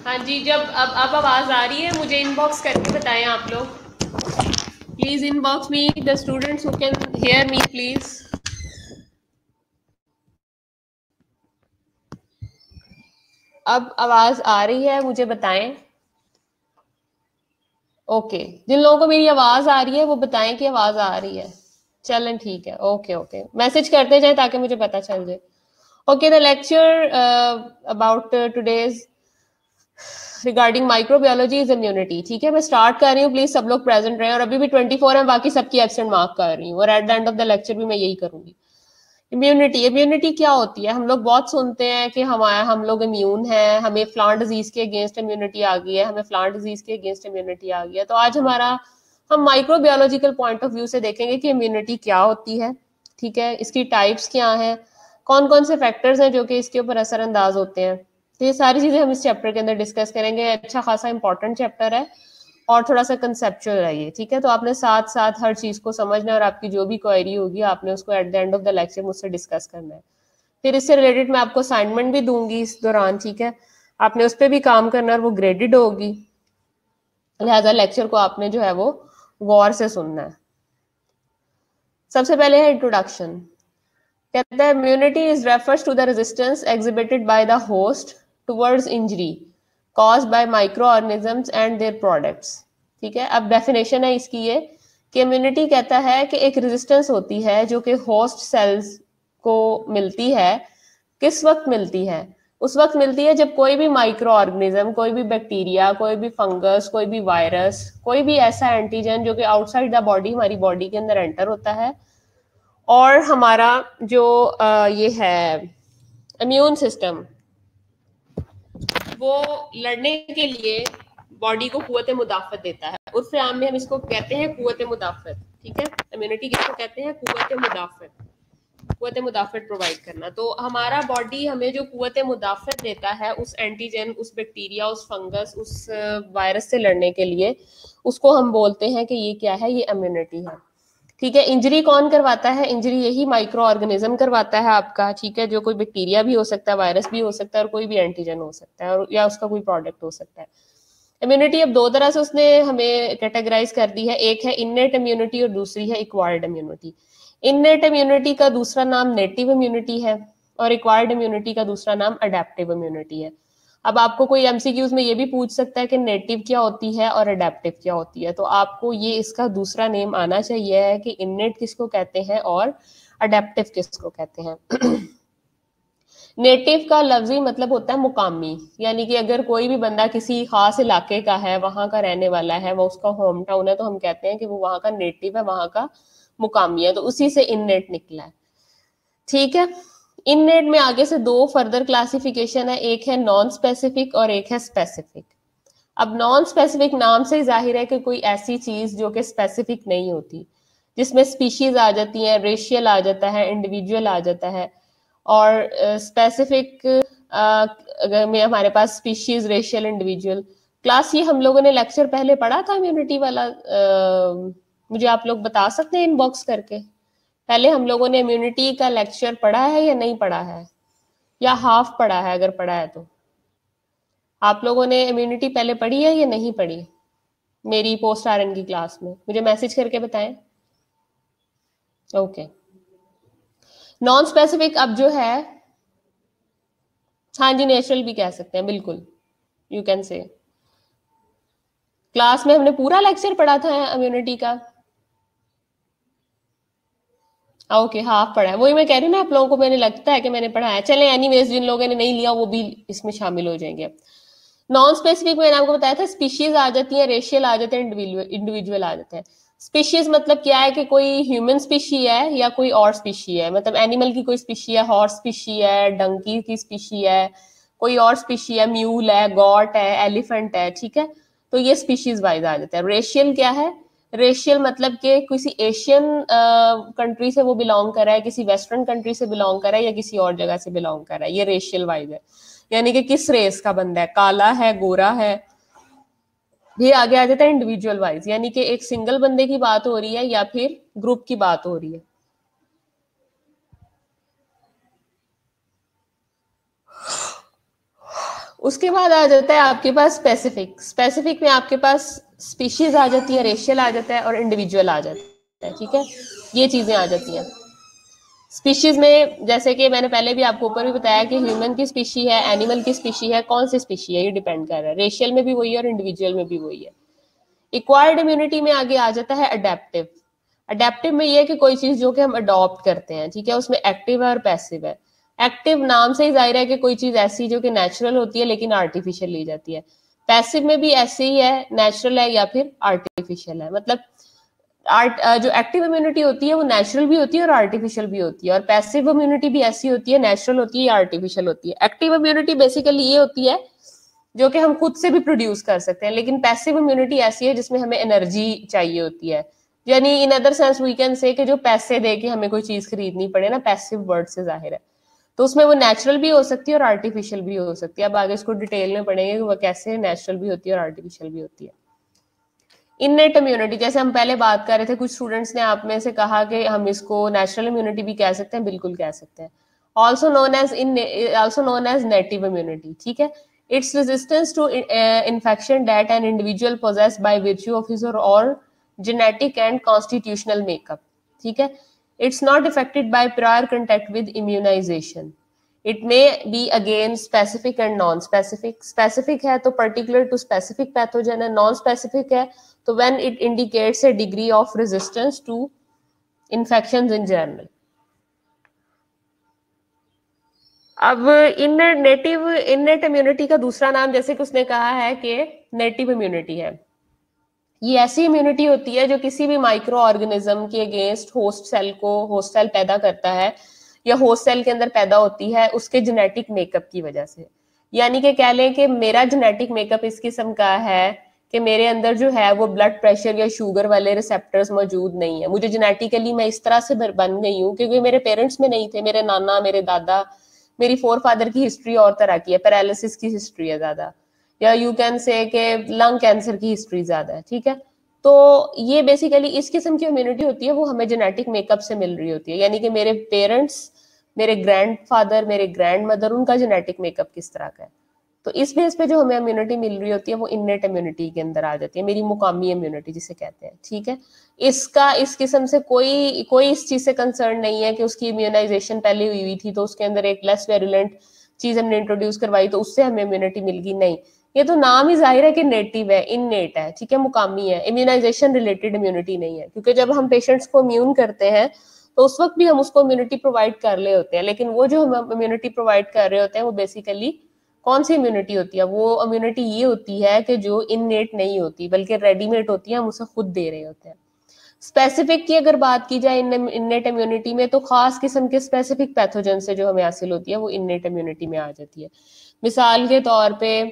हाँ जी, जब अब आवाज आ रही है मुझे इनबॉक्स करके बताएं आप लोग। Please inbox me the students who can hear me please. अब आवाज आ रही है मुझे बताएं। ओके, जिन लोगों को मेरी आवाज आ रही है वो बताएं कि आवाज आ रही है। चलें ठीक है, ओके ओके, मैसेज करते जाए ताकि मुझे पता चल जाए। Okay, the lecture about today's regarding microbiology is immunity. ठीक है, मैं स्टार्ट कर रही हूँ, प्लीज सब लोग प्रेजेंट रहे। और अभी भी 24 है, बाकी सबकी एब्सेंट मार्क कर रही हूँ और at the end of the lecture भी मैं यही करूंगी। इम्यूनिटी, इम्यूनिटी क्या होती है? हम लोग बहुत सुनते हैं कि हम लोग इम्यून हैं, हमें फ्लान डिजीज के अगेंस्ट इम्यूनिटी आ गई है, हमें फ्लान डिजीज के अगेंस्ट इम्यूनिटी आ गई है। तो आज हम माइक्रोबायोलॉजिकल पॉइंट ऑफ व्यू से देखेंगे कि इम्यूनिटी क्या होती है। ठीक है, इसकी टाइप्स क्या हैं, कौन कौन से फैक्टर्स हैं जो कि इसके ऊपर असरअंदाज होते हैं। तो ये सारी चीजें हम इस चैप्टर के अंदर डिस्कस करेंगे। अच्छा खासा इंपॉर्टेंट चैप्टर है और थोड़ा सा कंसेप्चुअल है ये। ठीक है, तो आपने साथ साथ हर चीज को समझना है और आपकी जो भी क्वेरी होगी आपने उसको at the end of the lecture मुझसे डिस्कस करना है। फिर इससे रिलेटेड मैं आपको असाइनमेंट भी दूंगी इस दौरान। ठीक है, आपने उस पर भी काम करना है और वो ग्रेडेड होगी, लिहाजा लेक्चर को आपने जो है वो गौर से सुनना है। सबसे पहले है इंट्रोडक्शन। कहता है immunity is refers to the resistance exhibited by the host towards injury caused by micro organisms and their products. ठीक है, अब डेफिनेशन है इसकी ये कि इम्यूनिटी कहता है कि एक रेजिस्टेंस होती है जो कि होस्ट सेल्स को मिलती है। किस वक्त मिलती है? उस वक्त मिलती है जब कोई भी माइक्रो ऑर्गेनिज्म, कोई भी बैक्टीरिया, कोई भी फंगस, कोई भी वायरस, कोई भी ऐसा एंटीजन जो कि आउटसाइड द बॉडी हमारी बॉडी के अंदर एंटर होता है और हमारा जो ये है इम्यून सिस्टम, वो लड़ने के लिए बॉडी को कुव्वत मुदाफत देता है। उर्फ आम में हम इसको कहते हैं कुव्वत मुदाफत। ठीक है, इम्यूनिटी किसको कहते हैं? कुव्वत मुदाफत। कुव्वत मुदाफत प्रोवाइड करना। तो हमारा बॉडी हमें जो कुव्वत मुदाफत देता है उस एंटीजन, उस बैक्टीरिया, उस फंगस, उस वायरस से लड़ने के लिए, उसको हम बोलते हैं कि ये क्या है? ये इम्यूनिटी है। ठीक है, इंजरी कौन करवाता है? इंजरी यही माइक्रो ऑर्गेनिज्म करवाता है आपका। ठीक है, जो कोई बैक्टीरिया भी हो सकता है, वायरस भी हो सकता है और कोई भी एंटीजन हो सकता है और या उसका कोई प्रोडक्ट हो सकता है। इम्यूनिटी अब दो तरह से उसने हमें कैटेगराइज कर दी है, एक है इननेट इम्यूनिटी और दूसरी है एक्वायर्ड इम्यूनिटी। इननेट इम्यूनिटी का दूसरा नाम नेटिव इम्यूनिटी है और एक्वायर्ड इम्यूनिटी का दूसरा नाम अडेप्टिव इम्यूनिटी है। अब आपको कोई एमसीक्यूज में ये भी पूछ सकता है कि नेटिव क्या होती है और अडेप्टिव क्या होती है, तो आपको ये इसका दूसरा नेम आना चाहिए है कि इननेट किसको कहते हैं और अडेप्टिव किसको कहते हैं। नेटिव का लफ्जी मतलब होता है मुकामी, यानी कि अगर कोई भी बंदा किसी खास इलाके का है, वहां का रहने वाला है, वो उसका होम टाउन है, तो हम कहते हैं कि वो वहां का नेटिव है, वहां का मुकामी है। तो उसी से इननेट निकला है। ठीक है, इननेट में आगे से दो फर्दर क्लासिफिकेशन है, एक है नॉन स्पेसिफिक और एक है स्पेसिफिक। अब नॉन स्पेसिफिक नाम से ही जाहिर है कि कोई ऐसी चीज जो कि स्पेसिफिक नहीं होती, जिसमें स्पीशीज आ जाती हैं, रेशियल आ जाता है, इंडिविजुअल आ जाता है। और स्पेसिफिक अगर में हमारे पास स्पीशीज, रेशियल, इंडिविजुअल क्लास, ये हम लोगों ने लेक्चर पहले पढ़ा था इम्यूनिटी वाला। मुझे आप लोग बता सकते हैं इनबॉक्स करके, पहले हम लोगों ने इम्यूनिटी का लेक्चर पढ़ा है या नहीं पढ़ा है, या हाफ पढ़ा है? अगर पढ़ा है तो आप लोगों ने इम्यूनिटी पहले पढ़ी है या नहीं पढ़ी मेरी पोस्ट आरएन की क्लास में? मुझे मैसेज करके बताएं। ओके, नॉन स्पेसिफिक अब जो है, हाँ जी, नेचुरल भी कह सकते हैं, बिल्कुल, यू कैन से। क्लास में हमने पूरा लेक्चर पढ़ा था इम्यूनिटी का। ओके, हाफ पढ़ा है, वही मैं कह रही हूँ ना, आप लोगों को मैंने लगता है कि मैंने पढ़ा है। चले एनीवेज, जिन लोगों ने नहीं लिया वो भी इसमें शामिल हो जाएंगे। नॉन स्पेसिफिक मैंने आपको बताया था, स्पीशीज आ जाती है, रेशियल आ जाते हैं, इंडिविजुअल आ जाते हैं। स्पीशीज मतलब क्या है कि कोई ह्यूमन स्पीशी है या कोई और स्पीशी है, मतलब एनिमल की कोई स्पीशी है, हॉर्स स्पीशी है, डंकी की स्पीशी है, कोई और स्पीशी है, म्यूल है, गॉट है, एलिफेंट है। ठीक है, तो ये स्पीशीज वाइज आ जाता है। रेशियल क्या है? रेशियल मतलब कि किसी एशियन कंट्री से वो बिलोंग कर रहा है, किसी वेस्टर्न कंट्री से बिलोंग कर रहा है या किसी और जगह से बिलोंग कर रहा है, ये रेशियल वाइज है। यानी कि किस रेस का बंदा है, काला है, गोरा है। ये आगे आ जाता है इंडिविजुअल वाइज, यानी कि एक सिंगल बंदे की बात हो रही है या फिर ग्रुप की बात हो रही है। उसके बाद आ जाता है आपके पास स्पेसिफिक। स्पेसिफिक में आपके पास स्पीशीज आ जाती है, रेशियल आ जाता है और इंडिविजुअल आ जाता है, ठीक है, ये चीजें आ जाती हैं। स्पीशीज में जैसे कि मैंने पहले भी आपको ऊपर भी बताया कि ह्यूमन की स्पीशी है, एनिमल की स्पीशी है, कौन सी स्पीशी है ये डिपेंड कर रहा है। रेशियल में भी वही है और इंडिविजुअल में भी वही है। एक्वायर्ड इम्यूनिटी में आगे आ जाता है अडेप्टिव। अडेप्टिव में ये है कि कोई चीज जो कि हम अडॉप्ट करते हैं, ठीक है, उसमें एक्टिव है और पैसिव है। एक्टिव नाम से ही जाहिर है कि कोई चीज ऐसी जो कि नेचुरल होती है लेकिन आर्टिफिशियल ली जाती है। पैसिव में भी ऐसे ही है, नेचुरल है या फिर आर्टिफिशियल है। मतलब जो एक्टिव इम्यूनिटी होती है वो नेचुरल भी होती है और आर्टिफिशियल भी होती है, और पैसिव इम्यूनिटी भी ऐसी होती है, नेचुरल होती है या आर्टिफिशियल होती है। एक्टिव इम्यूनिटी बेसिकली ये होती है जो कि हम खुद से भी प्रोड्यूस कर सकते हैं, लेकिन पैसिव इम्यूनिटी ऐसी है जिसमें हमें एनर्जी चाहिए होती है। यानी in other sense we can say कि जो पैसे दे के हमें कोई चीज खरीदनी पड़े ना, पैसिव वर्ड से जाहिर है, तो उसमें वो नेचुरल भी हो सकती है और आर्टिफिशियल भी हो सकती है। अब आगे इसको डिटेल में पढ़ेंगे कि वो कैसे नेचुरल भी होती है और आर्टिफिशियल भी होती है। इननेट इम्यूनिटी, जैसे हम पहले बात कर रहे थे, कुछ स्टूडेंट्स ने आप में से कहा कि हम इसको नेचुरल इम्यूनिटी भी कह सकते हैं, बिल्कुल कह सकते हैं। Also known as native immunity, ठीक है। It's resistance to infection that an individual possesses by virtue of his or genetic and constitutional makeup, ठीक है। It's not affected by prior contact with immunization. It may be again specific and non-specific. Specific है तो particular to specific pathogen है, non-specific है तो when it indicates a degree of resistance to infections in general. अब innate immunity का दूसरा नाम जैसे कि उसने कहा है कि नेटिव इम्यूनिटी है। ये ऐसी इम्यूनिटी होती है जो किसी भी माइक्रो ऑर्गेनिज्म के अगेंस्ट होस्ट सेल पैदा करता है या होस्ट सेल के अंदर पैदा होती है उसके जेनेटिक मेकअप की वजह से। यानी कि कह लें कि मेरा जेनेटिक मेकअप इस किस्म का है कि मेरे अंदर जो है वो ब्लड प्रेशर या शुगर वाले रिसेप्टर्स मौजूद नहीं है। मुझे जेनेटिकली मैं इस तरह से बन गई हूँ क्योंकि मेरे पेरेंट्स में नहीं थे, मेरे नाना, मेरे दादा, मेरी फोर फादर की हिस्ट्री और तरह की है, पैरालिसिस की हिस्ट्री है ज्यादा, या यू कैन से के लंग कैंसर की हिस्ट्री ज्यादा है, ठीक है। तो ये बेसिकली इस किस्म की इम्यूनिटी होती है, वो हमें जेनेटिक मेकअप से मिल रही होती है। यानी कि मेरे पेरेंट्स, मेरे ग्रैंडफादर, मेरे ग्रैंड मदर, उनका जेनेटिक मेकअप किस तरह का है, तो इस बेस पे जो हमें इम्यूनिटी मिल रही होती है वो इननेट इम्यूनिटी के अंदर आ जाती है, मेरी मुकामी इम्यूनिटी जिसे कहते हैं, ठीक है। इसका इस किस्म से कोई इस चीज से कंसर्न नहीं है कि उसकी इम्यूनाइजेशन पहले हुई थी तो उसके अंदर एक लेस वेरुलेंट चीज हमने इंट्रोड्यूस करवाई तो उससे हमें इम्यूनिटी मिल गई। नहीं, ये तो नाम ही जाहिर है कि नेटिव है, इननेट है, ठीक है, मुकामी है, इम्यूनाइजेशन रिलेटेड इम्यूनिटी नहीं है। क्योंकि जब हम पेशेंट्स को इम्यून करते हैं तो उस वक्त भी हम उसको इम्यूनिटी प्रोवाइड कर रहे होते हैं, लेकिन वो जो हम इम्यूनिटी प्रोवाइड कर रहे होते हैं वो बेसिकली कौन सी इम्यूनिटी होती है? वो इम्यूनिटी ये होती है कि जो इननेट नहीं होती बल्कि रेडीमेड होती है, हम उसे खुद दे रहे होते हैं। स्पेसिफिक की अगर बात की जाए इननेट इम्यूनिटी में, तो खास किस्म के स्पेसिफिक पैथोजन से जो हमें हासिल होती है वो इननेट इम्यूनिटी में आ जाती है। मिसाल के तौर पे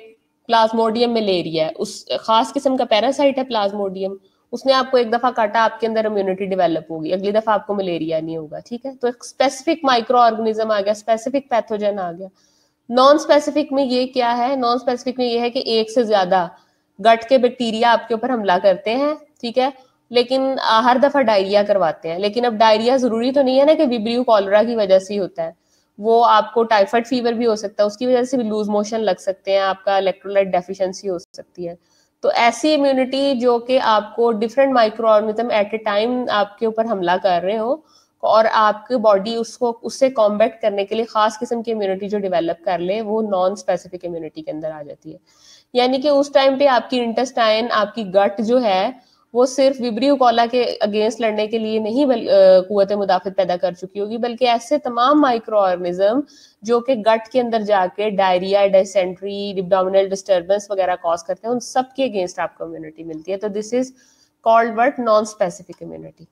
प्लाज्मोडियम मलेरिया है, उस खास किस्म का पैरासाइट है प्लाज्मोडियम, उसने आपको एक दफा काटा, आपके अंदर इम्यूनिटी डेवलप होगी, अगली दफा आपको मलेरिया नहीं होगा, ठीक है। तो एक स्पेसिफिक माइक्रो ऑर्गेनिज्म आ गया, स्पेसिफिक पैथोजन आ गया। नॉन स्पेसिफिक में ये क्या है? नॉन स्पेसिफिक में ये है कि एक से ज्यादा गट के बैक्टीरिया आपके ऊपर हमला करते हैं, ठीक है, लेकिन हर दफा डायरिया करवाते हैं। लेकिन अब डायरिया जरूरी तो नहीं है ना कि विब्रियो कॉलरा की वजह से ही होता है, वो आपको टाइफाइड फीवर भी हो सकता है, उसकी वजह से भी लूज मोशन लग सकते हैं, आपका इलेक्ट्रोलाइट डेफिशिएंसी हो सकती है। तो ऐसी इम्यूनिटी जो कि आपको डिफरेंट माइक्रो ऑर्गेनिज्म एट ए टाइम आपके ऊपर हमला कर रहे हो और आपकी बॉडी उसको उससे कॉम्बैट करने के लिए खास किस्म की इम्यूनिटी जो डेवलप कर ले, वो नॉन स्पेसिफिक इम्यूनिटी के अंदर आ जाती है। यानी कि उस टाइम पे आपकी इंटेस्टाइन, आपकी गट जो है वो सिर्फ विब्रियो कॉला के अगेंस्ट लड़ने के लिए नहीं कुव्वत मुदाफित पैदा कर चुकी होगी, बल्कि ऐसे तमाम माइक्रो ऑर्गेनिज्म जो कि गट के अंदर जाके डायरिया, डिसेंट्री, एब्डोमिनल डिस्टर्बेंस वगैरह कॉज करते हैं, उन सब के अगेंस्ट आपको इम्यूनिटी मिलती है। तो this is called what? Non specific immunity.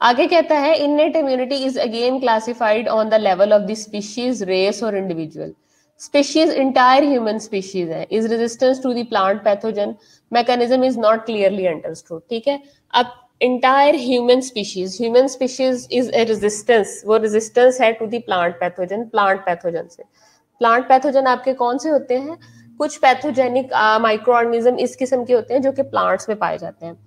आगे कहता है innate immunity is again classified on the level of the species, race और individual. Species entire human species है, is resistance to the plant pathogen, mechanism is not clearly understood, ठीक है। अब entire human species is a resistance, वो resistance है to the plant pathogen से। Plant pathogen आपके कौन से होते हैं? कुछ पैथोजेनिक माइक्रो ऑर्गेनिज्म इस किस्म के होते हैं जो कि प्लांट्स में पाए जाते हैं,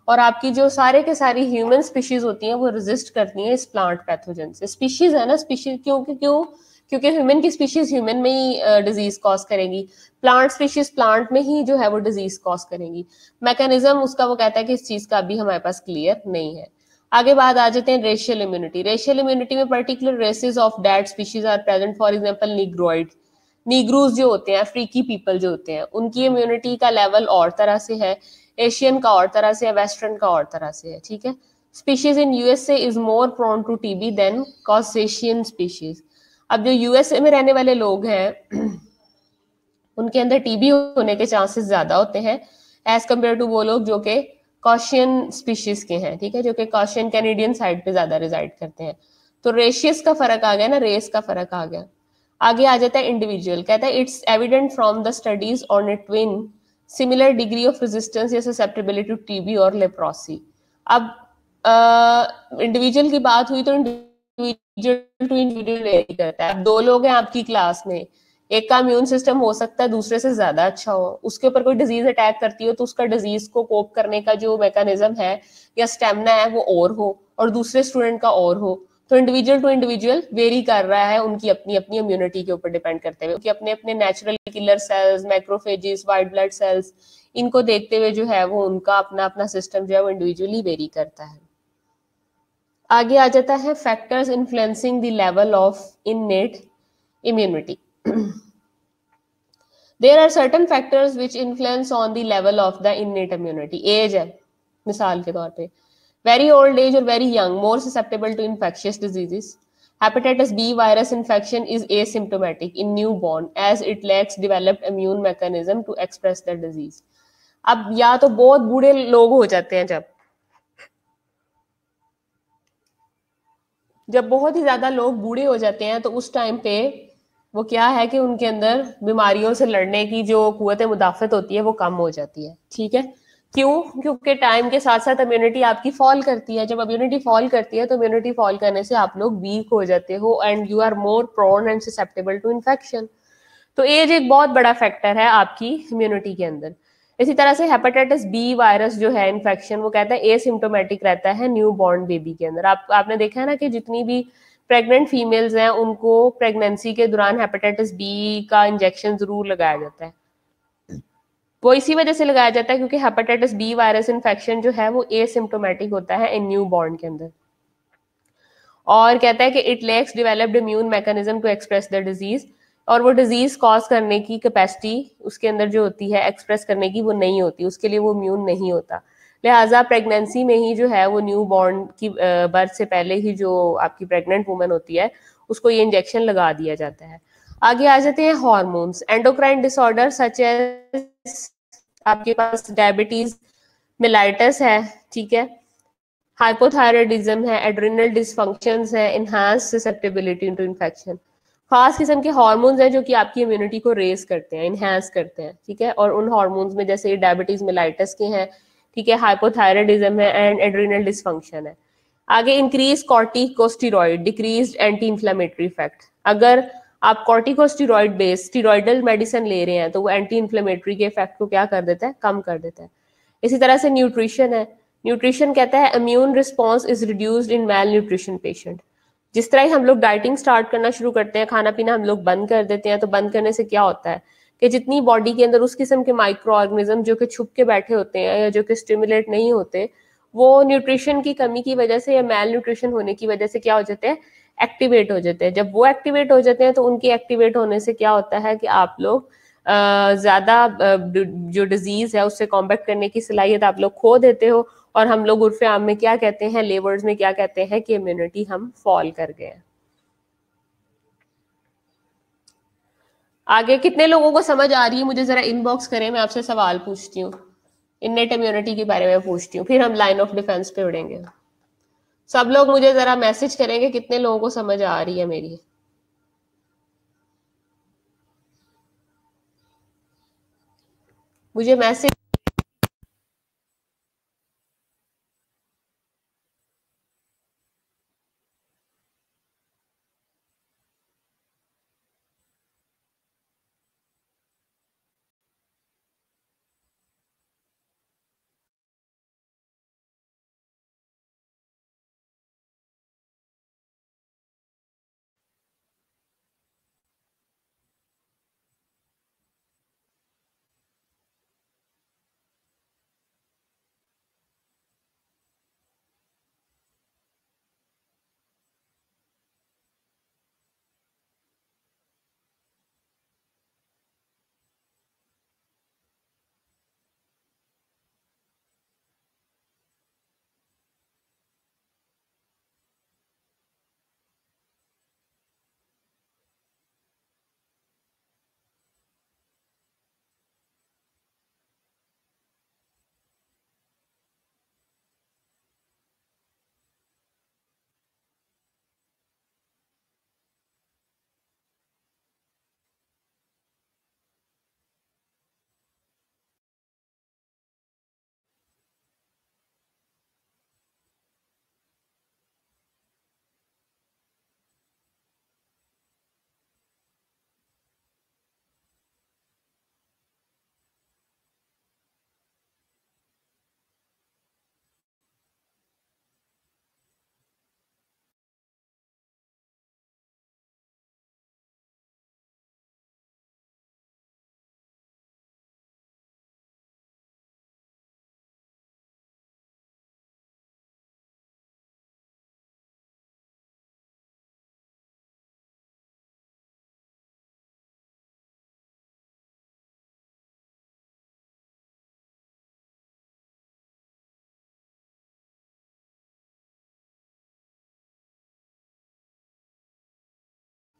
और आपकी जो सारे के सारी ह्यूमन स्पीशीज होती हैं वो रेजिस्ट करती हैं इस प्लांट पैथोजन से। स्पीशीज है ना, स्पीशीज क्यों क्योंकि ह्यूमन की स्पीशीज ह्यूमन में ही डिजीज कॉज करेंगी, प्लांट स्पीशीज प्लांट में ही जो है वो डिजीज कॉज करेंगी। मैकेनिज्म उसका वो कहता है कि इस चीज का अभी हमारे पास क्लियर नहीं है। आगे बात आ जाते हैं रेशियल इम्यूनिटी। रेशियल इम्यूनिटी में particular races of that species are present, for example negroid, negroes जो होते हैं, अफ्रीकी पीपल जो होते हैं, उनकी इम्यूनिटी का लेवल और तरह से है, एशियन का और तरह से है, वेस्टर्न का और तरह से है, ठीक है। Species in USA is more prone to TB than Caucasian species. अब जो यूएसए में रहने वाले लोग हैं उनके अंदर टीबी होने के चांसेस ज्यादा होते हैं एज कम्पेयर टू वो लोग जो कि कॉशियन स्पीशीज के हैं, ठीक है, जो कि कॉशियन कैनेडियन साइड पे ज्यादा रिजाइड करते हैं। तो रेशियस का फर्क आ गया ना, रेस का फर्क आ गया। आगे आ जाता है इंडिविजुअल, कहता है it's evident from the studies on A twin similar degree of resistance या ससेप्टेबिलिटी टू टीबी और लेप्रोसी। अब इंडिविजुअल की बात हुई तो इंडिविजुअल टू इंडिविजुअल वेरी करता है। अब दो लोग हैं आपकी क्लास में, एक का इम्यून सिस्टम हो सकता है दूसरे से ज्यादा अच्छा हो, उसके ऊपर कोई डिजीज अटैक करती हो तो उसका डिजीज को कोप करने का जो मैकेनिज्म है या स्टेमिना है वो और हो, और दूसरे स्टूडेंट का और हो। तो इंडिविजुअल टू इंडिविजुअल वेरी कर रहा है, उनकी अपनी अपनी इम्यूनिटी के ऊपर डिपेंड करते हुए, उनके अपने अपने natural killer sales, macrophages, white blood cells, इनको देखते हुए जो है वो उनका अपना अपना सिस्टम जो है वो इंडिविजुअली वेरी करता है। आगे आ जाता है factors influencing the level of innate immunity. There are certain factors which influence on the level of the innate immunity. Age है मिसाल के तौर पे, very old age or very young more susceptible to infectious diseases. Hepatitis B virus infection is asymptomatic in newborn as it lacks developed immune mechanism to express the disease. अब या तो बहुत बूढ़े लोग हो जाते हैं, जब बहुत ही ज्यादा लोग बूढ़े हो जाते हैं तो उस टाइम पे वो क्या है कि उनके अंदर बीमारियों से लड़ने की जो कुव्वत मुदाफत होती है वो कम हो जाती है, ठीक है। क्यों? क्योंकि टाइम के साथ साथ इम्यूनिटी आपकी फॉल करती है। जब इम्यूनिटी फॉल करती है तो इम्यूनिटी फॉल करने से आप लोग वीक हो जाते हो and you are more prone and susceptible to infection. तो एज एक बहुत बड़ा फैक्टर है आपकी इम्यूनिटी के अंदर। इसी तरह से हेपेटाइटिस बी वायरस जो है इन्फेक्शन, वो कहता है एसिम्टोमेटिक रहता है न्यू बॉर्न बेबी के अंदर। आपने देखा है ना कि जितनी भी प्रेग्नेंट फीमेल्स हैं उनको प्रेगनेंसी के दौरान हेपेटाइटिस बी का इंजेक्शन जरूर लगाया जाता है। वो इसी वजह से लगाया जाता है क्योंकि हेपेटाइटिस बी वायरस इन्फेक्शन जो है वो एसिम्टोमेटिक होता है इन न्यू बॉर्न के अंदर। और कहता है कि it lacks developed immune mechanism to express the disease, और वो डिजीज कॉज करने की कैपेसिटी उसके अंदर जो होती है एक्सप्रेस करने की वो नहीं होती, उसके लिए वो इम्यून नहीं होता। लिहाजा प्रेगनेंसी में ही जो है वो न्यू बॉर्न की बर्थ से पहले ही जो आपकी प्रेग्नेंट वुमन होती है उसको ये इंजेक्शन लगा दिया जाता है। आगे आ जाते हैं hormones. Endocrine disorder such as आपके पास डायबिटीज मिलाइटस है, ठीक है, हाइपोथायरॉयडिज्म है, एड्रिनल डिसफंक्शंस है, एनहांस ससेप्टेबिलिटी टू इन्फेक्शन। खास किस्म के हार्मोन्स हैं जो कि आपकी इम्यूनिटी को रेज करते हैं, इनहेंस करते हैं, ठीक है। और उन हार्मोन्स में जैसे डायबिटीज मेलाइटस के हैं, ठीक है, हाइपोथायरॉयडिज्म है एंड एड्रिनल डिसफंक्शन है। आगे increase corticosteroid decrease anti inflammatory effect. अगर आप कॉर्टिकोस्टेरॉइड बेस्ड स्टेरॉइडल मेडिसिन ले रहे हैं तो वो एंटी इंफ्लेमेटरी के इफेक्ट को क्या कर देता है? कम कर देता है। इसी तरह से न्यूट्रिशन है। न्यूट्रिशन कहता है immune response is reduced in male nutrition patient. जिस तरह ही हम लोग डाइटिंग स्टार्ट करना शुरू करते हैं, खाना पीना हम लोग बंद कर देते हैं, तो बंद करने से क्या होता है कि जितनी बॉडी के अंदर उस किस्म के माइक्रो ऑर्गेनिज्म जो कि छुप के बैठे होते हैं या जो कि स्टिमुलेट नहीं होते, वो न्यूट्रिशन की कमी की वजह से या मेल न्यूट्रिशन होने की वजह से क्या हो जाते हैं? एक्टिवेट हो जाते हैं। जब वो एक्टिवेट हो जाते हैं तो उनके एक्टिवेट होने से क्या होता है कि आप लोग ज्यादा जो डिजीज है उससे कॉम्बैट करने की सलाहियत आप लोग खो देते हो, और हम लोग उर्फे आम में क्या कहते हैं, लेवर्ड्स में क्या कहते हैं कि इम्यूनिटी हम फॉल कर गए हैं। आगे कितने लोगों को समझ आ रही है मुझे जरा इनबॉक्स करें, मैं आपसे सवाल पूछती हूँ, इननेट इम्यूनिटी के बारे में पूछती हूँ, फिर हम लाइन ऑफ डिफेंस पे उड़ेंगे। सब लोग मुझे जरा मैसेज करेंगे कितने लोगों को समझ आ रही है मेरी। मुझे मैसेज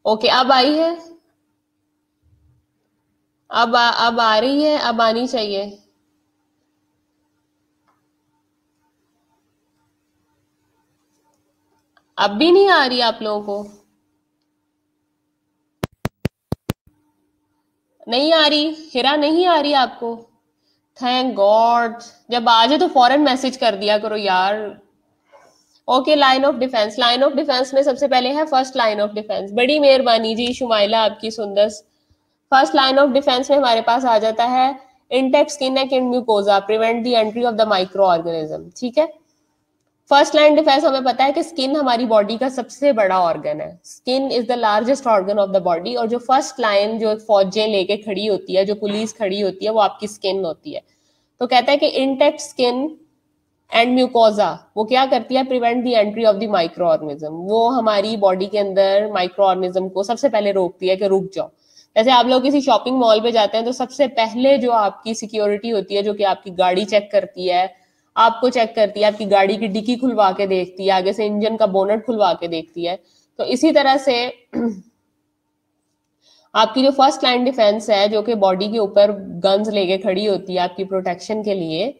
ओके, अब आई है, अब आ रही है, अब आनी चाहिए। अब भी नहीं आ रही आप लोगों को? नहीं आ रही हिरा, नहीं आ रही आपको? Thank God. जब आ जाए तो फौरन मैसेज कर दिया करो यार। Okay, line of defence, line of defence में सबसे पहले है फर्स्ट लाइन ऑफ डिफेंस। बड़ी मेहरबानी जी शुमाइला आपकी सुंदर। फर्स्ट लाइन ऑफ डिफेंस में हमारे पास आ जाता है intact skin and mucosa prevent the entry of the micro organism. ठीक है, फर्स्ट लाइन डिफेंस हमें पता है कि स्किन हमारी बॉडी का सबसे बड़ा ऑर्गन है। Skin is the largest organ of the body, और जो फर्स्ट लाइन जो फौजें लेके खड़ी होती है, जो पुलिस खड़ी होती है, वो आपकी स्किन होती है। तो कहता है कि इंटेक्ट स्किन एंड म्यूकोजा वो क्या करती है, prevent the entry of the micro organism. वो हमारी बॉडी के अंदर माइक्रो ऑर्गेनिज्म को सबसे पहले रोकती है कि रुक जाओ। जैसे आप लोग किसी शॉपिंग मॉल पे जाते हैं तो सबसे पहले जो आपकी सिक्योरिटी होती है, जो कि आपकी गाड़ी चेक करती है, आपको चेक करती है, आपकी गाड़ी की डिक्की खुलवा के देखती है, आगे से इंजन का बोनट खुलवा के देखती है। तो इसी तरह से आपकी जो फर्स्ट लाइन डिफेंस है, जो कि बॉडी के ऊपर गन्स लेके खड़ी होती है आपकी प्रोटेक्शन के लिए,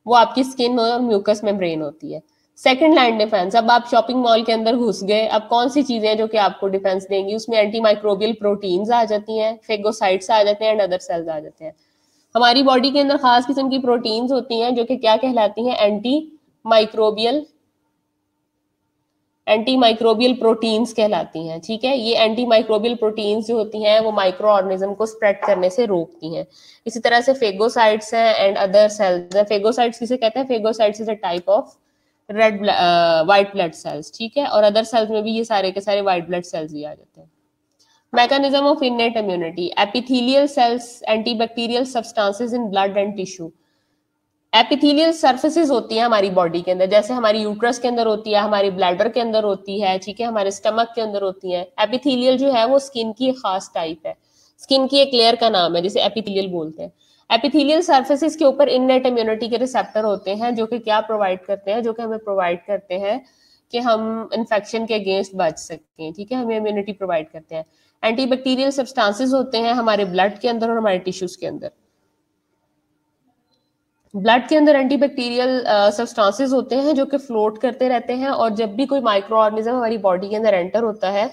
वो आपकी स्किन और म्यूकस मेम्ब्रेन होती है। सेकंड लाइन डिफेंस, अब आप शॉपिंग मॉल के अंदर घुस गए, अब कौन सी चीजें हैं जो कि आपको डिफेंस देंगी? उसमें एंटी माइक्रोबियल प्रोटीन्स आ जाती हैं, फेगोसाइट्स आ जाते हैं एंड अदर सेल्स आ जाते हैं। हमारी बॉडी के अंदर खास किस्म की प्रोटीन्स होती हैं जो कि क्या कहलाती हैं? माइक्रोबियल एंटी माइक्रोबियल प्रोटीन्स कहलाती हैं। ठीक है, ये एंटी माइक्रोबियल प्रोटीन्स जो होती हैं वो माइक्रो ऑर्गेनिज्म को स्प्रेड करने से रोकती हैं। इसी तरह से फेगोसाइट्स हैं एंड अदर सेल्स हैं। फेगोसाइट्स किसे कहते हैं? Phagocytes is a type of red white blood cells. ठीक है, और अदर सेल्स में भी ये सारे के सारे व्हाइट ब्लड सेल्स भी आ जाते हैं। Mechanism of innate immunity, epithelial cells, antibacterial substances in blood and tissue. Epithelial surfaces होती है हमारी बॉडी के अंदर, जैसे हमारी यूट्रस के अंदर होती है, हमारी ब्लैडर के अंदर होती है, ठीक है, हमारे स्टमक के अंदर होती है। एपिथेलियल जो है वो स्किन की एक खास टाइप है, स्किन की एक लेयर का नाम है जिसे एपिथेलियल बोलते हैं। एपिथेलियल सर्फेसिस के ऊपर इननेट इम्यूनिटी के रिसेप्टर होते हैं जो कि क्या प्रोवाइड करते हैं? जो कि हमें प्रोवाइड करते हैं कि हम इन्फेक्शन के अगेंस्ट बच सकें। ठीक है, हमें इम्यूनिटी प्रोवाइड करते हैं। एंटीबैक्टीरियल सब्सटेंसेस होते हैं हमारे ब्लड के अंदर और हमारे टिश्यूज के अंदर। ब्लड के अंदर एंटीबैक्टीरियल सब्सटेंसेस होते हैं जो कि फ्लोट करते रहते हैं, और जब भी कोई माइक्रो ऑर्गेनिज्म हमारी बॉडी के अंदर एंटर होता है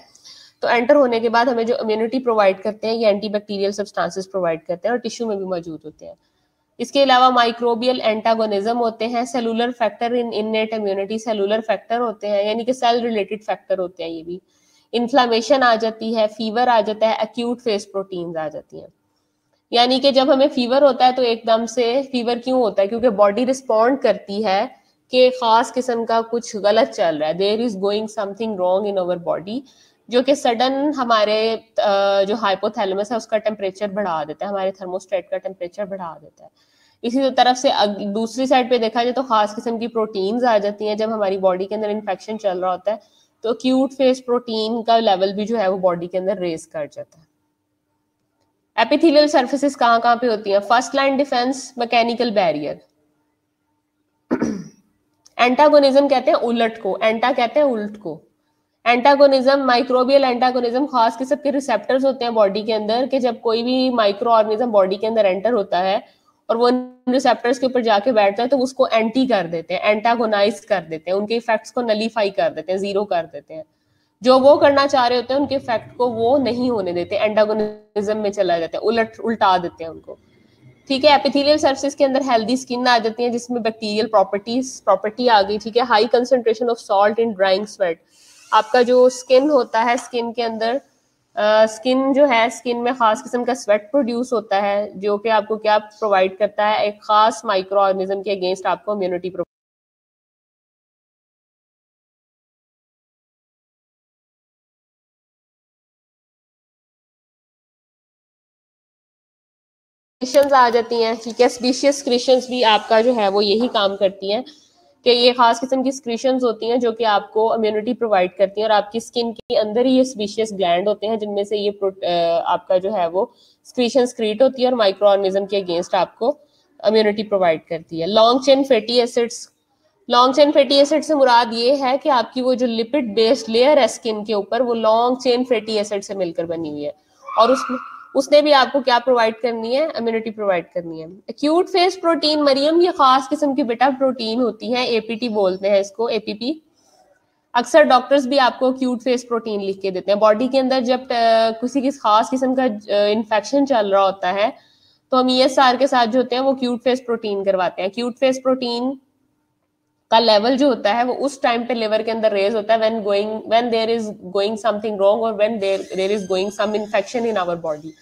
तो एंटर होने के बाद हमें जो इम्यूनिटी प्रोवाइड करते हैं ये एंटीबैक्टीरियल सब्सटेंसेस प्रोवाइड करते हैं और टिश्यू में भी मौजूद होते हैं। इसके अलावा माइक्रोबियल एंटागोनिज्म होते हैं, cellular factor in innate immunity, cellular factor होते हैं यानी कि सेल रिलेटेड फैक्टर होते हैं ये भी। इन्फ्लामेशन आ जाती है, फीवर आ जाता है, एक्यूट फेस प्रोटीन्स आ जाती हैं। यानी कि जब हमें फीवर होता है तो एकदम से फीवर क्यों होता है? क्योंकि बॉडी रिस्पॉन्ड करती है कि खास किस्म का कुछ गलत चल रहा है, there is going something wrong in our body, जो कि सडन हमारे जो हाइपोथैलेमस है उसका टेम्परेचर बढ़ा देता है, हमारे थर्मोस्टेट का टेम्परेचर बढ़ा देता है। इसी तरफ से दूसरी साइड पे देखा जाए तो खास किस्म की प्रोटीन्स आ जाती हैं जब हमारी बॉडी के अंदर इन्फेक्शन चल रहा होता है, तो एक्यूट फेस प्रोटीन का लेवल भी जो है वो बॉडी के अंदर रेज कर जाता है। एपिथेलियल सर्फेसिस कहाँ कहाँ पे होती हैं? First line defence, mechanical barrier. Antagonism कहते हैं उलट को, एंटा कहते हैं उलट को। एंटागोनिज्म, माइक्रोबियल एंटागोनिज्म, खास किस्म के रिसेप्टर्स होते हैं बॉडी के अंदर कि जब कोई भी माइक्रो ऑर्गेनिज्म बॉडी के अंदर एंटर होता है और वो रिसेप्टर्स के ऊपर जाके बैठता है तो उसको एंटी कर देते हैं, एंटागोनाइज कर देते हैं, उनके इफेक्ट्स को नलीफाई कर देते हैं, जीरो कर देते हैं। जो वो करना चाह रहे होते हैं उनके इफेक्ट को वो नहीं होने देते, एंटागोनिज्म में चला जाता है, उल्टा देते हैं उनको। ठीक है, एपिथेलियल सर्फेसिस के अंदर हेल्दी स्किन आ जाती है जिसमें बैक्टीरियल प्रॉपर्टी आ गई। ठीक है, high concentration of salt in drawing sweat. आपका जो स्किन होता है, स्किन के अंदर स्किन जो है, स्किन में खास किस्म का स्वेट प्रोड्यूस होता है जो कि आपको क्या प्रोवाइड करता है? एक खास माइक्रो ऑर्गेनिज्म के अगेंस्ट आपको इम्यूनिटी प्रोवाइड। आ जाती हैं। ठीक है, स्पीशियस स्क्रीशंस भी आपका जो है वो यही काम करती हैं कि ये खास किस्म की स्क्रीशंस होती हैं जो कि आपको इम्यूनिटी प्रोवाइड करती हैं, और आपकी स्किन के अंदर ही ये स्पीशियस ग्लैंड होते हैं जिनमें से ये आपका जो है वो स्क्रीशन स्क्रीट होती है और माइक्रो ऑर्गेनिज्म के अगेंस्ट आपको इम्यूनिटी प्रोवाइड करती है। Long chain fatty acids, long chain fatty acid से मुराद ये है कि आपकी वो जो लिपिड बेस्ड लेयर है स्किन के ऊपर वो लॉन्ग चेन फैटी एसिड से मिलकर बनी हुई है, और उसने भी आपको क्या प्रोवाइड करनी है, इम्यूनिटी प्रोवाइड करनी है। एक्यूट फेज प्रोटीन मरियम ये खास किस्म की बेटा प्रोटीन होती है, एपीटी बोलते हैं इसको, एपीपी। अक्सर डॉक्टर्स भी आपको एक्यूट फेज प्रोटीन लिख के देते हैं। बॉडी के अंदर जब किसी किस खास किस्म का इन्फेक्शन चल रहा होता है तो हम ईएसआर के साथ जो होते हैं वो एक्यूट फेज प्रोटीन करवाते हैं। एक्यूट फेज प्रोटीन का लेवल जो होता है वो उस टाइम पे लिवर के अंदर रेज होता है when there is going something wrong और when there is going some infection in our body,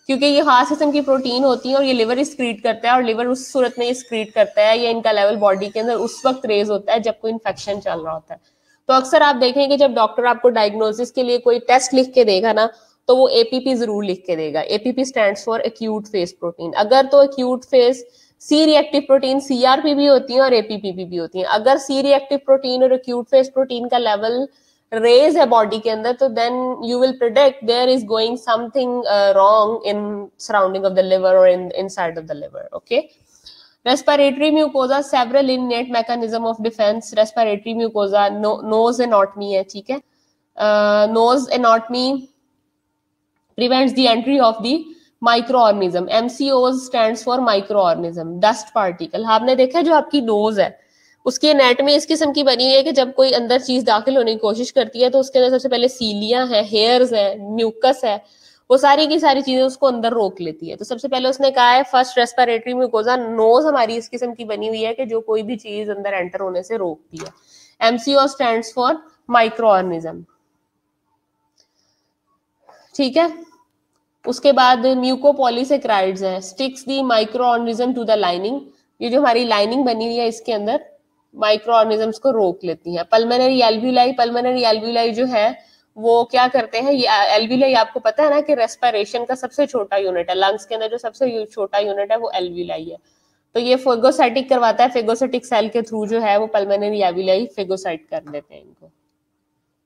क्योंकि ये खास किस्म की प्रोटीन होती है और ये लिवर स्क्रीट करता है, और लिवर उस सूरत में स्क्रीट करता है, या इनका लेवल बॉडी के अंदर उस वक्त रेज होता है जब कोई इन्फेक्शन चल रहा होता है। तो अक्सर आप देखेंगे जब डॉक्टर आपको डायग्नोसिस के लिए कोई टेस्ट लिख के देगा ना तो वो एपीपी जरूर लिख के देगा। APP stands for acute phase protein. अगर तो acute phase C reactive protein CRP भी होती है और एपीपी भी होती है। अगर सी रिएक्टिव प्रोटीन और एक्यूट फेज प्रोटीन का लेवल रेज है बॉडी के अंदर तो then you will predict there is going something wrong in surrounding of the liver और inside of the liver. Okay, respiratory mucosa, several innate mechanism of defence. Respiratory mucosa nose anatomy है, ठीक है। Nose anatomy prevents the entry of the microorganism. MCOs stands for microorganism, dust particle। आपने देखा जो आपकी knows है उसकी anatomy इस किस्म की बनी हुई है कि जब कोई अंदर चीज दाखिल होने की कोशिश करती है तो उसके अंदर सबसे पहले सीलियां है, हेयर्स है, म्यूकस है, वो सारी की सारी चीजें उसको अंदर रोक लेती है। तो सबसे पहले उसने कहा है फर्स्ट रेस्पिरेटरी म्यूकोजा, नोज हमारी इस किस्म की बनी हुई है कि जो कोई भी चीज अंदर एंटर होने से रोकती है। MCO स्टैंड्स फॉर माइक्रोऑर्गेनिज्म, ठीक है। उसके बाद म्यूकोपॉलीसेक्राइड्स हैं, sticks the microorganism to the lining. ये जो हमारी लाइनिंग बनी हुई है इसके अंदर माइक्रोऑर्गेनिजम्स को रोक लेती हैं। पल्मोनरी एल्व्यूलाई, पल्मोनरी एल्व्यूलाई जो है वो क्या करते हैं, ये एल्व्यूलाई आपको पता है ना कि रेस्पिरेशन का सबसे छोटा यूनिट है, लंग्स के अंदर जो सबसे छोटा यूनिट है वो एल्व्यूलाई है। तो ये फेगोसाइटिक करवाता है, फेगोसाइटिक सेल के थ्रू जो है वो पल्मोनरी एल्व्यूलाई फेगोसाइट कर देते हैं इनको,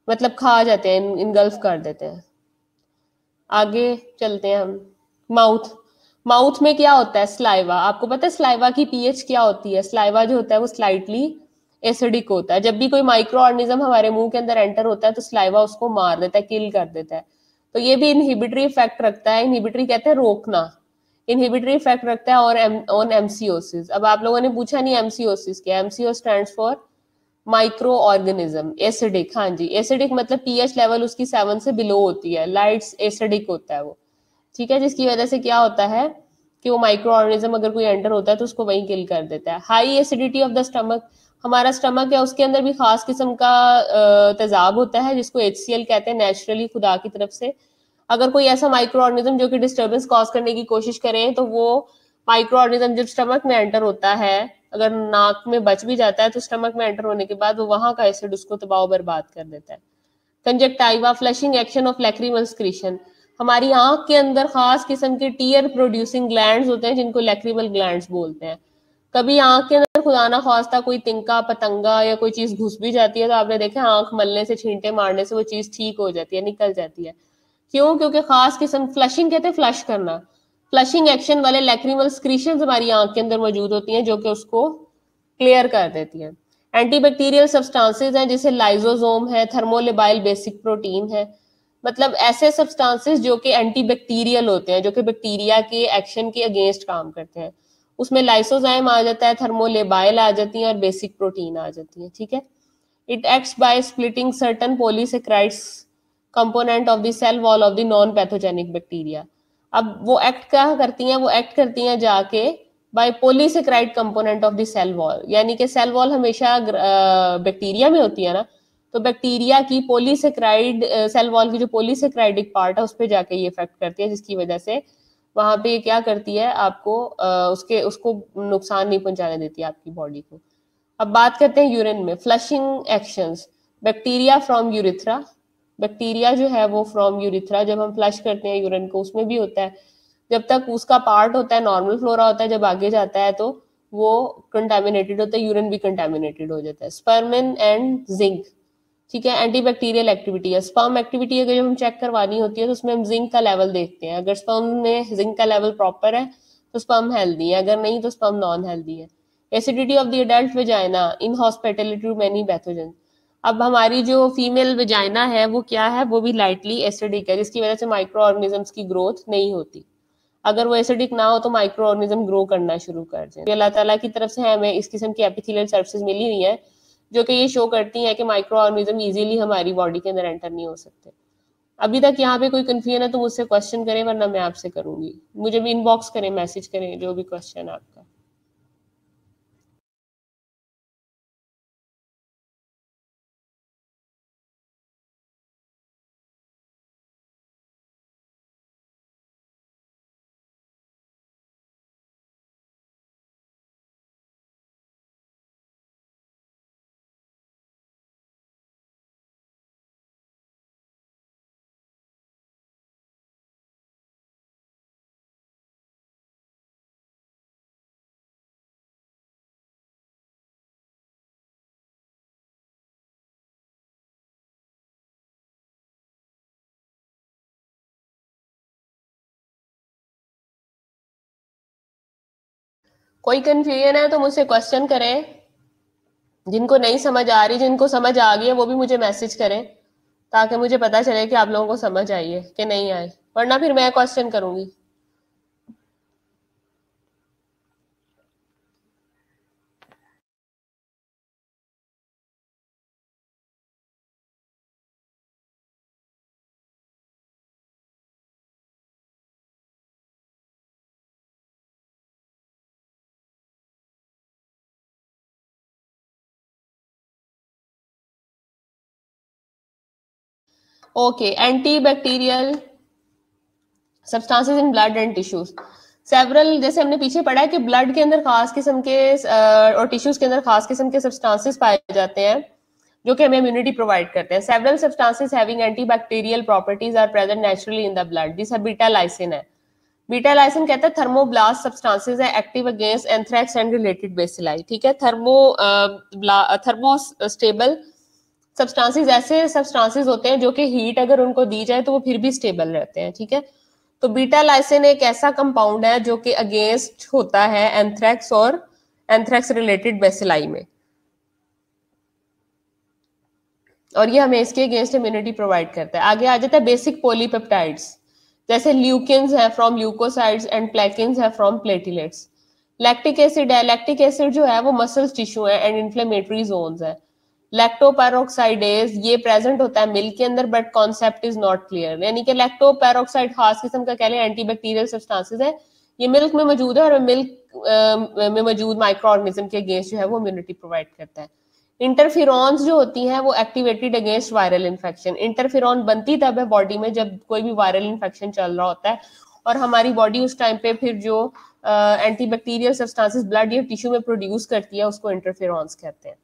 मतलब खा जाते हैं, इनगल्फ कर देते हैं। आगे चलते हैं हम। माउथ, माउथ में क्या होता है, स्लाइवा। आपको पता है स्लाइवा की पीएच क्या होती है? स्लाइवा जो होता है वो स्लाइटली एसिडिक होता है। जब भी कोई माइक्रो ऑर्गेनिज्म हमारे मुंह के अंदर एंटर होता है तो स्लाइवा उसको मार देता है, किल कर देता है। तो ये भी इनहिबिटरी इफेक्ट रखता है। इनहिबिटरी कहते हैं रोकना, इनहिबिटरी इफेक्ट रखता है और ऑन एमसीओसिस। अब आप लोगों ने पूछा नहीं एमसीओसिस क्या, MCO stands for micro organism acidic. हाँ जी, एसिडिक मतलब पीएच लेवल उसकी 7 से बिलो होती है, लाइट्स एसिडिक होता है वो, ठीक है। जिसकी वजह से क्या होता है कि वो माइक्रो ऑर्गेनिज्म अगर कोई एंटर होता है तो उसको वहीं किल कर देता है। High acidity of the stomach, हमारा स्टमक है उसके अंदर भी खास किस्म का तेजाब होता है जिसको HCl कहते हैं, नेचुरली खुदा की तरफ से। अगर कोई ऐसा माइक्रो ऑर्गेनिज्म जो कि डिस्टर्बेंस कॉज करने की कोशिश करे तो वो माइक्रो ऑर्गेनिज्म जब स्टमक में एंटर होता है, अगर नाक में बच भी जाता है तो स्टमक में एंटर होने के बाद वो वहां का एसिड उसको तबाह बर्बाद कर देता है। Conjunctiva, flushing action of lacrimal secretion, हमारी आंख के अंदर खास किस्म के टीयर प्रोड्यूसिंग ग्लैंड्स होते हैं जिनको लैक्रिमल ग्लैंड्स बोलते हैं। कभी आंख के अंदर खुदा ना खास्ता कोई तिनका पतंगा या कोई चीज घुस भी जाती है तो आपने देखा आंख मलने से, छींटे मारने से वो चीज ठीक हो जाती है, निकल जाती है। क्यों? क्योंकि खास किस्म, फ्लशिंग कहते हैं फ्लश करना, फ्लशिंग एक्शन वाले लैक्रिमल स्क्रीशंस हमारी आंख के अंदर मौजूद होती हैं जो कि उसको क्लियर कर देती हैं। एंटीबैक्टीरियल सब्सटेंसेस हैं जैसे लाइजोसोम है, थर्मोलिबाइल बेसिक प्रोटीन है, मतलब ऐसे सब्सटेंसेस जो कि एंटीबैक्टीरियल होते हैं, जो कि बैक्टीरिया के एक्शन के अगेंस्ट काम करते हैं। उसमें लाइसोजाइम आ जाता है, थर्मोलिबाइल आ जाती हैं और बेसिक प्रोटीन आ जाती है, ठीक है। It acts by splitting certain polysaccharides component of the cell wall of the non pathogenic bacteria. अब वो एक्ट क्या करती हैं, वो एक्ट करती हैं जाके by polysaccharide component of the cell wall, यानी कि सेल वॉल हमेशा बैक्टीरिया में होती है ना, तो बैक्टीरिया की पॉलीसेक्राइड, सेल वॉल की जो पॉलीसेक्राइडिक पार्ट है उस पर जाके ये इफेक्ट करती है, जिसकी वजह से वहां पे क्या करती है आपको उसको नुकसान नहीं पहुंचाने देती आपकी बॉडी को। अब बात करते हैं यूरिन में, flushing actions. Bacteria from urethra, bacteria जो है वो फ्रॉम यूरिथ्रा, जब हम फ्लश करते हैं यूरिन को उसमें भी होता है। जब तक उसका पार्ट होता है नॉर्मल फ्लोरा होता है, जब आगे जाता है तो वो कंटामिनेटेड होता है, यूरिन भी कंटामिनेटेड हो जाता है। स्पर्मिन एंड जिंक, ठीक है, एंटीबैक्टीरियल एक्टिविटी है। स्पर्म एक्टिविटी अगर हम चेक करवानी होती है तो उसमें हम जिंक का लेवल देखते हैं। अगर स्पर्म में जिंक का लेवल प्रॉपर है तो स्पर्म हेल्दी है, अगर नहीं तो स्पर्म नॉन हेल्दी है। Acidity of the adult vagina in hospitality to many pathogen. अब हमारी जो फीमेल वेजाइना है वो क्या है, वो भी लाइटली एसिडिक है, जिसकी वजह से माइक्रो ऑर्गेनिजम्स की ग्रोथ नहीं होती। अगर वो एसिडिक ना हो तो माइक्रो ऑर्गेनिज्म ग्रो करना शुरू कर जाए। अल्लाह ताला की तरफ से हमें इस किस्म की एपिथेलियल सर्फेसेस मिली हुई है जो कि ये शो करती हैं कि माइक्रो ऑर्गेनिज्म इजीली हमारी बॉडी के अंदर एंटर नहीं हो सकते। अभी तक यहाँ पे कोई कंफ्यूजन है तो मुझसे क्वेश्चन करें, वरना मैं आपसे करूंगी। मुझे भी इनबॉक्स करें, मैसेज करें जो भी क्वेश्चन आपका। कोई कंफ्यूजन है तो मुझसे क्वेश्चन करें, जिनको नहीं समझ आ रही, जिनको समझ आ गई है वो भी मुझे मैसेज करें, ताकि मुझे पता चले कि आप लोगों को समझ आई है कि नहीं आई, वरना फिर मैं क्वेश्चन करूंगी। Okay, antibacterial substances in blood and tissues. Several, जैसे हमने पीछे पढ़ा है कि ब्लड के अंदर खास किस्म के और टिश्यूज के अंदर खास किस्म के सब्सटेंसेस पाए जाते हैं जो कि हमें इम्यूनिटी प्रोवाइड करते हैं। Several substances having antibacterial properties are present naturally in the blood. This beta lysin है। बीटा लाइसिन कहते हैं थर्मोब्लास्ट सब्सटेंसेस है active against anthrax and related bacilli. ठीक है, थर्मोस्टेबल सब्सटेंसेस ऐसे सब्सटेंसेस होते हैं जो कि हीट अगर उनको दी जाए तो वो फिर भी स्टेबल रहते हैं। ठीक है, तो बीटा लाइसिन एक ऐसा कंपाउंड है जो कि अगेंस्ट होता है एंथ्रेक्स और एंथ्रेक्स रिलेटेड बेसिलाई में, और ये हमें इसके अगेंस्ट इम्यूनिटी प्रोवाइड करता है। आगे आ जाता है बेसिक पॉलीपेप्टाइड्स, जैसे ल्यूकिन्स है फ्रॉम ल्यूकोसाइड्स एंड प्लेकिन्स है फ्रॉम प्लेटिलेट्स। लैक्टिक एसिड है, लैक्टिक एसिड जो है वो मसल्स टिश्यू है एंड इन्फ्लेमेटरी जोन्स है। लैक्टोपैरोक्साइडेज ये प्रेजेंट होता है मिल्क के अंदर, but concept is not clear. यानी कि लैक्टोपैरोक्साइड खास किस्म का कह लें एंटीबैक्टीरियल सब्सटेंसेस है, ये मिल्क में मौजूद है और मिल्क में मौजूद माइक्रो ऑर्गेनिज्म के अगेंस्ट जो है वो इम्यूनिटी प्रोवाइड करता है। इंटरफिरॉन्स जो होती हैं वो एक्टिवेटेड अगेंस्ट वायरल इन्फेक्शन। इंटरफिरॉन बनती तब है बॉडी में जब कोई भी वायरल इन्फेक्शन चल रहा होता है, और हमारी बॉडी उस टाइम पे फिर जो एंटीबैक्टीरियल सब्सटेंसेस ब्लड या टिश्यू में प्रोड्यूस करती है उसको इंटरफिरॉन्स कहते हैं।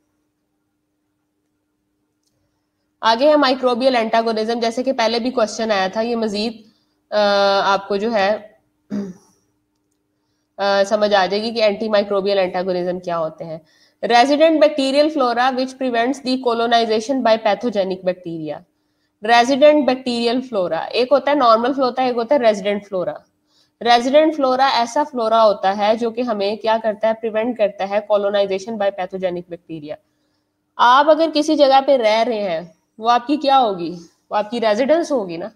आगे है माइक्रोबियल एंटागोनिज्म, जैसे कि पहले भी क्वेश्चन आया था, ये मजीद आपको जो है समझ आ जाएगी कि एंटी माइक्रोबियल एंटागोनिज्म क्या होते हैं। Resident bacterial flora which prevents the colonization by pathogenic bacteria. Resident bacterial flora, एक होता है नॉर्मल फ्लोरा, एक होता है रेजिडेंट फ्लोरा। रेजिडेंट फ्लोरा ऐसा फ्लोरा होता है जो कि हमें क्या करता है, प्रिवेंट करता है कोलोनाइजेशन बाय पैथोजेनिक बैक्टीरिया। आप अगर किसी जगह पे रह रहे हैं, वो आपकी क्या होगी, वो आपकी रेजिडेंस होगी ना।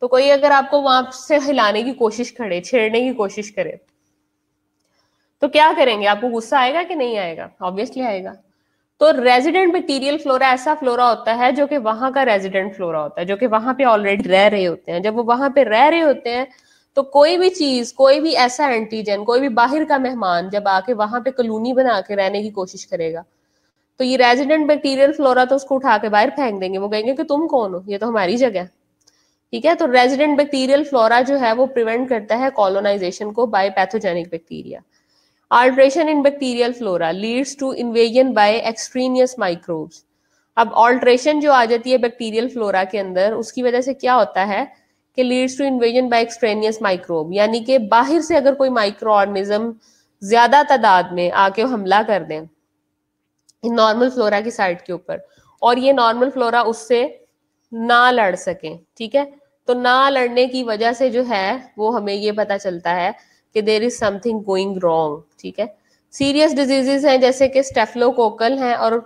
तो कोई अगर आपको वहां से हिलाने की कोशिश करे, छेड़ने की कोशिश करे, तो क्या करेंगे, आपको गुस्सा आएगा कि नहीं आएगा? ऑब्वियसली आएगा। तो रेजिडेंट बैक्टीरियल फ्लोरा ऐसा फ्लोरा होता है जो कि वहां का रेजिडेंट फ्लोरा होता है, जो कि वहां पे ऑलरेडी रह रहे होते हैं। जब वो वहां पे रह रहे होते हैं तो कोई भी चीज, कोई भी ऐसा एंटीजन, कोई भी बाहर का मेहमान जब आके वहां पे कॉलोनी बना के रहने की कोशिश करेगा, तो ये रेजिडेंट बैक्टीरियल फ्लोरा तो उसको उठा के बाहर फेंक देंगे। वो कहेंगे कि तुम कौन हो, ये तो हमारी जगह। ठीक है, तो रेजिडेंट बैक्टीरियल फ्लोरा जो है वो प्रिवेंट करता है कॉलोनाइजेशन को by pathogenic bacteria. Alteration in bacterial flora leads to invasion by extraneous microbes. अब ऑल्ट्रेशन जो आ जाती है बैक्टीरियल फ्लोरा के अंदर, उसकी वजह से क्या होता है कि leads to invasion by extraneous microbe, यानी कि बाहर से अगर कोई माइक्रो ऑर्गेनिज्म ज्यादा तादाद में आके हमला कर दें नॉर्मल फ्लोरा की साइड के ऊपर, और ये नॉर्मल फ्लोरा उससे ना लड़ सके। ठीक है, तो ना लड़ने की वजह से जो है वो हमें ये पता चलता है कि there is something going wrong. ठीक है, सीरियस डिजीजेस हैं जैसे कि स्टेफिलोकोकल है और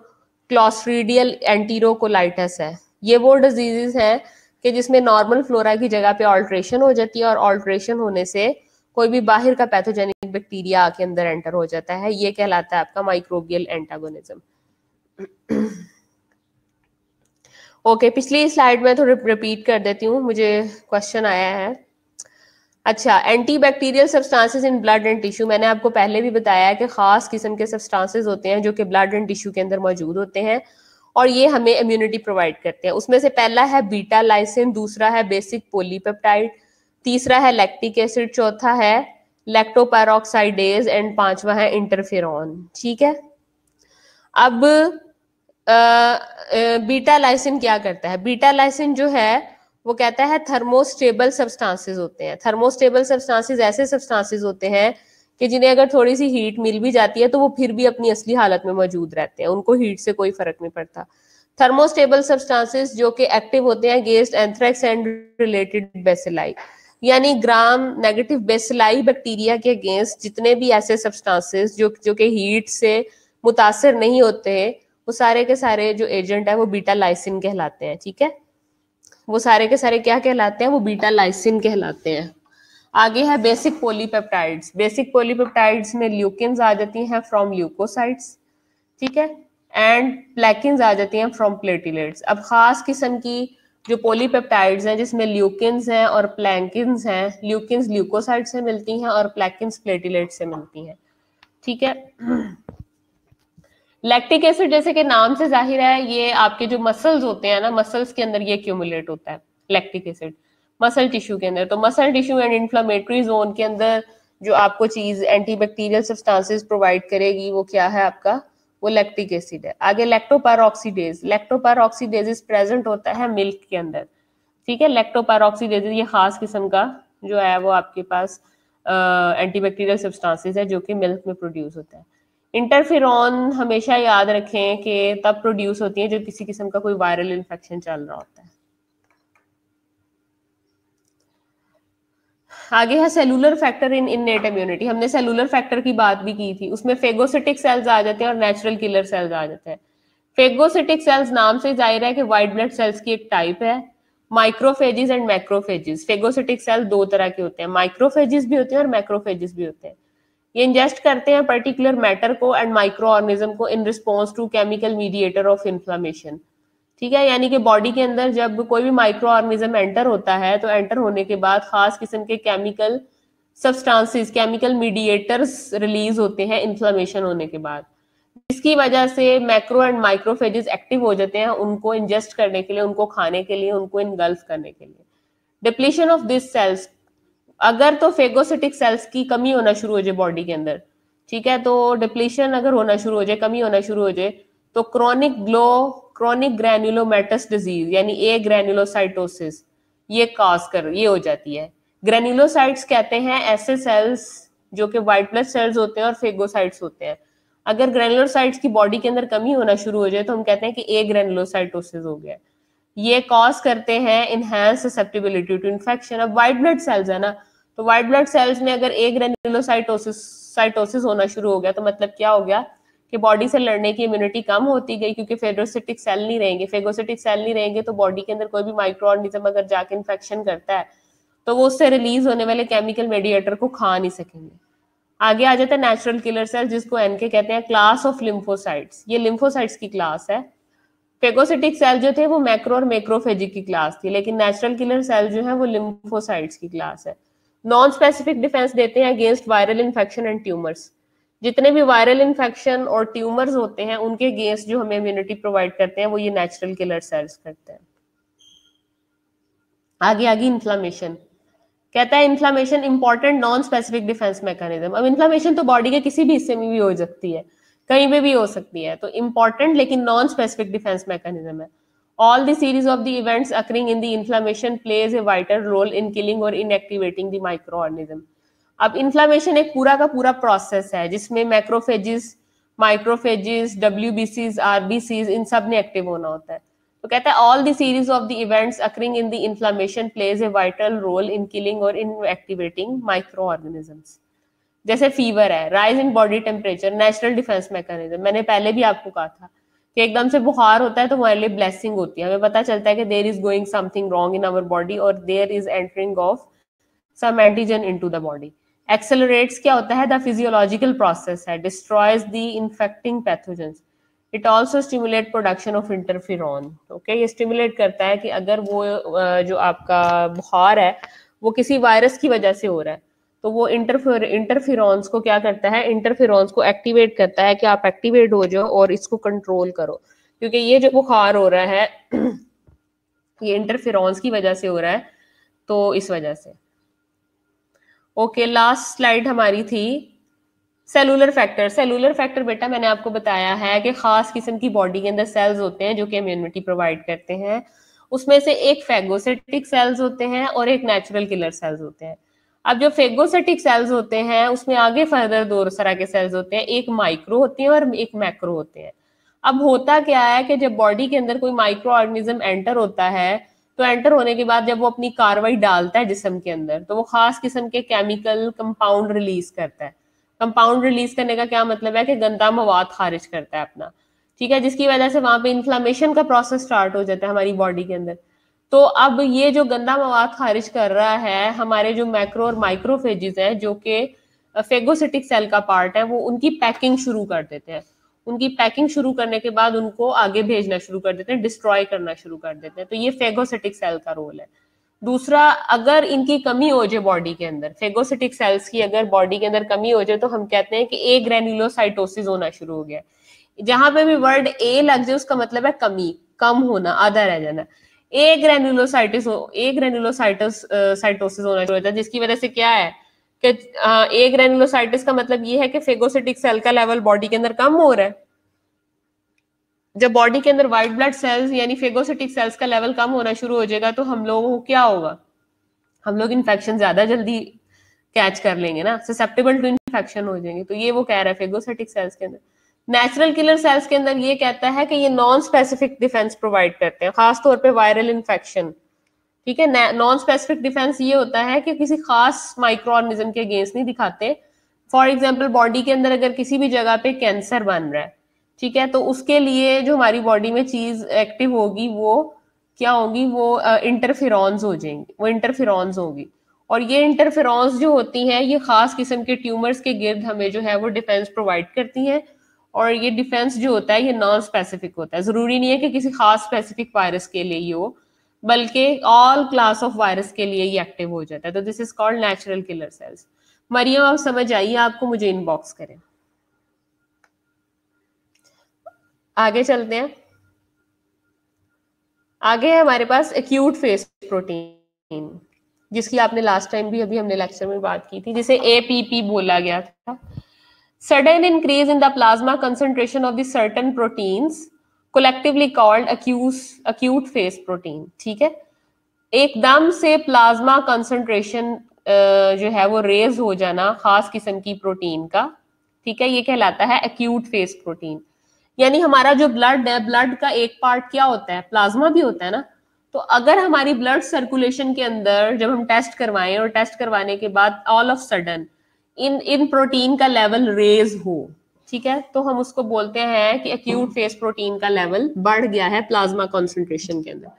क्लॉस्ट्रीडियल एंटीरोकोलाइटिस है। ये वो डिजीजेस हैं कि जिसमें नॉर्मल फ्लोरा की जगह पे ऑल्ट्रेशन हो जाती है और ऑल्ट्रेशन होने से कोई भी बाहर का पैथोजेनिक बैक्टीरिया आके अंदर एंटर हो जाता है। ये कहलाता है आपका माइक्रोबियल एंटागोनिज्म। ओके, पिछली स्लाइड में थोड़ा रिपीट कर देती हूँ, मुझे क्वेश्चन आया है। अच्छा, antibacterial substances in blood and tissue, मैंने आपको पहले भी बताया है कि खास किस्म के सब्सटेंसेस होते हैं जो कि ब्लड एंड टिश्यू के अंदर मौजूद होते हैं और ये हमें इम्यूनिटी प्रोवाइड करते हैं। उसमें से पहला है बीटा लाइसिन, दूसरा है बेसिक पॉलीपेप्टाइड, तीसरा है लैक्टिक एसिड, चौथा है लैक्टोपैरोक्साइडेज एंड पांचवा है इंटरफेरॉन। ठीक है, अब बीटा लाइसिन क्या करता है? बीटा लाइसिन जो है वो कहता है थर्मोस्टेबल सब्सटेंसेस होते हैं। थर्मोस्टेबल सब्सटेंसेस ऐसे सब्सटेंसेस होते हैं कि जिन्हें अगर थोड़ी सी हीट मिल भी जाती है तो वो फिर भी अपनी असली हालत में मौजूद रहते हैं, उनको हीट से कोई फर्क नहीं पड़ता। थर्मोस्टेबल सब्सटेंसेस जो कि एक्टिव होते हैं against anthrax and related bacilli, यानी ग्राम नेगेटिव बेसिलाई बैक्टीरिया के अगेंस्ट जितने भी ऐसे सब्सटेंसेस जो कि हीट से मुतासर नहीं होते, वो सारे के सारे जो एजेंट है वो बीटा लाइसिन कहलाते हैं। ठीक है, वो सारे के सारे क्या कहलाते हैं? वो बीटा लाइसिन कहलाते हैं। आगे है बेसिक पॉलीपेप्टाइड्स। बेसिक पॉलीपेप्टाइड्स में ल्यूकिन्स आ जाती हैं फ्रॉम ल्यूकोसाइट्स, ठीक है, एंड प्लेकिन्स आ जाती हैं फ्रॉम प्लेटिलेट्स। अब खास किस्म की जो पॉलीपेप्टाइड्स हैं जिसमें ल्यूकिन्स हैं और प्लैंकिन्स हैं, ल्यूकिन्स ल्यूकोसाइट से मिलती हैं और प्लेकिन्स प्लेटिलेट से मिलती हैं। ठीक है, लैक्टिक एसिड जैसे कि नाम से जाहिर है ये आपके जो मसल्स होते हैं ना, मसल्स के अंदर ये एक्यूमुलेट होता है लैक्टिक एसिड मसल टिश्यू के अंदर। तो muscle tissue and inflammatory zone के अंदर जो आपको चीज एंटीबैक्टीरियल सब्सटेंसेस प्रोवाइड करेगी वो क्या है आपका? वो लैक्टिक एसिड है। आगे लैक्टोपैरोक्सीडेज, लैक्टोपैरोक्सीडेज प्रेजेंट होता है मिल्क के अंदर। ठीक है, लैक्टोपैरोक्सीडेज ये खास किस्म का जो है वो आपके पास एंटीबैक्टीरियल सब्सटेंसेस है जो कि मिल्क में प्रोड्यूस होता है। इंटरफेरॉन हमेशा याद रखें कि तब प्रोड्यूस होती है जब किसी किस्म का कोई वायरल इन्फेक्शन चल रहा होता है। आगे है cellular factor in innate immunity. हमने सेलुलर फैक्टर की बात भी की थी, उसमें फेगोसिटिक सेल्स आ जाते हैं और नेचुरल किलर सेल्स आ जाते हैं। फेगोसिटिक सेल्स नाम से जाहिर है कि व्हाइट ब्लड सेल्स की एक टाइप है। माइक्रोफेजिस एंड मैक्रोफेजिस, फेगोसिटिक सेल दो तरह के होते हैं, माइक्रोफेजिस भी होते हैं और मैक्रोफेजिस भी होते हैं। ये इंजेस्ट करते हैं पर्टिकुलर मैटर को एंड माइक्रो ऑर्गेनिज्म को in response to chemical mediator of inflammation. ठीक है, यानी कि बॉडी के अंदर जब कोई भी माइक्रो ऑर्गेनिज्म एंटर होता है तो एंटर होने के बाद खास किस्म के chemical substances, chemical mediators release होते हैं इन्फ्लेमेशन होने के बाद, जिसकी वजह से मैक्रो एंड माइक्रोफेजेस एक्टिव हो जाते हैं उनको इंजेस्ट करने के लिए, उनको खाने के लिए, उनको इनगल्फ करने के लिए। डिप्लीशन ऑफ दिस सेल्स, अगर तो फेगोसिटिक सेल्स की कमी होना शुरू हो जाए बॉडी के अंदर, ठीक है, तो डिप्लीशन अगर होना शुरू हो जाए, कमी होना शुरू हो जाए, तो क्रोनिक ग्रैन्युलोमेटस डिजीज यानी ए ग्रैन्युलोसाइटोसिस ये हो जाती है। ग्रैन्युलोसाइट्स कहते हैं ऐसे सेल्स जो कि व्हाइट ब्लड सेल्स होते हैं और फेगोसाइट्स होते हैं। अगर ग्रैन्युलोसाइट्स की बॉडी के अंदर कमी होना शुरू हो जाए तो हम कहते हैं कि ए ग्रैन्युलोसाइटोसिस हो गया। ये कॉज करते हैं इनहेंस ससेप्टिबिलिटी टू इन्फेक्शन। अब व्हाइट ब्लड सेल्स है ना, तो व्हाइट ब्लड सेल्स में अगर ए ग्रैन्युलोसाइटोसिस होना शुरू हो गया तो मतलब क्या हो गया कि बॉडी से लड़ने की इम्यूनिटी कम होती गई, क्योंकि फेगोसिटिक सेल नहीं रहेंगे। फेगोसिटिक सेल नहीं रहेंगे तो बॉडी के अंदर कोई भी माइक्रो ऑर्गेनिज्म अगर जाके इन्फेक्शन करता है तो वो उससे रिलीज होने वाले केमिकल मेडिएटर को खा नहीं सकेंगे। आगे आ जाता है नेचुरल किलर सेल, जिसको एनके कहते हैं, क्लास ऑफ लिम्फोसाइट्स। ये लिम्फोसाइट्स की क्लास है। फेगोसिटिक सेल जो थे वो मैक्रो और मैक्रोफेजिक की क्लास थी, लेकिन नेचुरल किलर सेल जो है वो लिम्फोसाइट्स की क्लास है। नॉन स्पेसिफिक डिफेंस देते हैं against viral infection and tumours. जितने भी वायरल इन्फेक्शन और ट्यूमर्स होते हैं उनके अगेंस्ट जो हमें इम्यूनिटी प्रोवाइड करते हैं वो ये नेचुरल किलर सेल्स करते हैं। आगे इन्फ्लामेशन कहता है, inflammation important non specific defence mechanism. अब इन्फ्लामेशन तो बॉडी के किसी भी हिस्से में भी हो सकती है, कहीं पे भी हो सकती है, तो इंपॉर्टेंट लेकिन नॉन स्पेसिफिक डिफेंस मैकेनिज्म है। All the series of the events occurring in the inflammation plays a vital role in killing और इनएक्टिवेटिंग द माइक्रो ऑर्गेनिज्म। अब इन्फ्लामेशन एक पूरा का पूरा प्रोसेस है जिसमें मैक्रोफेजिस, माइक्रोफेजिस, डब्ल्यूबीसीज, आरबीसीज, इन सब ने एक्टिव होना होता है। तो कहता है all the series of the events occurring in the inflammation plays a vital role in killing और इन एक्टिवेटिंग माइक्रो ऑर्गेनिजम्स। जैसे फीवर है, rise in body temperature, natural defence mechanism. मैंने पहले भी आपको कहा था कि एकदम से बुखार होता है तो हमारे लिए ब्लेसिंग होती है, हमें पता चलता है कि there is going something wrong in our body और there is entering of some antigen into the body. Accelerates क्या होता है? The physiological process है, destroys the infecting pathogens. It also stimulate production of interferon. Okay, ये stimulate करता है कि अगर वो जो आपका बुखार है वो किसी वायरस की वजह से हो रहा है तो वो इंटरफेरॉन्स को क्या करता है? इंटरफेरॉन्स को एक्टिवेट करता है कि आप एक्टिवेट हो जाओ और इसको कंट्रोल करो, क्योंकि ये जो बुखार हो रहा है ये इंटरफेरॉन्स की वजह से हो रहा है, तो इस वजह से। ओके, लास्ट स्लाइड हमारी थी सेलुलर फैक्टर। सेलुलर फैक्टर बेटा मैंने आपको बताया है कि खास किस्म की बॉडी के अंदर सेल्स होते हैं जो कि इम्यूनिटी प्रोवाइड करते हैं। उसमें से एक फेगोसिटिक सेल्स होते हैं और एक नेचुरल किलर सेल्स होते हैं। अब जो फेगोसिटिक सेल्स होते हैं उसमें आगे फर्दर दो तरह के सेल्स होते हैं, एक माइक्रो होती है और एक मैक्रो होते हैं। अब होता क्या है कि जब बॉडी के अंदर कोई माइक्रो ऑर्गेनिज्म एंटर होता है तो एंटर होने के बाद जब वो अपनी कार्रवाई डालता है जिस्म के अंदर तो वो खास किस्म के केमिकल कंपाउंड रिलीज करता है। कंपाउंड रिलीज करने का क्या मतलब है कि गंदा मवाद खारिज करता है अपना, ठीक है, जिसकी वजह से वहां पे इन्फ्लामेशन का प्रोसेस स्टार्ट हो जाता है हमारी बॉडी के अंदर। तो अब ये जो गंदा मवाद खारिज कर रहा है, हमारे जो मैक्रो और माइक्रोफेजेस हैं जो कि फेगोसिटिक सेल का पार्ट है, वो उनकी पैकिंग शुरू कर देते हैं। उनकी पैकिंग शुरू करने के बाद उनको आगे भेजना शुरू कर देते हैं, डिस्ट्रॉय करना शुरू कर देते हैं। तो ये फेगोसिटिक सेल का रोल है। दूसरा, अगर इनकी कमी हो जाए बॉडी के अंदर, फेगोसिटिक सेल्स की अगर बॉडी के अंदर कमी हो जाए तो हम कहते हैं कि ए ग्रेन्युलोसाइटोसिस होना शुरू हो गया। जहां पे भी वर्ड ए लग जाए उसका मतलब है कमी, कम होना, आधा रह जाना। ए ग्रेन्युलोसाइटिस साइटोसिस होना शुरू हो जाता है, जिसकी वजह से क्या है कि ए ग्रेन्युलोसाइटिस का मतलब ये है कि फेगोसिटिक सेल का लेवल बॉडी के अंदर कम हो रहा है। जब बॉडी के अंदर व्हाइट ब्लड सेल्स यानी फेगोसिटिक सेल्स का लेवल कम होना शुरू हो जाएगा तो हम लोगों को क्या होगा? हम लोग इन्फेक्शन ज्यादा जल्दी कैच कर लेंगे ना, ससेप्टेबल टू इन्फेक्शन हो जाएंगे। तो ये वो कह रहा है फेगोसिटिक सेल्स के अंदर। नेचुरल किलर सेल्स के अंदर ये कहता है कि ये नॉन स्पेसिफिक डिफेंस प्रोवाइड करते हैं, खासतौर पे वायरल इन्फेक्शन, ठीक है। नॉन स्पेसिफिक डिफेंस ये होता है कि किसी खास माइक्रो ऑर्गेनिज्म के अगेंस्ट नहीं दिखाते। फॉर एग्जाम्पल बॉडी के अंदर अगर किसी भी जगह पे कैंसर बन रहा है, ठीक है, तो उसके लिए जो हमारी बॉडी में चीज एक्टिव होगी वो क्या होगी? वो इंटरफेरॉन्स हो जाएंगी, वो इंटरफेरॉन्स होगी। और ये इंटरफेरॉन्स जो होती हैं ये खास किस्म के ट्यूमर्स के गिर्द हमें जो है वो डिफेंस प्रोवाइड करती हैं। और ये डिफेंस जो होता है ये नॉन स्पेसिफिक होता है, जरूरी नहीं है कि किसी खास स्पेसिफिक वायरस के लिए ही हो, बल्कि ऑल क्लास ऑफ वायरस के लिए ही एक्टिव हो जाता है। तो this is called natural killer cells. Maryam आप समझ आइए, आपको मुझे इनबॉक्स करें। आगे चलते हैं। आगे है हमारे पास एक्यूट फेस प्रोटीन, जिसकी आपने लास्ट टाइम भी अभी हमने लेक्चर में बात की थी, जिसे एपीपी बोला गया था। Sudden increase in the plasma concentration of the certain proteins collectively called acute face protein, ठीक है। एकदम से प्लाज्मा कंसंट्रेशन जो है वो रेज हो जाना खास किस्म की प्रोटीन का, ठीक है, ये कहलाता है एक्यूट फेस प्रोटीन। यानी हमारा जो ब्लड है, ब्लड का एक पार्ट क्या होता है? प्लाज्मा भी होता है ना। तो अगर हमारी ब्लड सर्कुलेशन के अंदर जब हम टेस्ट करवाएं और टेस्ट करवाने के बाद all of sudden in protein का लेवल रेज हो, ठीक है, तो हम उसको बोलते हैं कि एक्यूट फेस प्रोटीन का लेवल बढ़ गया है प्लाज्मा कॉन्सेंट्रेशन के अंदर।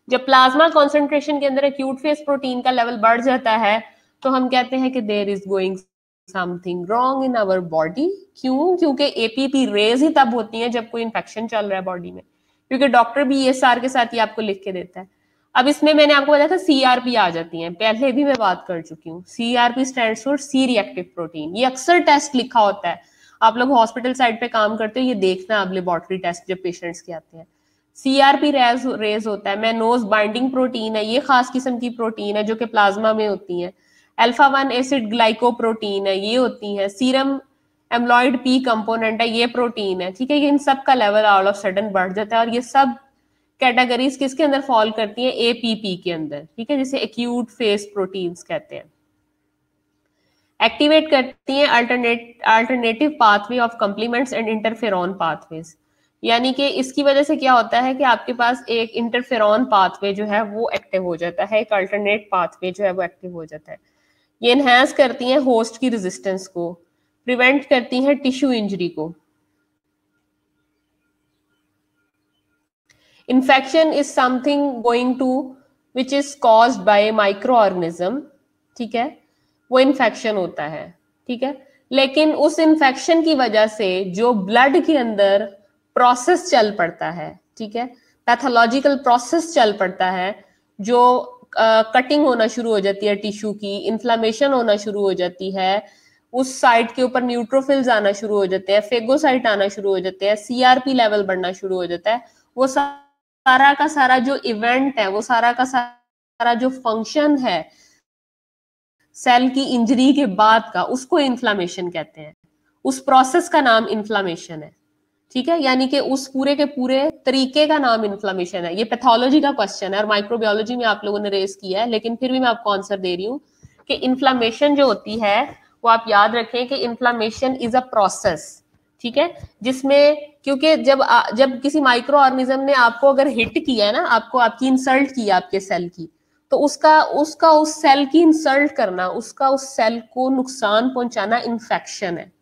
जब प्लाज्मा कॉन्सेंट्रेशन के अंदर एक्यूट फेस प्रोटीन का लेवल बढ़ जाता है तो हम कहते हैं कि there is going something wrong in our body. क्यों? क्योंकि एपीपी रेज ही तब होती है जब कोई इन्फेक्शन चल रहा है बॉडी में, क्योंकि डॉक्टर भी ये सार के साथ ही आपको लिख के देता है। अब इसमें मैंने आपको बताया था सीआरपी आ जाती है, पहले भी मैं बात कर चुकी हूँ। CRP stands for C reactive protein. ये अक्सर टेस्ट लिखा होता है, आप लोग हॉस्पिटल साइड पे काम करते हो, ये देखना अब लेबोरेटरी टेस्ट जब पेशेंट्स के आते हैं। सीआरपी रेज होता है। मैनोज बाइंडिंग प्रोटीन है, ये खास किस्म की प्रोटीन है जो कि प्लाज्मा में होती है। अल्फा 1 एसिड ग्लाइकोप्रोटीन है, ये होती है। सीरम एम्लॉइड पी कंपोनेंट है, ये प्रोटीन है, ठीक है। इन सब का लेवल ऑल ऑफ सडन बढ़ जाता है और ये सब कैटेगरीज किसके अंदर फॉल करती है? एपीपी के अंदर, ठीक है, जिसे एक्यूट फेस प्रोटीन्स कहते हैं। एक्टिवेट करती हैं alternative pathway of complements and interferon pathways. यानी कि इसकी वजह से क्या होता है कि आपके पास एक इंटरफेरॉन पाथवे जो है वो एक्टिव हो जाता है, एक अल्टरनेट पाथवे जो है वो एक्टिव हो जाता है। ये एनहांस करती हैं होस्ट की रेजिस्टेंस को, प्रिवेंट करती हैं टिश्यू इंजरी को। Infection is something going to which is caused by micro organism, ठीक है, वो इन्फेक्शन होता है, ठीक है। लेकिन उस इन्फेक्शन की वजह से जो ब्लड के अंदर प्रोसेस चल पड़ता है, ठीक है, पैथोलॉजिकल प्रोसेस चल पड़ता है, जो कटिंग होना शुरू हो जाती है टिश्यू की, इन्फ्लामेशन होना शुरू हो जाती है, उस साइट के ऊपर न्यूट्रोफिल्स आना शुरू हो जाते हैं, फेगोसाइट आना शुरू हो जाते हैं, सीआरपी लेवल बढ़ना शुरू हो जाता है, वो सारा का सारा जो इवेंट है, वो सारा का सारा जो फंक्शन है सेल की इंजरी के बाद का, उसको इन्फ्लामेशन कहते हैं। उस प्रोसेस का नाम इन्फ्लामेशन है, ठीक है, यानी कि उस पूरे के पूरे तरीके का नाम इन्फ्लामेशन है। ये पैथोलॉजी का क्वेश्चन है और माइक्रोबायोलॉजी में आप लोगों ने रेस किया है, लेकिन फिर भी मैं आपको आंसर दे रही हूँ कि इन्फ्लामेशन जो होती है वो आप याद रखें कि इन्फ्लामेशन इज अ प्रोसेस, ठीक है, जिसमें क्योंकि जब किसी माइक्रो ऑर्गेनिज्म ने आपको अगर हिट किया है ना, आपको आपकी इंसल्ट किया आपके सेल की, तो उसका उसका उस सेल की इंसल्ट करना, उसका उस सेल को नुकसान पहुंचाना इन्फेक्शन है।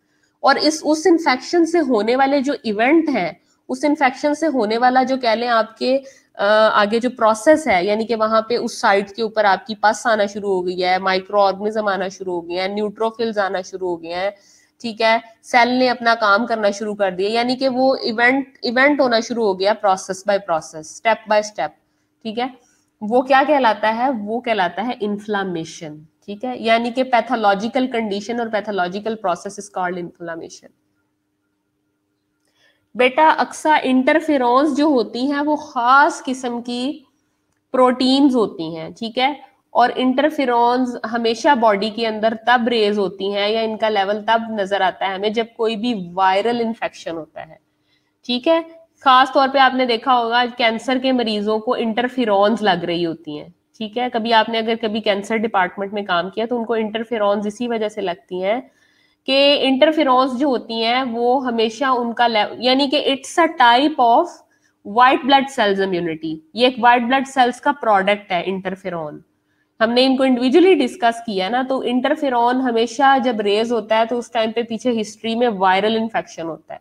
और इस उस इन्फेक्शन से होने वाले जो इवेंट है, उस इन्फेक्शन से होने वाला जो कह लें आपके आगे जो प्रोसेस है, यानी कि वहां पे उस साइट के ऊपर आपकी पस आना शुरू हो गई है, माइक्रो ऑर्गेनिज्म आना शुरू हो गए हैं, न्यूट्रोफिल्स आना शुरू हो गए हैं, ठीक है, सेल ने अपना काम करना शुरू कर दिया, यानी कि वो इवेंट होना शुरू हो गया process by process, step by step, ठीक है, वो क्या कहलाता है, वो कहलाता है इन्फ्लामेशन, ठीक है, यानी कि पैथोलॉजिकल कंडीशन और pathological process is called inflammation. बेटा अक्सर इंटरफेरोन्स जो होती हैं वो खास किस्म की प्रोटीन्स होती हैं, ठीक है, और इंटरफेरोन्स हमेशा बॉडी के अंदर तब रेज होती हैं या इनका लेवल तब नजर आता है हमें जब कोई भी वायरल इन्फेक्शन होता है, ठीक है। खास तौर पे आपने देखा होगा कैंसर के मरीजों को इंटरफेरोन्स लग रही होती हैं, ठीक है, कभी आपने अगर कभी कैंसर डिपार्टमेंट में काम किया तो उनको इंटरफेरोन्स इसी वजह से लगती हैं कि इंटरफेरोन्स जो होती हैं वो हमेशा उनका यानी कि it's a type of white blood cells immunity, ये एक व्हाइट ब्लड सेल्स का प्रोडक्ट है इंटरफेरोन। हमने इनको इंडिविजुअली डिस्कस किया ना, तो इंटरफेरोन हमेशा जब रेज होता है तो उस टाइम पे पीछे हिस्ट्री में वायरल इन्फेक्शन होता है,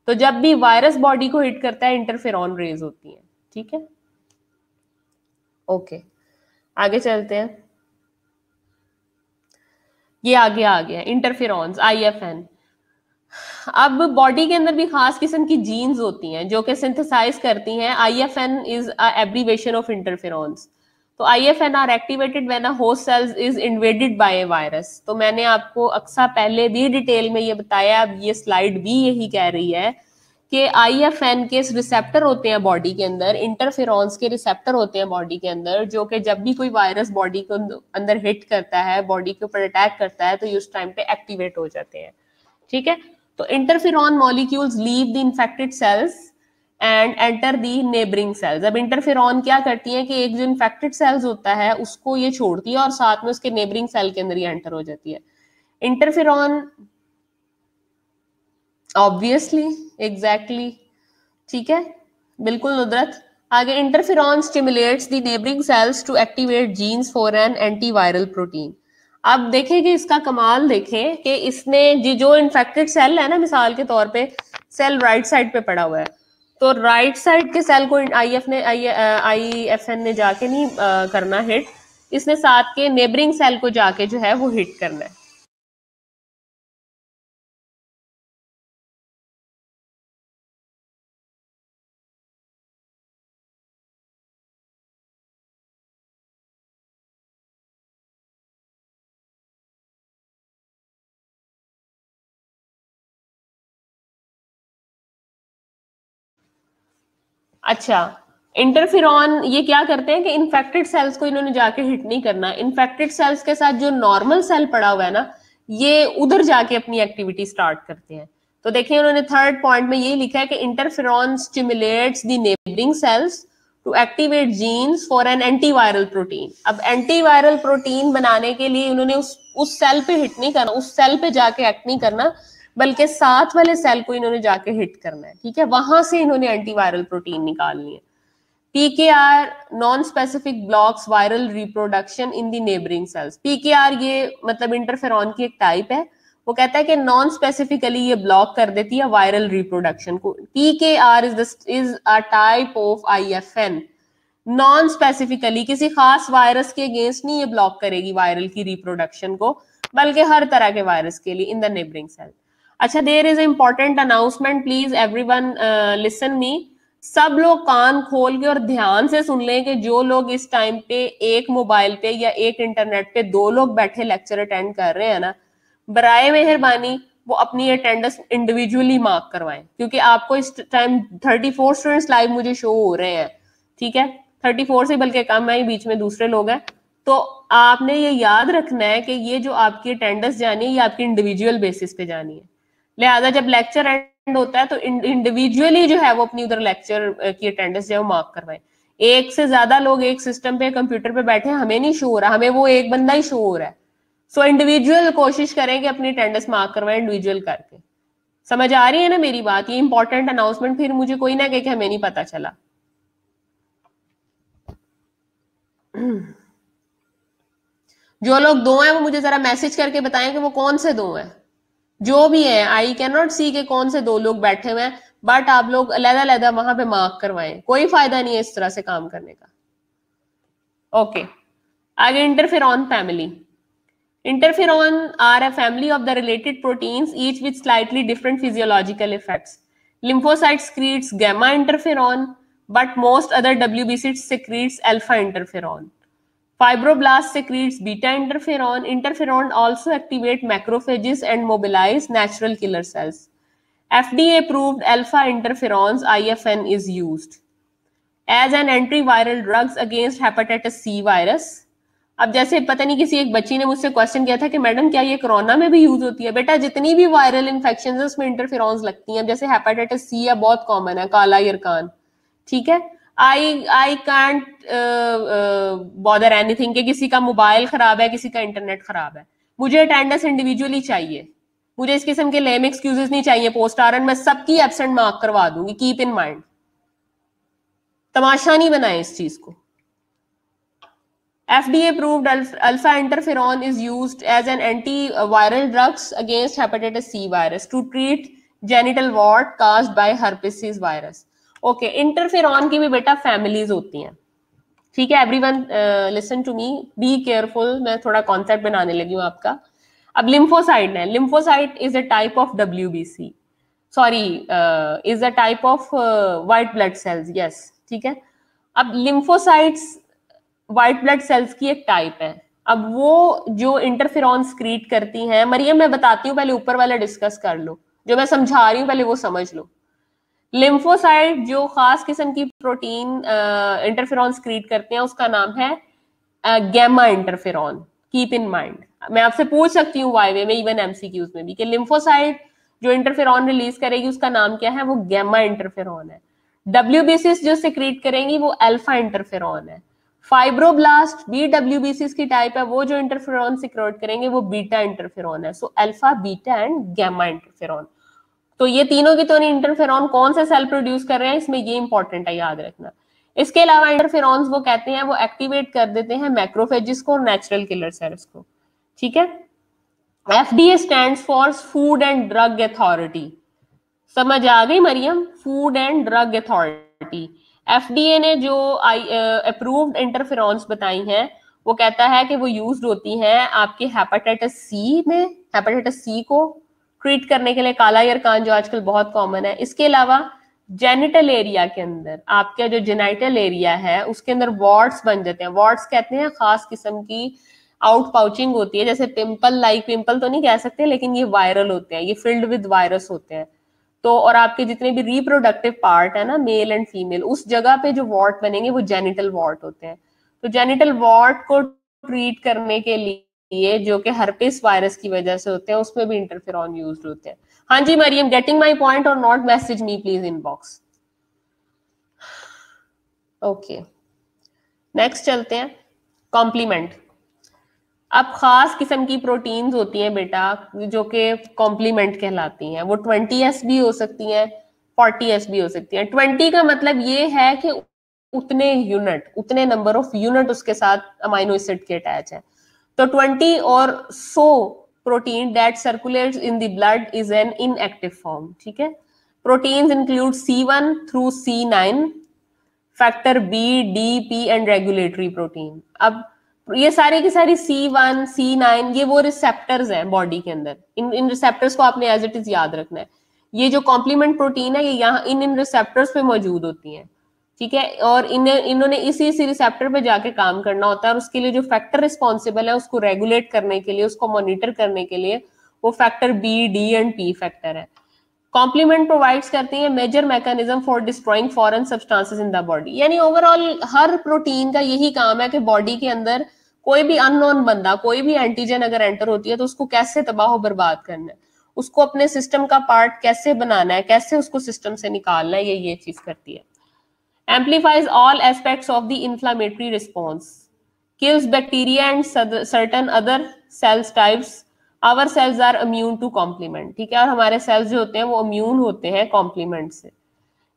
तो जब भी वायरस बॉडी को हिट करता है इंटरफेरोन रेज होती है, ठीक है। ओके, आगे चलते हैं। ये आगे आ गया इंटरफेरोन्स, आईएफएन। अब बॉडी के अंदर भी खास किस्म की जीन्स होती हैं जो कि सिंथेसाइज करती हैं, IFN is a abbreviation of interferons. तो IFN are activated when a host cells is invaded by a virus. तो मैंने आपको अक्सर पहले भी डिटेल में ये बताया, अब ये स्लाइड भी यही कह रही है कि आईएफएन के रिसेप्टर होते हैं बॉडी के अंदर, इंटरफेरोन्स के रिसेप्टर होते हैं बॉडी के अंदर, जो कि जब भी कोई वायरस बॉडी को अंदर हिट करता है, बॉडी के ऊपर अटैक करता है, तो उस टाइम पे एक्टिवेट हो जाते हैं, ठीक है। तो interferon molecules leave the infected cells and enter the neighbouring cells. अब इंटरफेरॉन क्या करती है कि एक जो इन्फेक्टेड सेल्स होता है उसको ये छोड़ती है और साथ में उसके नेबरिंग सेल के अंदर ये एंटर हो जाती है। इंटरफेरॉन ऑब्वियसली, एग्जैक्टली, ठीक है, बिल्कुल नुदरत। आगे interferon stimulates the neighbouring cells to activate genes for an antiviral protein. अब देखें कि इसका कमाल देखें कि इसने जो इन्फेक्टेड सेल है ना, मिसाल के तौर पे सेल राइट साइड पे पड़ा हुआ है, तो राइट साइड के सेल को आईएफएन ने जाके नहीं करना हिट, इसने साथ के नेबरिंग सेल को जाके जो है वो हिट करना है। अच्छा, इंटरफेरॉन ये क्या करते हैं कि इन्फेक्टेड सेल्स को इन्होंने जाके हिट नहीं करना, इन्फेक्टेड सेल्स के साथ जो नॉर्मल सेल पड़ा हुआ है ना, ये उधर जाके अपनी एक्टिविटी स्टार्ट करते हैं। तो देखिए उन्होंने थर्ड पॉइंट में ये लिखा है कि interferon stimulates the neighbouring cells to activate genes for an antiviral protein. अब एंटीवायरल प्रोटीन बनाने के लिए उन्होंने उस सेल पे हिट नहीं करना, उस सेल पे जाके एक्ट नहीं करना, बल्कि साथ वाले सेल को इन्होंने जाके हिट करना है, ठीक है, वहां से इन्होंने एंटीवायरल प्रोटीन निकालनी है। PKR non specific blocks viral reproduction in the neighbouring sales. PKR ये मतलब इंटरफेरॉन की एक टाइप है, वो कहता है कि नॉन स्पेसिफिकली ये ब्लॉक कर देती है वायरल रिप्रोडक्शन को। PKR is a type of IFN। Non specifically किसी खास वायरस के अगेंस्ट नहीं ये ब्लॉक करेगी वायरल की रिप्रोडक्शन को, बल्कि हर तरह के वायरस के लिए इन द नेबरिंग सेल। अच्छा, there is important announcement, please everyone listen me. सब लोग कान खोल के और ध्यान से सुन लें कि जो लोग इस टाइम पे एक मोबाइल पे या एक इंटरनेट पे 2 लोग बैठे लेक्चर अटेंड कर रहे हैं ना, बराए मेहरबानी वो अपनी अटेंडेंस इंडिविजुअली मार्क करवाएं, क्योंकि आपको इस टाइम 34 स्टूडेंट्स लाइव मुझे शो हो रहे हैं, ठीक है, 34 से बल्कि कम है, बीच में दूसरे लोग हैं। तो आपने ये याद रखना है कि ये जो आपकी अटेंडेंस जानी है ये आपकी इंडिविजुअल बेसिस पे जानी है। लिहाजा जब लेक्चर एंड होता है तो इंडिविजुअली जो है वो अपनी उधर लेक्चर की अटेंडेंस जो है मार्क करवाएं। एक से ज्यादा लोग एक सिस्टम पे कंप्यूटर पे बैठे हैं, हमें नहीं शो हो रहा, हमें वो एक बंदा ही शो हो रहा है। सो इंडिविजुअल कोशिश करें कि अपनी अटेंडेंस मार्क करवाएं इंडिविजुअल करके। समझ आ रही है ना मेरी बात? ये इंपॉर्टेंट अनाउंसमेंट, फिर मुझे कोई ना कहे कि हमें नहीं पता चला। जो लोग 2 हैं वो मुझे जरा मैसेज करके बताएं कि वो कौन से 2 हैं। जो भी है, आई कैन नॉट सी के कौन से 2 लोग बैठे हुए हैं, बट आप लोग अलग-अलग वहां पे मार्क करवाएं, कोई फायदा नहीं है इस तरह से काम करने का। ओके, आगे interferon family. Interferon are a family of the related proteins, each with slightly different physiological effects. Lymphocytes secretes gamma interferon, but most other WBCs secretes alpha interferon. Fibroblasts secretes beta interferon. Interferon also activate macrophages and mobilize natural killer cells. FDA-approved alpha interferons (IFN) is used as an antiviral drugs against hepatitis C virus. अब जैसे पता नहीं किसी एक बच्ची ने मुझसे question किया था कि मैडम क्या ये कोरोना में भी यूज होती है? बेटा जितनी भी वायरल इन्फेक्शन है उसमें इंटरफेरॉन्स लगती हैं। जैसे हेपेटाइटिस सी है, बहुत कॉमन है, काला यरकान, ठीक है। आई कांट बॉदर एनीथिंग कि किसी का मोबाइल खराब है, किसी का इंटरनेट खराब है, मुझे अटेंडेंस इंडिविजुअली चाहिए, मुझे इस किस्म के लेम एक्सक्यूजेस नहीं चाहिए। पोस्ट आरन में सबकी एब्सेंट मार्क करवा दूंगी, कीप इन माइंड, तमाशा नहीं बनाए इस चीज को। FDA-approved alpha interferon is used as an antiviral drugs against hepatitis C virus to treat genital wart caused by herpes virus. Okay, interferon की भी बेटा families होती हैं, ठीक है। Everyone listen to me, be careful, मैं थोड़ा concept बनाने लगी हूँ आपका। अब lymphocyte है, lymphocyte is a type of WBC, sorry, is a type of white blood cells, yes, ठीक है। अब lymphocytes व्हाइट ब्लड सेल्स की एक टाइप है। अब वो जो इंटरफेरॉन स्क्रीट करती हैं, मरियम मैं बताती हूँ, पहले ऊपर वाला डिस्कस कर लो, जो मैं समझा रही हूँ पहले वो समझ लो। लिम्फोसाइट जो खास किस्म की प्रोटीन इंटरफेरॉन स्क्रीट करते हैं उसका नाम है gamma interferon, keep in mind. मैं आपसे पूछ सकती हूँ वाईवे में, इवन एमसीक्यूज में भी, कि लिम्फोसाइट जो इंटरफेरॉन रिलीज करेगी उसका नाम क्या है? वो गैमा इंटरफेरॉन है। डब्ल्यूबीसीस जो सिक्रीट करेंगी वो अल्फा इंटरफेरॉन है। फाइब्रोब्लास्ट भी डब्ल्यूबीसीस की टाइप है, वो जो इंटरफेरॉन सिक्रेट करेंगे वो बीटा इंटरफेरॉन है। So alpha, beta and gamma interferon. तो ये तीनों की तीनों इंटरफेरॉन कौन सा सेल प्रोड्यूस कर रहे हैं, इसमें ये इंपॉर्टेंट है, याद रखना। इसके अलावा इंटरफेरॉन्स वो कहते हैं वो एक्टिवेट कर देते हैं मैक्रोफेजिस को और नेचुरल किलर सेल्स को, ठीक है। FDA stands for food and drug authority, समझ आ गई Maryam? Food and drug authority. FDA ने जो अप्रूव्ड इंटरफेरॉन्स बताई हैं वो कहता है कि वो यूज्ड होती हैं आपके हेपेटाइटिस सी में, हेपेटाइटिस सी को ट्रीट करने के लिए, काला यरकान जो आजकल बहुत कॉमन है। इसके अलावा जेनिटल एरिया के अंदर, आपका जो जेनाइटल एरिया है उसके अंदर वॉर्ट्स बन जाते हैं। वॉर्ट्स कहते हैं खास किस्म की आउट पाउचिंग होती है, जैसे पिंपल, लाइक पिंपल तो नहीं कह सकते लेकिन ये वायरल होते हैं, ये फिल्ड विद वायरस होते हैं। तो और आपके जितने भी रिप्रोडक्टिव पार्ट है ना, मेल एंड फीमेल, उस जगह पे जो वॉर्ट बनेंगे वो जेनिटल वॉर्ट होते हैं। तो जेनिटल वॉर्ट को ट्रीट करने के लिए जो कि हर्पिस वायरस की वजह से होते हैं उसमें भी इंटरफेरॉन यूज्ड होते हैं। हाँ जी मरियम, गेटिंग माय पॉइंट और not? Message me please inbox. Okay, next चलते हैं, कॉम्प्लीमेंट। अब खास किस्म की प्रोटीन्स होती हैं बेटा जो कि कॉम्प्लीमेंट कहलाती हैं। वो 20S भी हो सकती हैं, 40S भी हो सकती हैं। 20 का मतलब ये है कि उतने यूनिट, उतने नंबर ऑफ यूनिट उसके साथ अमाइनो एसिड के अटैच है। तो 20 और 100 protein that circulates in the blood is an inactive form, ठीक है। Proteins include C1 through C9, factor B, D, P and regulatory protein. अब ये सारी की सारी C1 C9 ये वो रिसेप्टर्स हैं बॉडी के अंदर। इन रिसेप्टर्स को आपने एज इट इज याद रखना है। ये जो कॉम्प्लीमेंट प्रोटीन है ये यहाँ इन रिसेप्टर्स पे मौजूद होती हैं, ठीक है। और इन्होंने इसी रिसेप्टर पे जाके काम करना होता है, और उसके लिए जो फैक्टर रिस्पॉन्सिबल है उसको रेगुलेट करने के लिए, उसको मॉनिटर करने के लिए, वो factor B, D and P factor है। कॉम्प्लीमेंट प्रोवाइड्स करती है major mechanism for destroying foreign substances in the body. यानी ओवरऑल हर प्रोटीन का यही काम है कि बॉडी के अंदर कोई भी अननोन बंदा, कोई भी एंटीजन अगर एंटर होती है तो उसको कैसे तबाह बर्बाद करना है, उसको अपने सिस्टम का पार्ट कैसे बनाना है, कैसे उसको सिस्टम से निकालना है, ये चीज करती है। amplifies all aspects of the inflammatory response, kills bacteria and certain other cell types. Our cells are immune to complement, ठीक है। और हमारे cells जो होते हैं वो immune होते हैं complement से।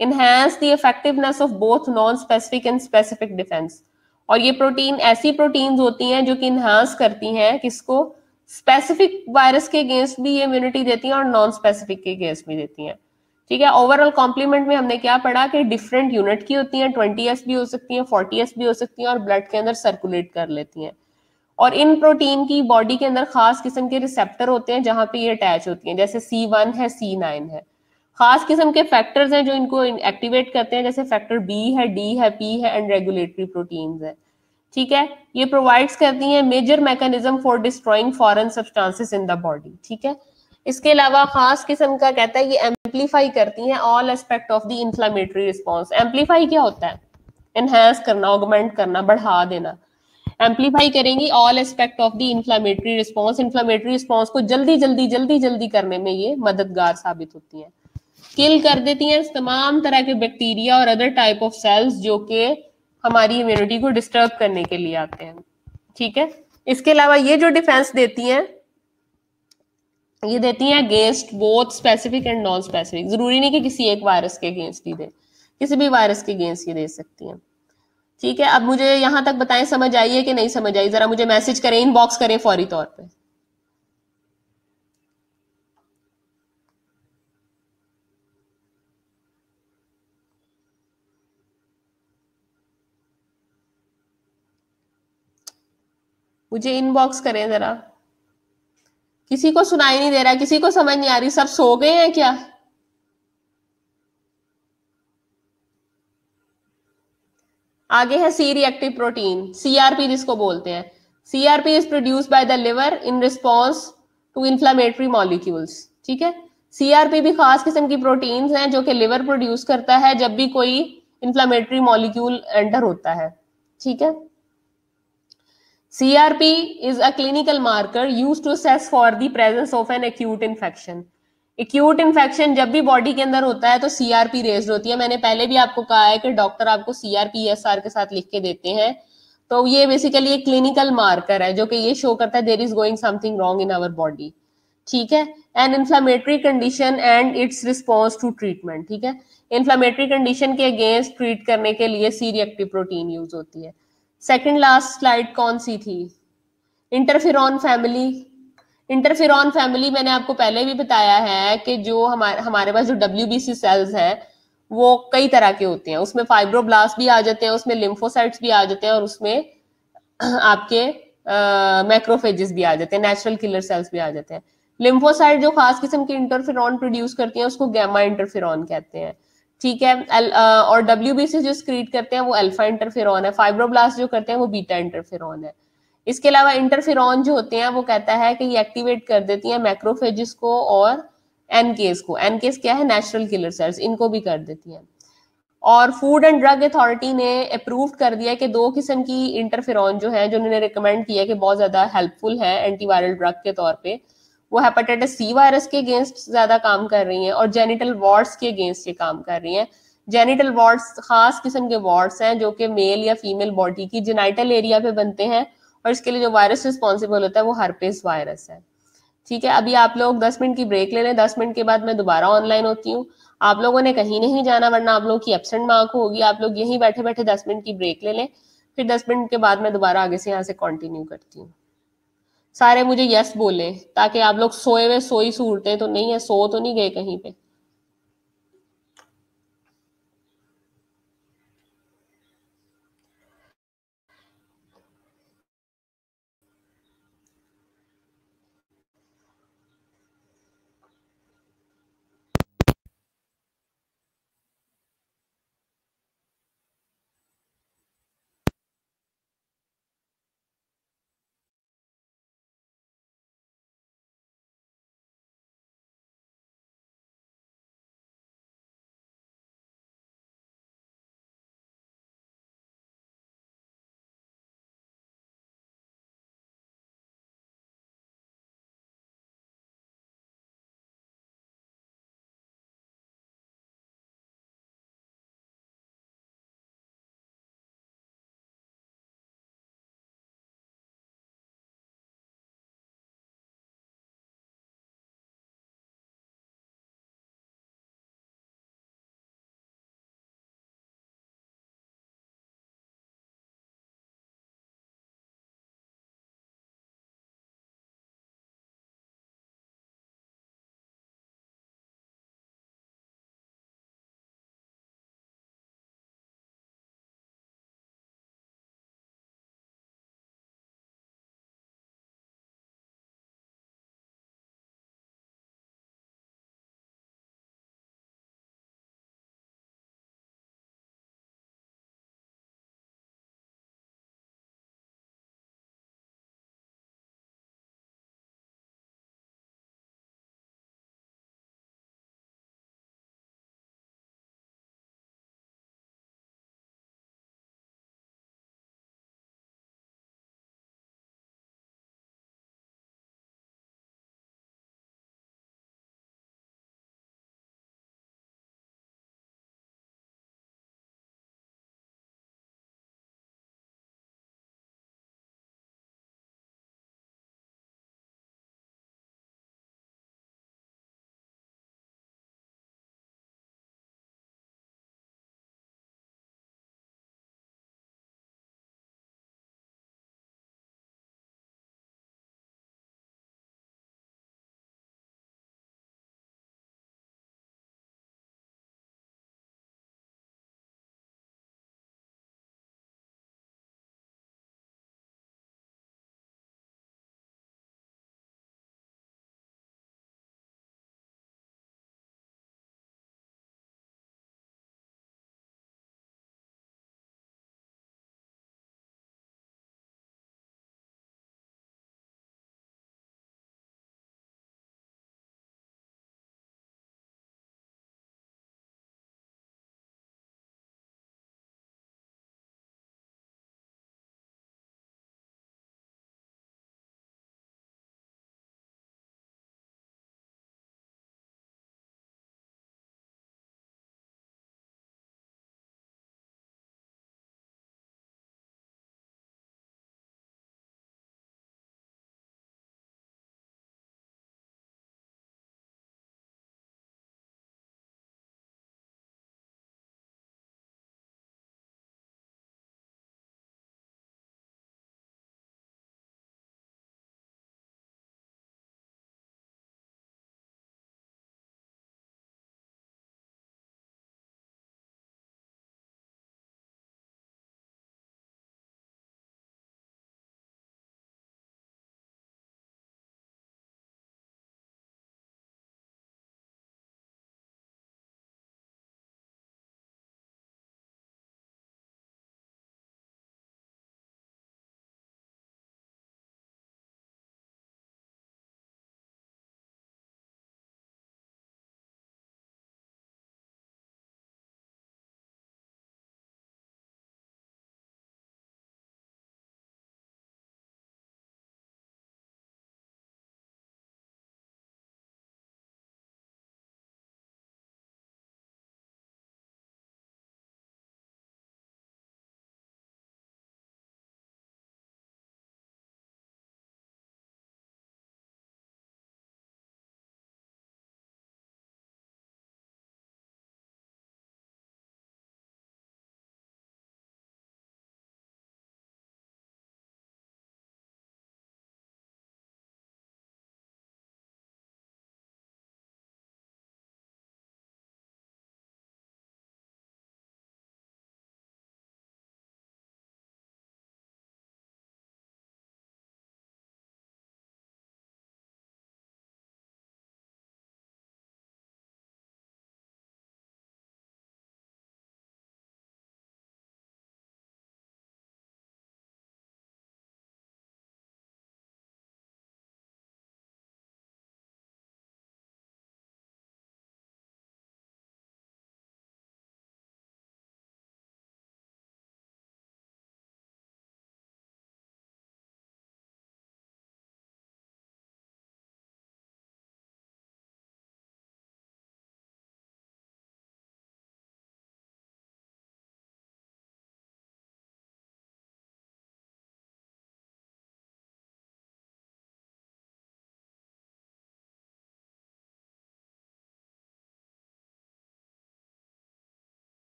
Enhance the effectiveness of both non-specific and specific defense. और ये प्रोटीन ऐसी प्रोटीन्स होती हैं जो कि इनहांस करती हैं किसको, स्पेसिफिक वायरस के अगेंस्ट भी ये इम्यूनिटी देती हैं और नॉन स्पेसिफिक के अगेंस्ट भी देती हैं, ठीक है। ओवरऑल कॉम्प्लीमेंट में हमने क्या पढ़ा कि डिफरेंट यूनिट की होती हैं, 20s भी हो सकती हैं, 40s भी हो सकती हैं, और ब्लड के अंदर सर्कुलेट कर लेती हैं। और इन प्रोटीन की बॉडी के अंदर खास किस्म के रिसेप्टर होते हैं जहां पे ये अटैच होती हैं, जैसे C1 है, C9 है। खास किस्म के फैक्टर्स हैं जो इनको एक्टिवेट करते हैं, जैसे फैक्टर बी है, डी है, पी है एंड रेगुलेटरी प्रोटीन्स है, ठीक है। ये प्रोवाइड्स करती हैं major mechanism for destroying foreign substances in the body, ठीक है। इसके अलावा खास किस्म का कहता है ये एम्पलीफाई करती हैं all aspect of the inflammatory response. Amplify क्या होता है, एनहांस करना, ऑगमेंट करना, बढ़ा देना। एम्पलीफाई करेंगी all aspect of the inflammatory response. Inflammatory response को जल्दी करने में ये मददगार साबित होती हैं। किल कर देती हैं तमाम तरह के बैक्टीरिया और अदर टाइप ऑफ सेल्स जो कि हमारी इम्यूनिटी को डिस्टर्ब करने के लिए आते हैं, ठीक है। इसके अलावा ये जो डिफेंस देती हैं ये देती हैं against both specific and non specific. जरूरी नहीं कि किसी एक वायरस के अगेंस्ट ही दे, किसी भी वायरस के अगेंस्ट ये दे सकती हैं, ठीक है। अब मुझे यहां तक बताएं समझ आई है कि नहीं समझ आई, जरा मुझे मैसेज करें, इनबॉक्स करें फौरी तौर पे। मुझे इनबॉक्स करें जरा। किसी को सुनाई नहीं दे रहा, किसी को समझ नहीं आ रही, सब सो गए हैं क्या? आगे है सी रिएक्टिव प्रोटीन, CRP जिसको बोलते हैं। CRP is produced by the liver in response to inflammatory molecules, ठीक है। CRP भी खास किस्म की प्रोटीन्स हैं जो कि लिवर प्रोड्यूस करता है जब भी कोई इन्फ्लामेटरी मॉलिक्यूल एंटर होता है, ठीक है। CRP is a clinical marker used to assess for the presence of an acute infection. Acute infection जब भी बॉडी के अंदर होता है तो CRP रेज्ड होती है। मैंने पहले भी आपको कहा है कि डॉक्टर आपको CRP-ESR के साथ लिख के देते हैं, तो ये बेसिकली एक क्लिनिकल मार्कर है जो कि ये शो करता है there is going something wrong in our body, ठीक है। An inflammatory condition and its response to treatment, ठीक है। इन्फ्लामेटरी कंडीशन के अगेंस्ट ट्रीट करने के लिए सी रिएक्टिव प्रोटीन यूज होती है। सेकेंड लास्ट स्लाइड कौन सी थी, इंटरफेरॉन फैमिली। इंटरफेरॉन फैमिली मैंने आपको पहले भी बताया है कि जो हमारे पास जो WBC सेल्स हैं वो कई तरह के होते हैं, उसमें फाइब्रोब्लास्ट भी आ जाते हैं, उसमें लिम्फोसाइट्स भी आ जाते हैं, और उसमें आपके मैक्रोफेजेस भी आ जाते हैं, नेचुरल किलर सेल्स भी आ जाते हैं। लिम्फोसाइट जो खास किस्म की इंटरफेरॉन प्रोड्यूस करती हैं उसको गैमा इंटरफेरॉन कहते हैं, ठीक है। और WBC जो स्क्रीट करते हैं वो अल्फा इंटरफेरॉन है, फाइब्रोब्लास्ट जो करते हैं वो बीटा इंटरफेरॉन है। इसके अलावा इंटरफेरॉन जो होते हैं वो कहता है कि ये एक्टिवेट कर देती हैं मैक्रोफेजेस को और एनकेस को। एनकेस क्या है, नेचुरल किलर सेल्स, इनको भी कर देती हैं। और फूड एंड ड्रग अथॉरिटी ने अप्रूव कर दिया कि 2 किस्म की इंटरफेरॉन जो है जो उन्होंने रिकमेंड किया कि बहुत ज्यादा हेल्पफुल है एंटीवायरल ड्रग के तौर पे, वो हेपेटाइटिस C वायरस के अगेंस्ट ज्यादा काम कर रही हैं और जेनिटल वॉर्ड्स के अगेंस्ट ये काम कर रही हैं। जेनिटल वॉर्ड्स खास किस्म के वॉर्ड्स हैं जो कि मेल या फीमेल बॉडी की जेनाइटल एरिया पे बनते हैं, और इसके लिए जो वायरस रिस्पॉन्सिबल होता है वो हर्पेस वायरस है, ठीक है, अभी आप लोग 10 मिनट की ब्रेक ले लें, 10 मिनट के बाद मैं दोबारा ऑनलाइन होती हूँ। आप लोगों ने कहीं नहीं जाना, वरना आप लोगों की एब्सेंट मार्क होगी। आप लोग यहीं बैठे बैठे 10 मिनट की ब्रेक ले लें, फिर 10 मिनट के बाद मैं दोबारा आगे से यहाँ से कंटिन्यू करती हूँ। सारे मुझे यस बोले, ताकि आप लोग सोए हुए सोई सूरतें तो नहीं है, सो तो नहीं गए कहीं पे।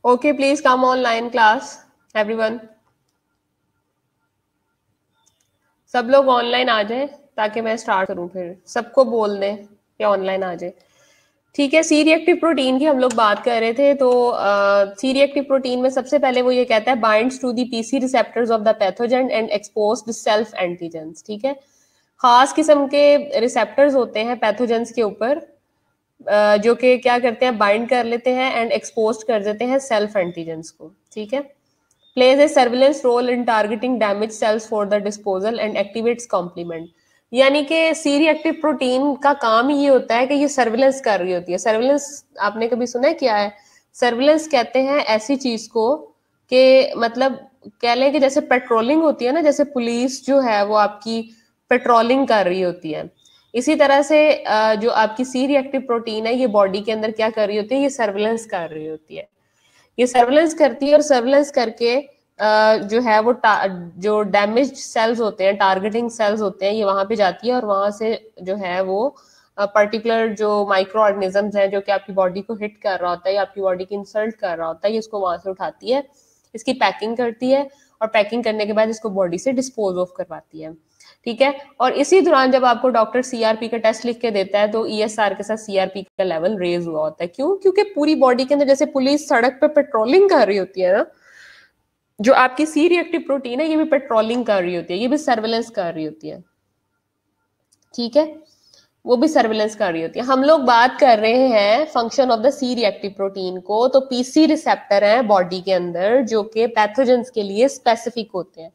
Okay, please come online class, everyone. सब लोग ऑनलाइन आ जाए ताकि मैं स्टार्ट करूं, फिर सबको बोल दें कि ऑनलाइन आ जाए। ठीक है, सी रिएक्टिव प्रोटीन की हम लोग बात कर रहे थे। तो सी रिएक्टिव प्रोटीन में सबसे पहले वो ये कहता है binds to the PC receptors of the pathogen and exposed self antigens. ठीक है, खास किस्म के रिसेप्टर्स होते हैं पैथोजेंस के ऊपर, जो कि क्या करते हैं, बाइंड कर लेते हैं एंड एक्सपोज कर देते हैं सेल्फ एंटीजेंस को। ठीक है, plays a surveillance role in targeting damaged cells for the disposal and activates complement। यानी कि सी रिएक्टिव प्रोटीन का काम ही ये होता है कि ये सर्विलेंस कर रही होती है। सर्विलेंस आपने कभी सुना है क्या है? सर्विलेंस कहते हैं ऐसी चीज को कि मतलब कह लें कि जैसे पेट्रोलिंग होती है ना, जैसे पुलिस जो है वो आपकी पेट्रोलिंग कर रही होती है, इसी तरह से जो आपकी सी रिएक्टिव प्रोटीन है ये बॉडी के अंदर क्या कर रही होती है, ये सर्विलेंस कर रही होती है। ये सर्विलेंस करती है और सर्विलेंस करके जो है वो जो डैमेज्ड सेल्स होते हैं, टारगेटिंग सेल्स होते हैं, ये वहां पे जाती है और वहां से जो है वो पर्टिकुलर जो माइक्रो ऑर्गेनिजम्स हैं जो कि आपकी बॉडी को हिट कर रहा होता है या आपकी बॉडी की इंसल्ट कर रहा होता है, ये इसको वहां से उठाती है, इसकी पैकिंग करती है और पैकिंग करने के बाद इसको बॉडी से डिस्पोज ऑफ करवाती है। ठीक है, और इसी दौरान जब आपको डॉक्टर सीआरपी का टेस्ट लिख के देता है तो ईएसआर के साथ सीआरपी का लेवल रेज हुआ होता है। क्यों? क्योंकि पूरी बॉडी के अंदर जैसे पुलिस सड़क पे पेट्रोलिंग कर रही होती है ना, जो आपकी सी रिएक्टिव प्रोटीन है ये भी पेट्रोलिंग कर रही होती है, ये भी सर्विलेंस कर रही होती है। ठीक है, वो भी सर्विलेंस कर रही होती है। हम लोग बात कर रहे हैं function of the C reactive protein को। तो पीसी रिसेप्टर है बॉडी के अंदर जो कि पैथोजेंस के लिए स्पेसिफिक होते हैं।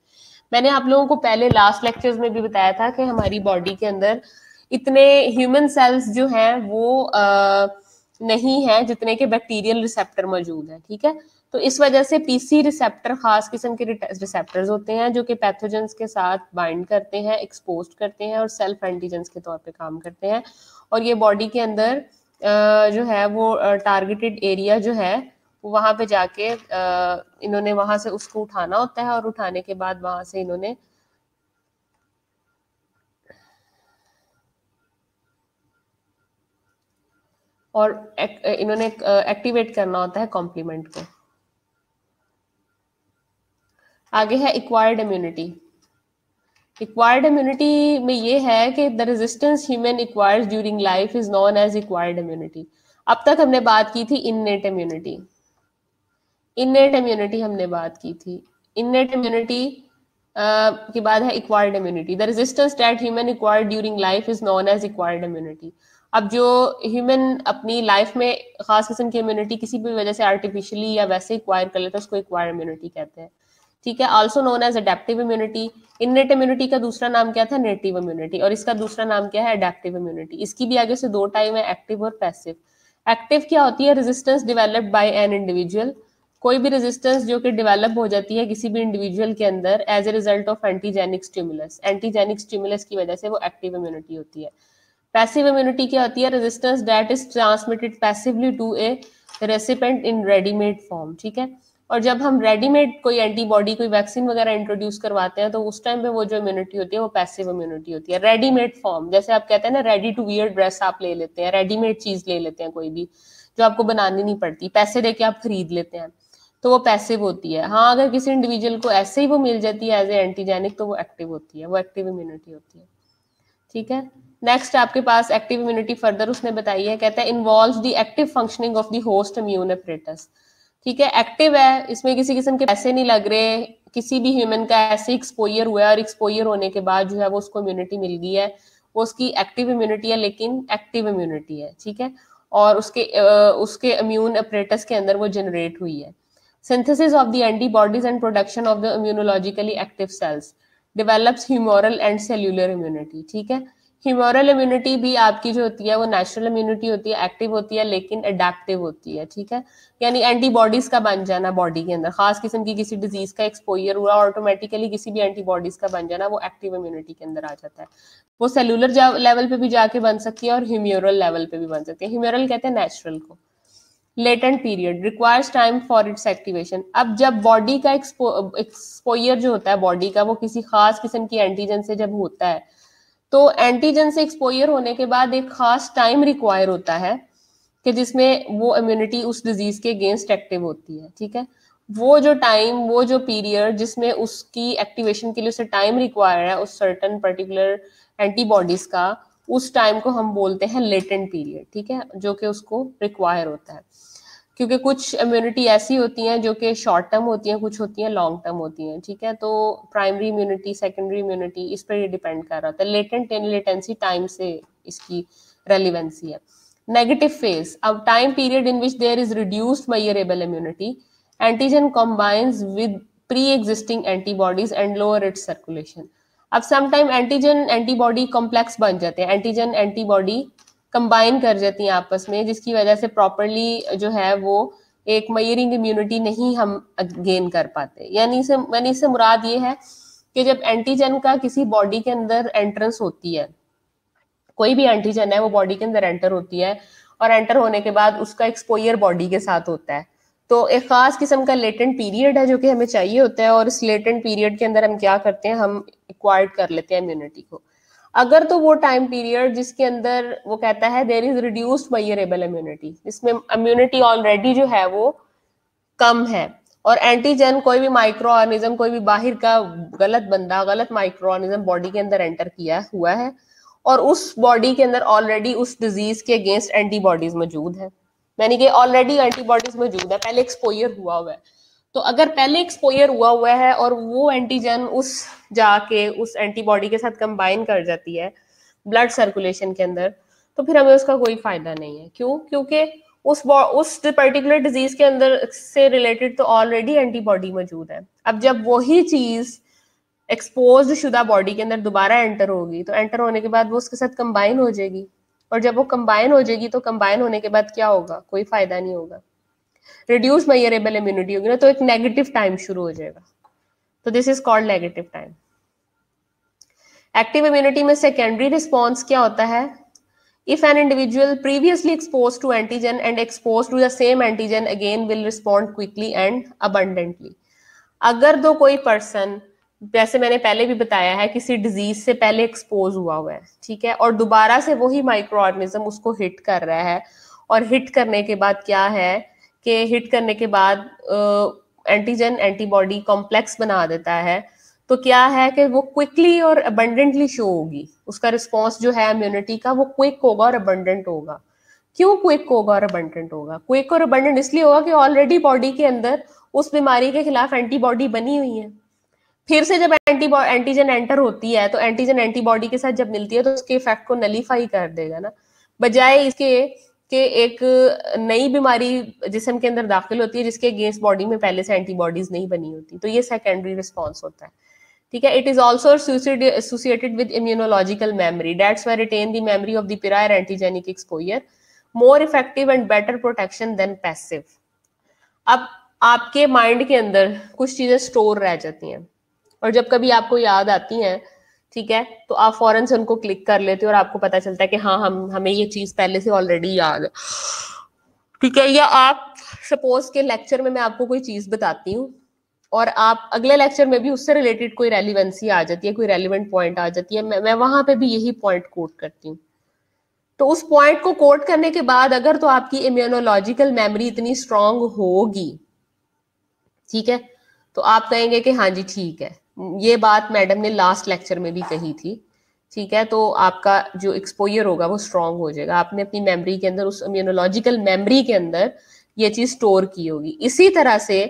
मैंने आप लोगों को पहले लास्ट लेक्चर्स में भी बताया था कि हमारी बॉडी के अंदर इतने ह्यूमन सेल्स जो हैं वो नहीं है जितने के बैक्टीरियल रिसेप्टर मौजूद है। ठीक है, तो इस वजह से पीसी रिसेप्टर खास किस्म के रिसेप्टर्स होते हैं जो कि पैथोजेंस के साथ बाइंड करते हैं, एक्सपोज करते हैं और सेल्फ एंटीजेंस के तौर पे काम करते हैं। और ये बॉडी के अंदर जो है वो टारगेटेड एरिया जो है वहां पे जाके इन्होंने वहां से उसको उठाना होता है और उठाने के बाद वहां से इन्होंने एक्टिवेट करना होता है कॉम्प्लीमेंट को। आगे है एक्वायर्ड इम्यूनिटी। एक्वायर्ड इम्यूनिटी में ये है कि the resistance human acquires during life is known as acquired immunity. अब तक हमने बात की थी इननेट इम्यूनिटी, इननेट इम्यूनिटी हमने बात की थी। इननेट इम्यूनिटी के बाद है acquired immunity. The resistance that human acquired during life is known as acquired immunity. अब जो ह्यूमन अपनी लाइफ में खास किस्म की इम्यूनिटी किसी भी वजह से आर्टिफिशियली या वैसे एक्वायर कर लेता है उसको एक्वायर्ड इम्यूनिटी कहते हैं। ठीक है, also known as adaptive immunity. Innate immunity का दूसरा नाम क्या था? Native immunity. और इसका दूसरा नाम क्या है? Adaptive immunity. इसकी भी आगे से दो टाइप है, एक्टिव और पैसिव। एक्टिव क्या होती है? Resistance developed by an individual. कोई भी रेजिस्टेंस जो कि डेवलप हो जाती है किसी भी इंडिविजुअल के अंदर as a result of antigenic stimulus, antigenic stimulus की वजह से वो एक्टिव इम्यूनिटी होती है। पैसिव इम्यूनिटी क्या होती है? Resistance that is transmitted passively to a recipient in readymade form. ठीक है, और जब हम रेडीमेड कोई एंटीबॉडी, कोई वैक्सीन वगैरह इंट्रोड्यूस करवाते हैं तो उस टाइम पे वो जो इम्यूनिटी होती है वो पैसिव इम्यूनिटी होती है। रेडीमेड फॉर्म, जैसे आप कहते हैं ना रेडी टू वियर ड्रेस आप ले लेते हैं, रेडीमेड चीज ले लेते हैं कोई भी जो आपको बनानी नहीं पड़ती, पैसे दे के आप खरीद लेते हैं, तो वो पैसिव होती है। हाँ, अगर किसी इंडिविजुअल को ऐसे ही वो मिल जाती है एज ए एंटीजेनिक तो वो एक्टिव होती है, वो एक्टिव इम्यूनिटी होती है। ठीक है, नेक्स्ट आपके पास एक्टिव इम्यूनिटी फर्दर उसने बताई है, कहता है involves the active functioning of the host immune apparatus. ठीक है, एक्टिव है, इसमें किसी किस्म के पैसे नहीं लग रहे, किसी भी ह्यूमन का ऐसे एक्सपोयर हुआ है और एक्सपोयर होने के बाद जो है वो उसको इम्यूनिटी मिल गई है, वो उसकी एक्टिव इम्यूनिटी है लेकिन एक्टिव इम्यूनिटी है। ठीक है, और उसके इम्यून अपरेटस के अंदर वो जनरेट हुई है। Synthesis of the antibodies and production of the immunologically active cells develops humoral and cellular immunity. ठीक है, ह्यूमोरल इम्यूनिटी भी आपकी जो होती है वो नेचुरल इम्यूनिटी होती है, एक्टिव होती है लेकिन अडेप्टिव होती है। ठीक है, यानी एंटीबॉडीज का बन जाना बॉडी के अंदर, खास किस्म की किसी डिजीज का एक्सपोजर हुआ ऑटोमेटिकली किसी भी एंटीबॉडीज का बन जाना वो एक्टिव इम्यूनिटी के अंदर आ जाता है। वो सेलुलर लेवल पे भी जाके बन सकती है और ह्यूमोरल लेवल पे भी बन सकती है। ह्यूमोरल कहते हैं नेचुरल को। Latent period requires time for its activation. अब जब बॉडी का एक्सपोजर जो होता है बॉडी का वो किसी खास किस्म की एंटीजन से जब होता है तो एंटीजन से एक्सपोजर होने के बाद एक खास टाइम रिक्वायर होता है कि जिसमें वो इम्यूनिटी उस डिजीज के अगेंस्ट एक्टिव होती है, ठीक है। वो जो टाइम, वो जो पीरियड जिसमें उसकी एक्टिवेशन के लिए उसे टाइम रिक्वायर है उस सर्टन पर्टिकुलर एंटीबॉडीज का, उस टाइम को हम बोलते हैं लेटेंट पीरियड, ठीक है, जो कि उसको रिक्वायर होता है। क्योंकि कुछ इम्यूनिटी ऐसी होती हैं जो कि शॉर्ट टर्म होती हैं, कुछ होती हैं लॉन्ग टर्म होती हैं, ठीक है। तो प्राइमरी इम्यूनिटी, सेकेंडरी इम्यूनिटी, इस पर ये डिपेंड कर रहा था। लेटेंट लेटेंसी टाइम से इसकी रेलिवेंसी है। नेगेटिव फेज, अब time period in which there is reduced measurable immunity, antigen combines with pre existing antibodies and lower its circulation. अब समटाइम एंटीजन एंटीबॉडी कॉम्प्लेक्स बन जाते हैं, एंटीजन एंटीबॉडी कंबाइन कर जाती हैं आपस में, जिसकी वजह से प्रॉपरली जो है वो एक मयरिंग इम्यूनिटी नहीं हम गेन कर पाते। यानी इससे मुराद ये है कि जब एंटीजन का किसी बॉडी के अंदर एंट्रेंस होती है, कोई भी एंटीजन है वो बॉडी के अंदर एंटर होती है, और एंटर होने के बाद उसका एक्सपोजर बॉडी के साथ होता है, तो एक खास किस्म का लेटेंट पीरियड है जो कि हमें चाहिए होता है, और इस लेटेंट पीरियड के अंदर हम क्या करते हैं, हम एक्वायर्ड कर लेते हैं इम्यूनिटी को। अगर तो वो टाइम पीरियड जिसके अंदर वो कहता है there is reduced measurable immunity, जिसमें इम्यूनिटी ऑलरेडी जो है वो कम है, और एंटीजन कोई भी माइक्रो ऑर्गेनिज्म, कोई भी बाहर का गलत बंदा, गलत माइक्रो ऑर्गेनिज्म बॉडी के अंदर एंटर किया हुआ है, और उस बॉडी के अंदर ऑलरेडी उस डिजीज के अगेंस्ट एंटीबॉडीज मौजूद है, यानी कि ऑलरेडी एंटीबॉडीज मौजूद है, पहले एक्सपोजर हुआ है। तो अगर पहले एक्सपोजर हुआ है और वो एंटीजन उस जाके उस एंटीबॉडी के साथ कंबाइन कर जाती है ब्लड सर्कुलेशन के अंदर, तो फिर हमें उसका कोई फायदा नहीं है। क्यों? क्योंकि उस पर्टिकुलर डिजीज के अंदर से रिलेटेड तो ऑलरेडी एंटीबॉडी मौजूद है। अब जब वही चीज एक्सपोज शुदा बॉडी के अंदर दोबारा एंटर होगी, तो एंटर होने के बाद वो उसके साथ कंबाइन हो जाएगी, और जब वो कंबाइन हो जाएगी तो कंबाइन होने के बाद क्या होगा? कोई फायदा नहीं होगा, रिड्यूस मायरेबल इम्यूनिटी होगी ना, तो एक नेगेटिव टाइम शुरू हो जाएगा। तो this is called negative time. Active immunity में सेकेंडरी रिस्पॉन्स क्या होता है? If an individual previously expose to antigen and expose to the same antigen again will respond quickly and abundantly. अगर तो कोई पर्सन, जैसे मैंने पहले भी बताया है, किसी डिजीज से पहले एक्सपोज हुआ है, ठीक है, और दोबारा से वही माइक्रो ऑर्गेनिज्म उसको हिट कर रहा है, और हिट करने के बाद क्या है कि हिट करने के बाद एंटीजन एंटीबॉडी कॉम्प्लेक्स बना देता है, तो क्या है कि वो क्विकली और अबंडेंटली शो होगी, उसका रिस्पॉन्स जो है इम्यूनिटी का वो क्विक होगा और अबंडेंट होगा। क्यों क्विक होगा और अबंडेंट होगा? क्विक और अबंडेंट इसलिए होगा कि ऑलरेडी बॉडी के अंदर उस बीमारी के खिलाफ एंटीबॉडी बनी हुई है। फिर से जब एंटीजन एंटर होती है, तो एंटीजन एंटीबॉडी के साथ जब मिलती है तो उसके इफेक्ट को नलीफाई कर देगा ना, बजाय इसके कि एक नई बीमारी जिस्म के अंदर दाखिल होती है जिसके अगेंस्ट बॉडी में पहले से एंटीबॉडीज नहीं बनी होती। तो ये सेकेंडरी रिस्पॉन्स होता है, ठीक है। It is also associated with immunological memory, that's why retain the memory of the prior antigenic exposure, more effective and better protection than passive. अब आपके माइंड के अंदर कुछ चीजें स्टोर रह जाती हैं, और जब कभी आपको याद आती हैं, ठीक है, तो आप फौरन से उनको क्लिक कर लेते हो और आपको पता चलता है कि हाँ हमें ये चीज पहले से ऑलरेडी याद है, ठीक है। या आप सपोज के लेक्चर में मैं आपको कोई चीज बताती हूँ, और आप अगले लेक्चर में भी उससे रिलेटेड कोई रेलिवेंसी आ जाती है, कोई रेलिवेंट पॉइंट आ जाती है, मैं वहां पे भी यही पॉइंट कोट करती हूँ। तो उस पॉइंट को कोट करने के बाद अगर तो आपकी इम्यूनोलॉजिकल मेमोरी इतनी स्ट्रांग होगी, ठीक है, तो आप कहेंगे कि हाँ जी ठीक है, ये बात मैडम ने लास्ट लेक्चर में भी कही थी, ठीक है, तो आपका जो एक्सपोजर होगा वो स्ट्रांग हो जाएगा, आपने अपनी मेमोरी के अंदर, उस इम्यूनोलॉजिकल मेमोरी के अंदर ये चीज स्टोर की होगी। इसी तरह से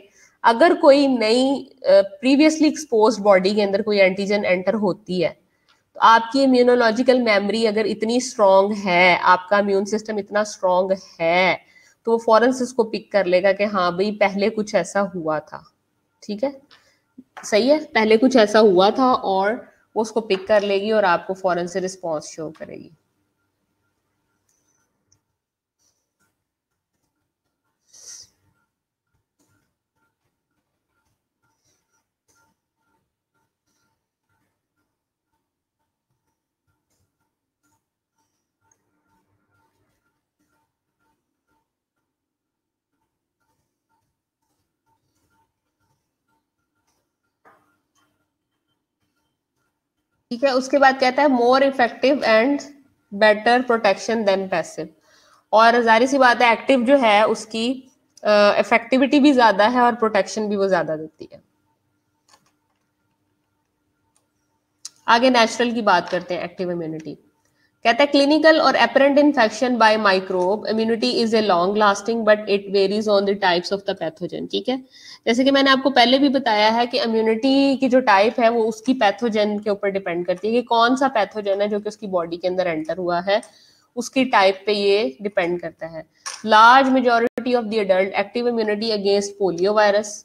अगर कोई नई प्रीवियसली एक्सपोज बॉडी के अंदर कोई एंटीजन एंटर होती है, तो आपकी इम्यूनोलॉजिकल मेमोरी अगर इतनी स्ट्रांग है, आपका इम्यून सिस्टम इतना स्ट्रांग है, तो वो फौरन से उसको पिक कर लेगा कि हाँ भाई पहले कुछ ऐसा हुआ था, ठीक है, सही है, पहले कुछ ऐसा हुआ था, और वो उसको पिक कर लेगी और आपको फौरन से रिस्पॉन्स शो करेगी। ठीक है, उसके बाद कहता है more effective and better protection than passive. और जाहिर सी बात है एक्टिव जो है उसकी इफेक्टिविटी भी ज्यादा है और प्रोटेक्शन भी वो ज्यादा देती है। आगे नेचुरल की बात करते हैं, एक्टिव इम्यूनिटी। कहता है क्लिनिकल और apparent infection by microbe immunity is a long lasting but it varies on the types of the pathogen. ठीक है, जैसे कि मैंने आपको पहले भी बताया है कि इम्यूनिटी की जो टाइप है वो उसकी पैथोजन के ऊपर डिपेंड करती है कि कौन सा पैथोजन है जो कि उसकी बॉडी के अंदर एंटर हुआ है, उसकी टाइप पे ये डिपेंड करता है। Large majority of the adult active immunity against polio virus.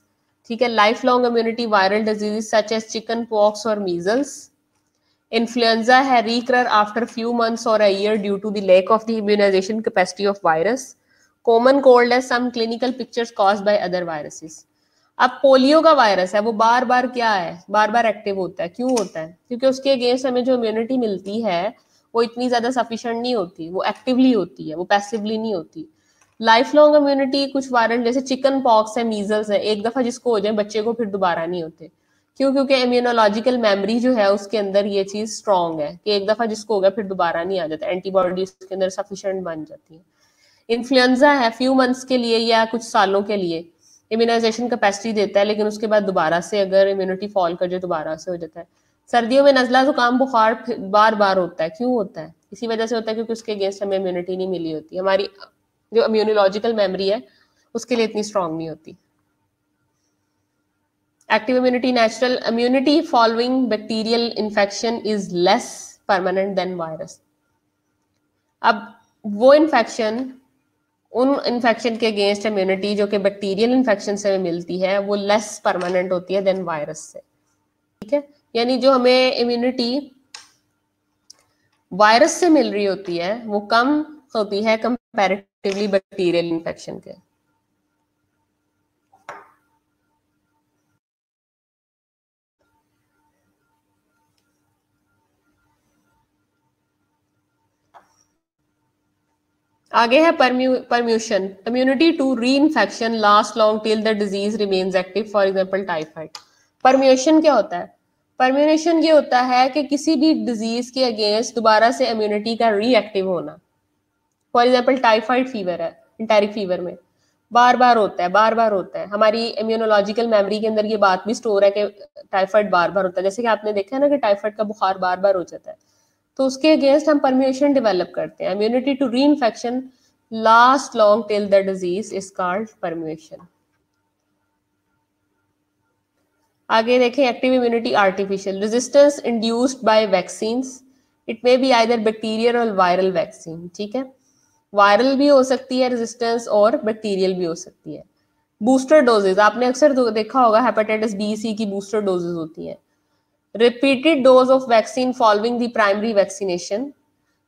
ठीक है, life long immunity viral disease such as chicken pox और मीजल्स। Influenza है recur after few months or a year due to the lack of the immunization capacity of virus. Common cold has some clinical pictures caused by other viruses. अब polio का virus है वो बार बार क्या है, बार बार active होता है। क्यों होता है? क्योंकि उसके अगेंस्ट हमें जो इम्यूनिटी मिलती है वो इतनी ज्यादा सफिशिएंट नहीं होती, वो एक्टिवली होती है, वो पैसिवली नहीं होती। लाइफ लॉन्ग इम्यूनिटी कुछ वायरल जैसे चिकन पॉक्स है, मीजल्स है, एक दफा जिसको हो जाए बच्चे को फिर दोबारा नहीं होते। क्यों? क्योंकि इम्यूनोलॉजिकल मेमोरी जो है उसके अंदर ये चीज स्ट्रॉन्ग है कि एक दफा जिसको हो गया फिर दोबारा नहीं आ जाता, एंटीबॉडी उसके अंदर सफिशिएंट बन जाती है। इन्फ्लुएंजा है फ्यू मंथ्स के लिए या कुछ सालों के लिए इम्यूनाइजेशन कैपेसिटी देता है, लेकिन उसके बाद दोबारा से अगर इम्यूनिटी फॉल कर जाए दोबारा से हो जाता है। सर्दियों में नजला जुकाम बुखार बार बार होता है। क्यों होता है? इसी वजह से होता है क्योंकि उसके अगेंस्ट हमें इम्यूनिटी नहीं मिली होती, हमारी जो इम्यूनोलॉजिकल मेमोरी है उसके लिए इतनी स्ट्रांग नहीं होती। Active immunity, natural immunity following bacterial infection is less permanent than virus. अब वो इन्फेक्शन, उन इन्फेक्शन के अगेंस्ट इम्यूनिटी जो कि बैक्टीरियल इन्फेक्शन से मिलती है वो लेस परमानेंट होती है देन वायरस से। ठीक है, यानी जो हमें इम्यूनिटी वायरस से मिल रही होती है वो कम होती है कंपैरेटिवली बैक्टीरियल इन्फेक्शन के। आगे है premunition, immunity to re infection last long till the disease remains active, for example typhoid. Premunition क्या होता है? परम्यूशन ये होता है कि किसी भी डिजीज के अगेंस्ट दोबारा से इम्यूनिटी का रीएक्टिव होना। फॉर एग्जांपल टाइफाइड फीवर है, इंटेरिक फीवर में बार बार होता है, बार बार होता है। हमारी इम्यूनोलॉजिकल मेमोरी के अंदर ये बात भी स्टोर है कि टाइफाइड बार बार होता है। जैसे कि आपने देखा है ना कि टाइफाइड का बुखार बार बार हो जाता है, तो उसके अगेंस्ट हम परम्यूशन डेवलप करते हैं। Immunity to re infection last long till the disease is called premunition. आगे देखें active immunity artificial, resistance induced by vaccines, it may be either bacterial और वायरल वैक्सीन। ठीक है, वायरल भी हो सकती है रेजिस्टेंस और बैक्टीरियल भी हो सकती है। बूस्टर डोजेज आपने अक्सर देखा होगा, हेपेटाइटिस बी सी की बूस्टर डोजेज होती हैं। Repeated dose of vaccine following the primary vaccination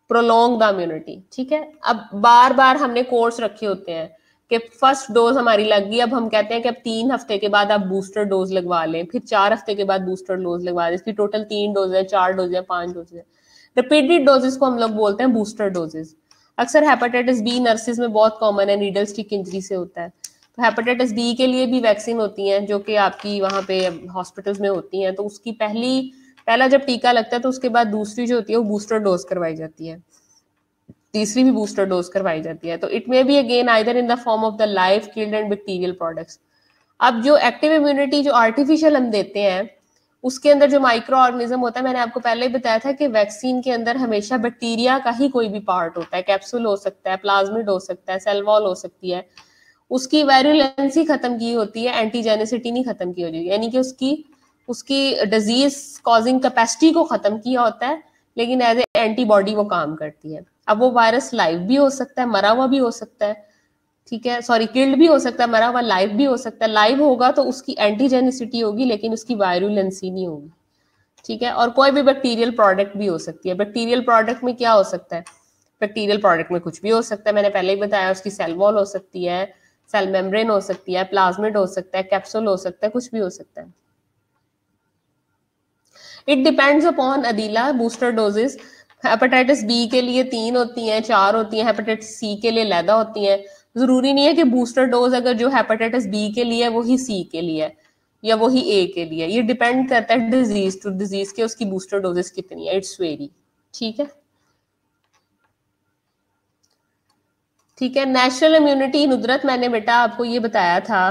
prolong the immunity. ठीक है, अब बार बार हमने कोर्स रखे होते हैं कि फर्स्ट डोज हमारी लग गई, अब हम कहते हैं कि अब 3 हफ्ते के बाद आप बूस्टर डोज लगवा लें, फिर 4 हफ्ते के बाद बूस्टर डोज लगवा लें। इसकी टोटल 3 डोज है, 4 डोज है, 5 डोज है। रिपीटेड डोजेस को हम लोग बोलते हैं बूस्टर डोजेस। अक्सर हेपेटाइटिस बी नर्सिस में बहुत कॉमन है, नीडल स्टिक इंजरी से होता है। तो हेपेटाइटिस बी के लिए भी वैक्सीन होती हैं जो कि आपकी वहां पे हॉस्पिटल्स में होती हैं। तो उसकी पहला जब टीका लगता है तो उसके बाद दूसरी जो होती है वो बूस्टर डोज करवाई जाती है, तीसरी भी बूस्टर डोज करवाई जाती है। तो it may be again either in the form of the live killed and bacterial products. अब जो एक्टिव इम्यूनिटी जो आर्टिफिशियल हम देते हैं उसके अंदर जो माइक्रो ऑर्गेनिज्म होता है, मैंने आपको पहले ही बताया था कि वैक्सीन के अंदर हमेशा बैक्टीरिया का ही कोई भी पार्ट होता है। कैप्सूल हो सकता है, प्लाज्मिड हो सकता है, सेल वॉल हो सकती है। उसकी वायरुलेंसी खत्म की होती है, एंटीजेनिसिटी नहीं खत्म की होती, यानी कि उसकी उसकी डिजीज कॉजिंग कैपेसिटी को खत्म किया होता है, लेकिन एज ए एंटीबॉडी वो काम करती है। अब वो वायरस लाइव भी हो सकता है, मरा हुआ भी हो सकता है। ठीक है, सॉरी किल्ड भी हो सकता है, मरा हुआ लाइव भी हो सकता है। लाइव होगा तो उसकी एंटीजेनिसिटी होगी लेकिन उसकी वायरुलेंसी नहीं होगी। ठीक है, और कोई भी बैक्टीरियल प्रोडक्ट भी हो सकती है। बैक्टीरियल प्रोडक्ट में क्या हो सकता है? बैक्टीरियल प्रोडक्ट में कुछ भी हो सकता है, मैंने पहले ही बताया। उसकी सेल वॉल हो सकती है, सेल मेम्ब्रेन हो सकती है, प्लाज्मिड हो सकता है, कैप्सूल हो सकता है, कुछ भी हो सकता है। इट डिपेंड्स अपॉन अदीला बूस्टर डोजेस। हेपेटाइटिस बी के लिए 3 होती हैं, 4 होती हैं, हेपेटाइटिस सी के लिए लैदा होती हैं। जरूरी नहीं है कि बूस्टर डोज अगर जो हेपेटाइटिस बी के लिए वही सी के लिए है या वही ए के लिए। ये डिपेंड करता है डिजीज टू डिजीज के उसकी बूस्टर डोजेस कितनी है, इट्स वेरी। ठीक है, ठीक है, नेचुरल इम्यूनिटी नुदरत मैंने बेटा आपको ये बताया था,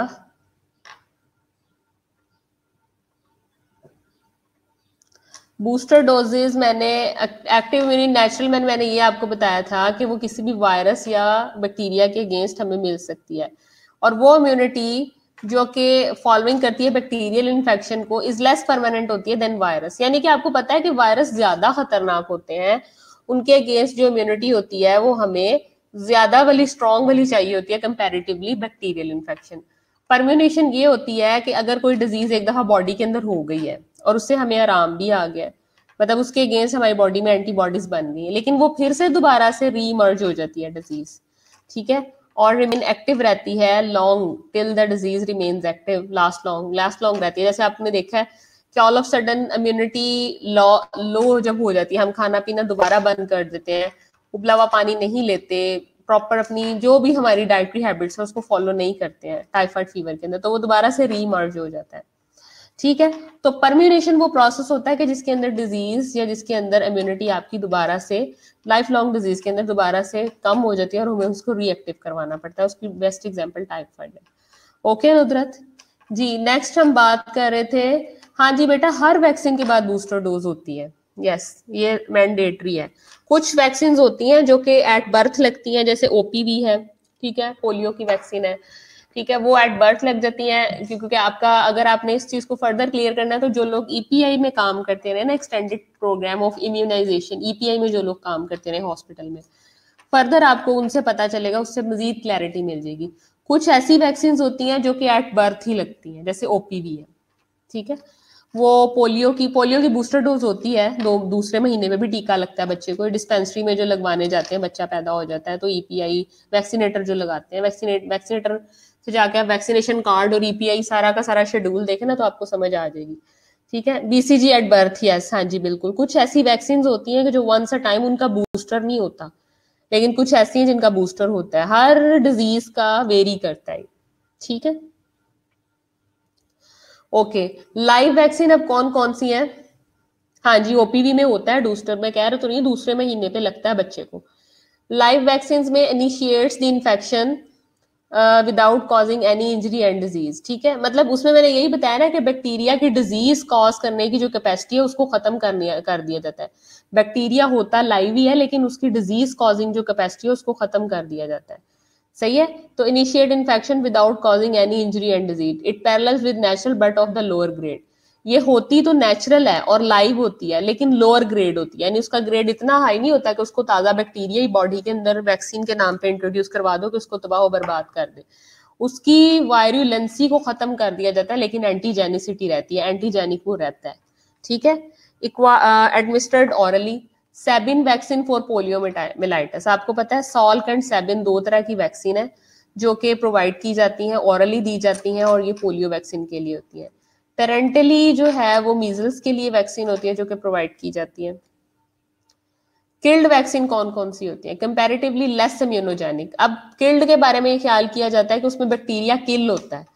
बूस्टर डोजेज मैंने, एक्टिव इम्यूनिटी नेचुरल मैंने ये आपको बताया था कि वो किसी भी वायरस या बैक्टीरिया के अगेंस्ट हमें मिल सकती है, और वो इम्यूनिटी जो कि फॉलोइंग करती है बैक्टीरियल इन्फेक्शन को इज लेस परमानेंट होती है देन वायरस। यानी कि आपको पता है कि वायरस ज्यादा खतरनाक होते हैं, उनके अगेंस्ट जो इम्यूनिटी होती है वो हमें ज्यादा वाली स्ट्रॉन्ग वाली चाहिए होती है कंपैरेटिवली बैक्टीरियल इन्फेक्शन। परम्यूनेशन ये होती है कि अगर कोई डिजीज एक दफा बॉडी के अंदर हो गई है और उससे हमें आराम भी आ गया, मतलब उसके अगेंस्ट हमारी बॉडी में एंटीबॉडीज बन गई है, लेकिन वो फिर से दोबारा से रीमर्ज हो जाती है डिजीज, ठीक है, और रिमेन एक्टिव रहती है long till the disease remains active, last long रहती है। जैसे आपने देखा है कि all of sudden immunity low जब हो जाती है, हम खाना पीना दोबारा बंद कर देते हैं, उबला हुआ पानी नहीं लेते, प्रॉपर अपनी जो भी हमारी डाइटरी हैबिट्स है उसको फॉलो नहीं करते हैं टाइफाइड फीवर के अंदर, तो वो दोबारा से रीमर्ज हो जाता है, ठीक है। तो परम्यूनेशन वो प्रोसेस होता है कि जिसके अंदर डिजीज या जिसके अंदर इम्यूनिटी आपकी दोबारा से लाइफ लॉन्ग डिजीज के अंदर दोबारा से कम हो जाती है और हमें उसको रीएक्टिव करवाना पड़ता है। उसकी बेस्ट एग्जांपल टाइफाइड है। ओके नुदरत जी, नेक्स्ट हम बात कर रहे थे, हाँ जी बेटा, हर वैक्सीन के बाद बूस्टर डोज होती है, यस ये मैंडेटरी है। कुछ वैक्सीन होती हैं जो कि एट बर्थ लगती हैं, जैसे ओपीवी है, ठीक है, पोलियो की वैक्सीन है, ठीक है, वो एट बर्थ लग जाती हैं, क्योंकि आपका अगर आपने इस चीज को फर्दर क्लियर करना है तो जो लोग ईपीआई में काम करते रहे ना, extended programme of immunization, EPI में जो लोग काम करते रहे हॉस्पिटल में, फर्दर आपको उनसे पता चलेगा, उससे मजीद क्लैरिटी मिल जाएगी। कुछ ऐसी वैक्सीन होती हैं जो कि एट बर्थ ही लगती हैं, जैसे ओपीवी है, ठीक है, वो पोलियो की बूस्टर डोज होती है, दूसरे महीने में भी टीका लगता है बच्चे को, डिस्पेंसरी में जो लगवाने जाते हैं, बच्चा पैदा हो जाता है तो ईपीआई वैक्सीनेटर जो लगाते हैं, वैक्सीनेटर से जाके आप वैक्सीनेशन कार्ड और ईपीआई सारा का सारा शेड्यूल देखें ना तो आपको समझ आ जाएगी, ठीक है। बीसीजी एट बर्थ, यस, हाँ जी बिल्कुल। कुछ ऐसी वैक्सीन होती हैं कि जो वंस अ टाइम उनका बूस्टर नहीं होता, लेकिन कुछ ऐसी हैं जिनका बूस्टर होता है, हर डिजीज का वेरी करता है, ठीक है। ओके, लाइव वैक्सीन अब कौन कौन सी है, हाँ जी ओपीवी में होता है बूस्टर, मैं कह रहा तो नहीं, दूसरे महीने पे लगता है बच्चे को। लाइव वैक्सीन में initiates the infection without causing any injury and disease, ठीक है, मतलब उसमें मैंने यही बताया ना कि बैक्टीरिया की डिजीज कॉज करने की जो कैपेसिटी है उसको खत्म कर दिया जाता है। बैक्टीरिया होता लाइव ही है लेकिन उसकी डिजीज कॉजिंग जो कैपेसिटी है उसको खत्म कर दिया जाता है, सही है। तो initiate infection without causing any injury and disease, it parallels with natural but of the lower grade. ये होती तो नेचुरल है और लाइव होती है लेकिन लोअर ग्रेड होती है, यानी उसका ग्रेड इतना हाई नहीं होता कि उसको ताजा बैक्टीरिया ही बॉडी के अंदर वैक्सीन के नाम पे इंट्रोड्यूस करवा दो कि उसको तबाह बर्बाद कर दे। उसकी वायरुलेंसी को खत्म कर दिया जाता है लेकिन एंटीजेनिसिटी रहती है, एंटीजेनिक वो रहता है, ठीक है। Administered orally, Sabin vaccine for poliomyelitis, आपको पता है सॉल्क एंड सेबिन दो तरह की वैक्सीन है जो कि प्रोवाइड की जाती हैं, ऑरली दी जाती हैं, और ये पोलियो वैक्सीन के लिए होती है। पेरेंटली जो है वो मीजल्स के लिए वैक्सीन होती है जो कि प्रोवाइड की जाती है। किल्ड वैक्सीन कौन कौन सी होती है, कंपैरेटिवली लेस इम्यूनोजेनिक। अब किल्ड के बारे में ख्याल किया जाता है कि उसमें बैक्टीरिया किल होता है,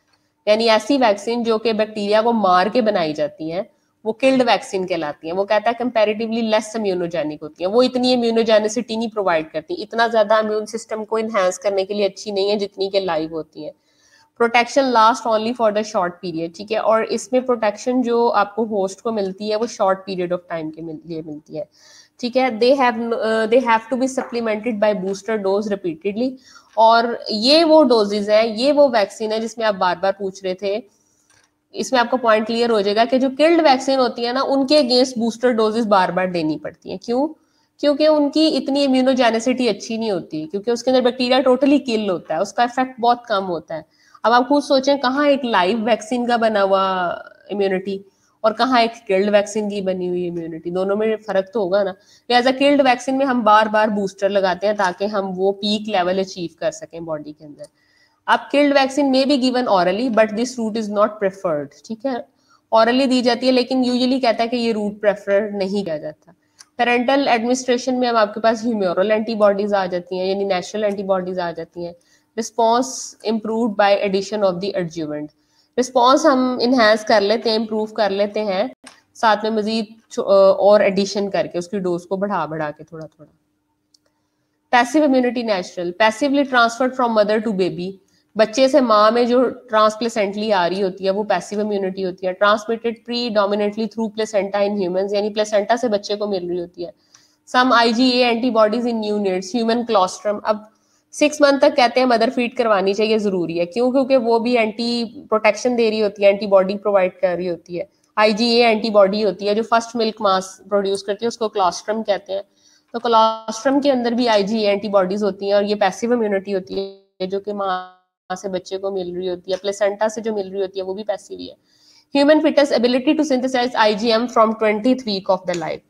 यानी ऐसी वैक्सीन जो कि बैक्टीरिया को मार के बनाई जाती है वो किल्ड वैक्सीन कहलाती है। वो कहता है कंपैरेटिवली लेस इम्यूनोजेनिक होती है, वो इतनी इम्यूनोजेनिसिटी नहीं प्रोवाइड करती, इतना ज्यादा इम्यून सिस्टम को इनहेंस करने के लिए अच्छी नहीं है जितनी के लाइव होती है। Protection last only for the short period, ठीक है, और इसमें प्रोटेक्शन जो आपको होस्ट को मिलती है वो शॉर्ट पीरियड ऑफ टाइम के लिए मिलती है, ठीक है। They have to be supplemented by booster dose repeatedly, और ये वो डोजेज है, ये वो वैक्सीन है जिसमें आप बार बार पूछ रहे थे, इसमें आपको पॉइंट क्लियर हो जाएगा कि जो किल्ड वैक्सीन होती है ना उनके अगेंस्ट बूस्टर डोजेस बार बार देनी पड़ती है। क्यों? क्योंकि उनकी इतनी इम्यूनोजेनिसिटी अच्छी नहीं होती, क्योंकि उसके अंदर बैक्टीरिया टोटली किल होता है, उसका इफेक्ट बहुत कम होता है। अब आप खुद सोचें कहाँ एक लाइव वैक्सीन का बना हुआ इम्यूनिटी और कहाँ एक किल्ड वैक्सीन की बनी हुई इम्यूनिटी, दोनों में फर्क तो होगा ना। लिहाजा किल्ड वैक्सीन में हम बार बार बूस्टर लगाते हैं ताकि हम वो पीक लेवल अचीव कर सकें बॉडी के अंदर। अब किल्ड वैक्सीन में भी given orally but this route is not preferred, ठीक है, ऑरली दी जाती है लेकिन यूजुअली कहता है कि ये रूट प्रेफर नहीं किया जाता। पेरेंटल एडमिनिस्ट्रेशन में अब आपके पास ह्यूमोरल एंटीबॉडीज आ जाती हैं, यानी नेचुरल एंटीबॉडीज आ जाती हैं। Response improve by addition of the adjuvant, response हम इनहेंस कर लेते हैं, इम्प्रूव कर लेते हैं, साथ में मजीद और एडिशन करके उसकी डोज को बढ़ा बढ़ा के थोड़ा थोड़ा। Passive immunity natural, passively transferred from mother to baby, बच्चे से माँ में जो ट्रांसप्लेसेंटली आ रही होती है वो पैसिव इम्यूनिटी होती है। Transmitted predominantly through placenta in humans, यानी प्लेसेंटा से बच्चे को मिल रही होती है। Some IgA antibodies in neonates, human colostrum. अब 6 मंथ तक कहते हैं मदर फीड करवानी चाहिए, जरूरी है। क्यों? क्योंकि वो भी एंटी प्रोटेक्शन दे रही होती है, एंटीबॉडी प्रोवाइड कर रही होती है। IgA एंटीबॉडी होती है जो फर्स्ट मिल्क मास प्रोड्यूस करती है, उसको क्लोस्ट्रम कहते हैं। तो क्लोस्ट्रम के अंदर भी IgA एंटीबॉडीज होती हैं और ये पैसिव इम्यूनिटी होती है जो कि माँ से बच्चे को मिल रही होती है। प्लेसेंटा से जो मिल रही होती है वो भी पैसिव ही है। Human fetus ability to synthesize IgM from 20th week of the life.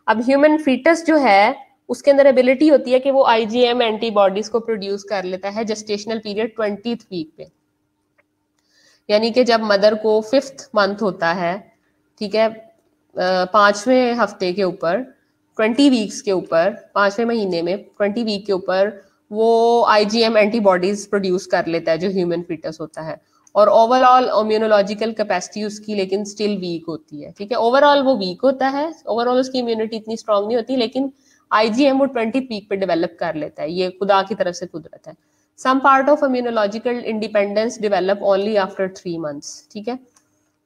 अब ह्यूमन फीटस जो है उसके अंदर एबिलिटी होती है कि वो IgM एंटीबॉडीज को प्रोड्यूस कर लेता है जेस्टेशनल पीरियड 20th वीक पे, यानी कि जब मदर को 5th मंथ होता है, ठीक है, 5वें हफ्ते के ऊपर, 20 वीक्स के ऊपर, 5वें महीने में 20 वीक के ऊपर वो IgM एंटीबॉडीज प्रोड्यूस कर लेता है जो ह्यूमन फीटस होता है। और ओवरऑल इम्यूनोलॉजिकल कैपेसिटी उसकी लेकिन स्टिल वीक होती है, ठीक है। ओवरऑल वो वीक होता है, ओवरऑल उसकी इम्यूनिटी इतनी स्ट्रांग नहीं होती, लेकिन IgM वो 20th वीक पे डेवलप कर लेता है। ये खुदा की तरफ से कुदरत है। Some part of immunological independence develop only after 3 months, ठीक है।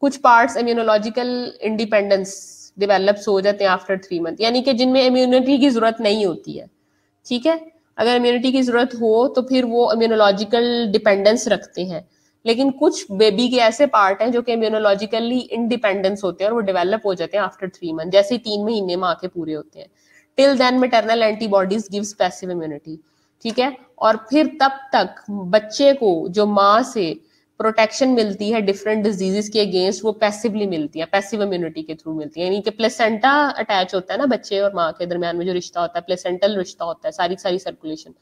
कुछ पार्ट्स इम्यूनोलॉजिकल इंडिपेंडेंस डेवलप्स हो जाते हैं आफ्टर 3 मंथ, यानी कि जिनमें इम्यूनिटी की जरूरत नहीं होती है, ठीक है। अगर इम्यूनिटी की जरूरत हो तो फिर वो इम्यूनोलॉजिकल डिपेंडेंस रखते हैं, लेकिन कुछ बेबी के ऐसे पार्ट हैं जो कि इम्यूनोलॉजिकली इंडिपेंडेंस होते हैं और वो डेवलप हो जाते हैं आफ्टर 3 मंथ, जैसे 3 महीने माँ के पूरे होते हैं। Till then maternal antibodies gives passive immunity, ठीक है। और फिर तब तक बच्चे को जो माँ से प्रोटेक्शन मिलती है डिफरेंट डिजीजेस के अगेंस्ट, वो पैसिवली मिलती है, पैसिव इम्यूनिटी के थ्रू मिलती है। यानी कि प्लेसेंटा अटैच होता है ना बच्चे और माँ के दरमियान में, जो रिश्ता होता है प्लेसेंटल रिश्ता होता है, सारी सर्कुलेशन।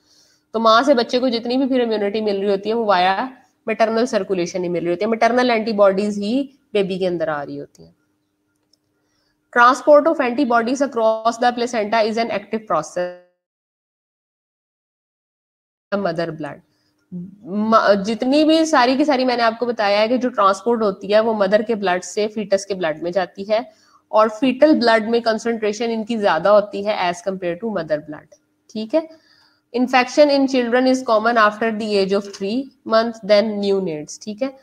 तो माँ से बच्चे को जितनी भी फिर इम्यूनिटी मिल रही होती है वो वाया मैटरनल सर्कुलेशन ही मिल रही होती है, मैटरनल एंटीबॉडीज ही बेबी के अंदर आ रही होती है। Transport of antibodies across the placenta is an active process mother blood. जितनी भी सारी की सारी मैंने आपको बताया है कि जो ट्रांसपोर्ट होती है वो मदर के ब्लड से फीटस के ब्लड में जाती है, और फीटल ब्लड में कंसंट्रेशन इनकी ज्यादा होती है as compare to mother blood, ठीक है। Infection in children is common after the age of 3 month than neonates, ठीक है।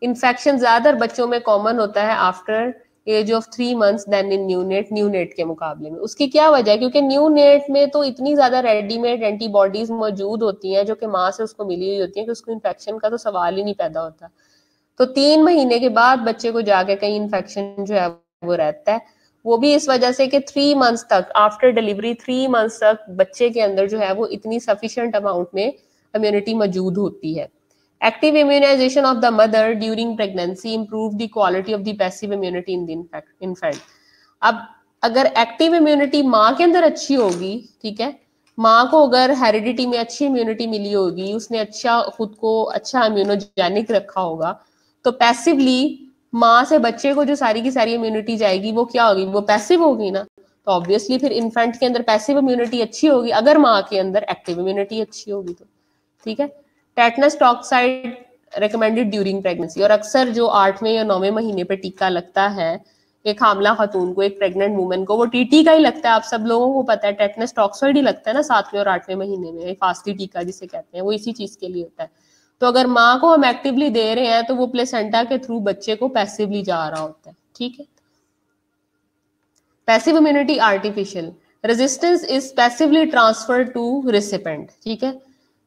इन्फेक्शन ज्यादातर बच्चों में कॉमन होता है after age of 3 months than in neonate के मुकाबले में। उसकी क्या वजह है? क्योंकि न्यूनेट में तो इतनी ज्यादा रेडीमेड एंटीबॉडीज मौजूद होती हैं जो कि माँ से उसको मिली हुई होती है कि उसको इन्फेक्शन का तो सवाल ही नहीं पैदा होता। तो 3 महीने के बाद बच्चे को जाके कहीं इन्फेक्शन जो है वो रहता है, वो भी इस वजह से कि 3 मंथ्स तक आफ्टर डिलीवरी 3 मंथ्स तक बच्चे के अंदर जो है वो इतनी सफिशिएंट अमाउंट में इम्यूनिटी मौजूद होती है। Active immunization of the mother during pregnancy improve the quality of the passive immunity in the infant. अब अगर एक्टिव इम्यूनिटी माँ के अंदर अच्छी होगी, ठीक है, माँ को अगर हेरिडिटी में अच्छी इम्यूनिटी मिली होगी, उसने अच्छा खुद को अच्छा इम्यूनोजेनिक रखा होगा, तो पैसिवली माँ से बच्चे को जो सारी की सारी इम्यूनिटी जाएगी वो क्या होगी? वो पैसिव होगी ना। तो ऑब्वियसली फिर इन्फेंट के अंदर पैसिव इम्यूनिटी अच्छी होगी अगर माँ के अंदर एक्टिव इम्यूनिटी अच्छी होगी तो, ठीक है। Tetanus toxoid recommended during pregnancy, और अक्सर जो 8वें या 9वें महीने पे टीका लगता है एक हामला खातून को, एक प्रेग्नेंट वुमन को, वो टीटी का ही लगता है। आप सब लोगों को पता है टेटनस टॉक्साइड ही लगता है ना 7वें और 8वें महीने में, फास्टी टीका जिसे कहते हैं, वो इसी चीज के लिए होता है। तो अगर माँ को हम एक्टिवली दे रहे हैं तो वो प्लेसेंटा के थ्रू बच्चे को पैसिवली जा रहा होता है, ठीक है। Passive immunity artificial, resistance is passively transfer to recipient, ठीक है।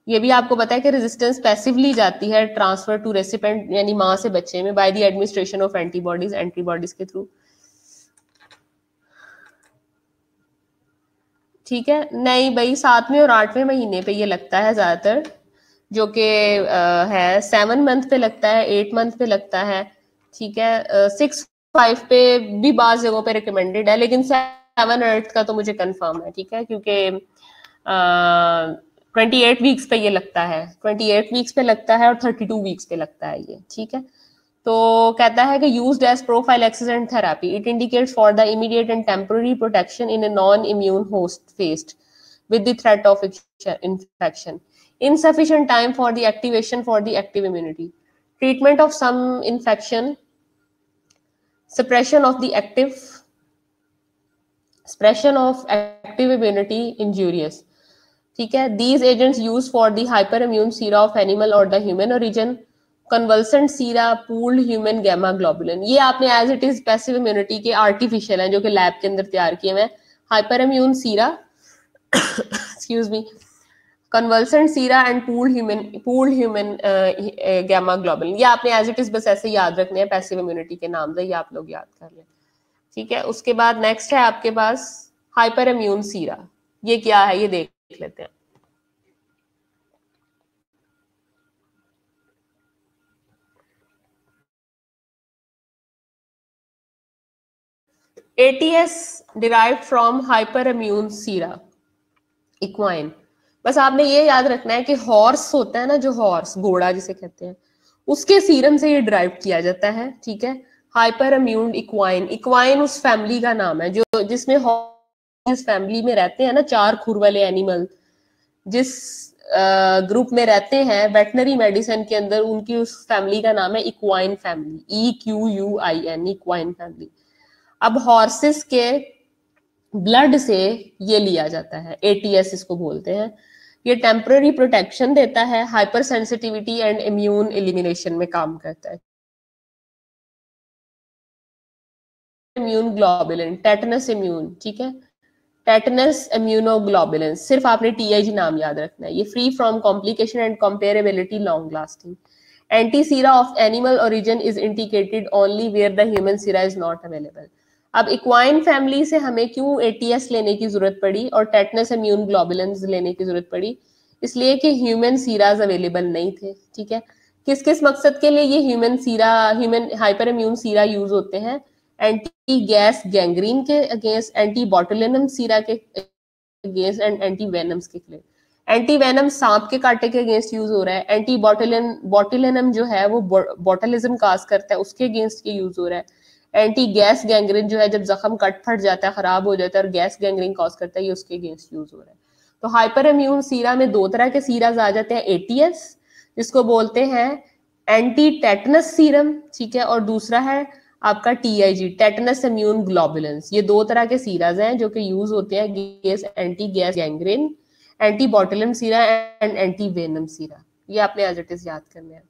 ये भी आपको पता है कि रेजिस्टेंस पैसिवली जाती है ट्रांसफर टू रेसिपेंट यानी माँ से बच्चे में by the administration of antibodies के थ्रू, ठीक है। नहीं भाई, 7वें और 8वें महीने पे ये लगता है ज्यादातर, जो कि है 7 मंथ पे लगता है, 8 मंथ पे लगता है, ठीक है। 6-5 पे भी बाज जगहों पे रिकमेंडेड है, लेकिन 7 और 8 का तो मुझे कंफर्म है, ठीक है, क्योंकि 28 वीक्स पे ये लगता है, 28 वीक्स पे लगता है और 32 वीक्स पे लगता है ये, ठीक है। तो कहता है कि used as prophylaxis and therapy, it indicates for the immediate and temporary protection in a non immune host faced with the threat of infection, insufficient time for the activation for the active immunity, treatment of some infection, suppression of active immunity injurious, ठीक है। These agents use for the hyper immune sera of animal और the human origin, convalescent sera, pooled human gamma globulin. ये आपने as it is passive immunity के artificial हैं जो कि lab के अंदर तैयार किए हुए। Hyper immune sera excuse me, convalescent sera and pooled human gamma globulin. ये आपने एज इट इज बस ऐसे याद रखने हैं, पैसिव इम्यूनिटी के नाम से ये आप लोग याद कर लें। ठीक है। उसके बाद नेक्स्ट है आपके पास हाइपर इम्यून सीरा। ये क्या है ये देख लेते हैं। ATS derived from hyperimmune sera equine। बस आपने ये याद रखना है कि हॉर्स होता है ना, जो हॉर्स घोड़ा जिसे कहते हैं, उसके सीरम से ये ड्राइव किया जाता है। ठीक है। हाइपर इम्यून इक्वाइन, इक्वाइन उस फैमिली का नाम है जो जिसमें जिस फैमिली में रहते हैं ना 4 खुर वाले एनिमल, जिस ग्रुप में रहते हैं वेटनरी मेडिसिन के अंदर, उनकी उस फैमिली का नाम है equine family, EQUIN, equine family. अब हॉर्सेस के ब्लड से ये लिया जाता है, ATS इसको बोलते हैं। ये टेम्पररी प्रोटेक्शन देता है, hyper sensitivity and immune elimination में काम करता है। इम्यून ग्लोबुलिन, टेटनस इम्यून, ठीक है, टेटनस इम्यूनोग्लोबुलिन, सिर्फ आपने TIG नाम याद रखना है। ये free from complication and comparability, long lasting. Anti sera of animal origin is indicated only where the human sera is not available. अब इक्वाइन फैमिली से हमें क्यों ATS लेने की जरूरत पड़ी और टेटनस इम्यून ग्लोबुलिन लेने की जरूरत पड़ी? इसलिए कि ह्यूमन सीराज अवेलेबल नहीं थे। ठीक है। किस किस मकसद के लिए ये ह्यूमन हाइपर इम्यून सीरा यूज होते हैं? एंटी गैस गैंग्रीन के अगेंस्ट, एंटी बॉटुलिनम सीरा के अगेंस्ट एंड एंटी वेनम्स के लिए। एंटी वेनम सांप के कांटे के अगेंस्ट यूज हो रहा है। एंटी बॉटुलिनम जो है वो बॉटलिज्म काज करता है, उसके अगेंस्ट ये यूज हो रहा है। एंटी गैस गैंग्रीन जो है जब जख्म कट फट जाता है, खराब हो जाता है और गैस गैंग्रीन कॉज करता है, ये उसके अगेंस्ट यूज हो रहा है। तो हाइपर इम्यून सीरा में 2 तरह के सीराज आ जाते हैं, ATS जिसको बोलते हैं एंटी टेटनस सीरम, ठीक है, और दूसरा है आपका TIG, टेटनस इम्यून ग्लोबुलिन्स। ये 2 तरह के सीराज हैं जो कि यूज होते हैं anti gas gangrene, anti botulism Sira and anti venom सीरा। ये आपने एज इट इज याद करना है।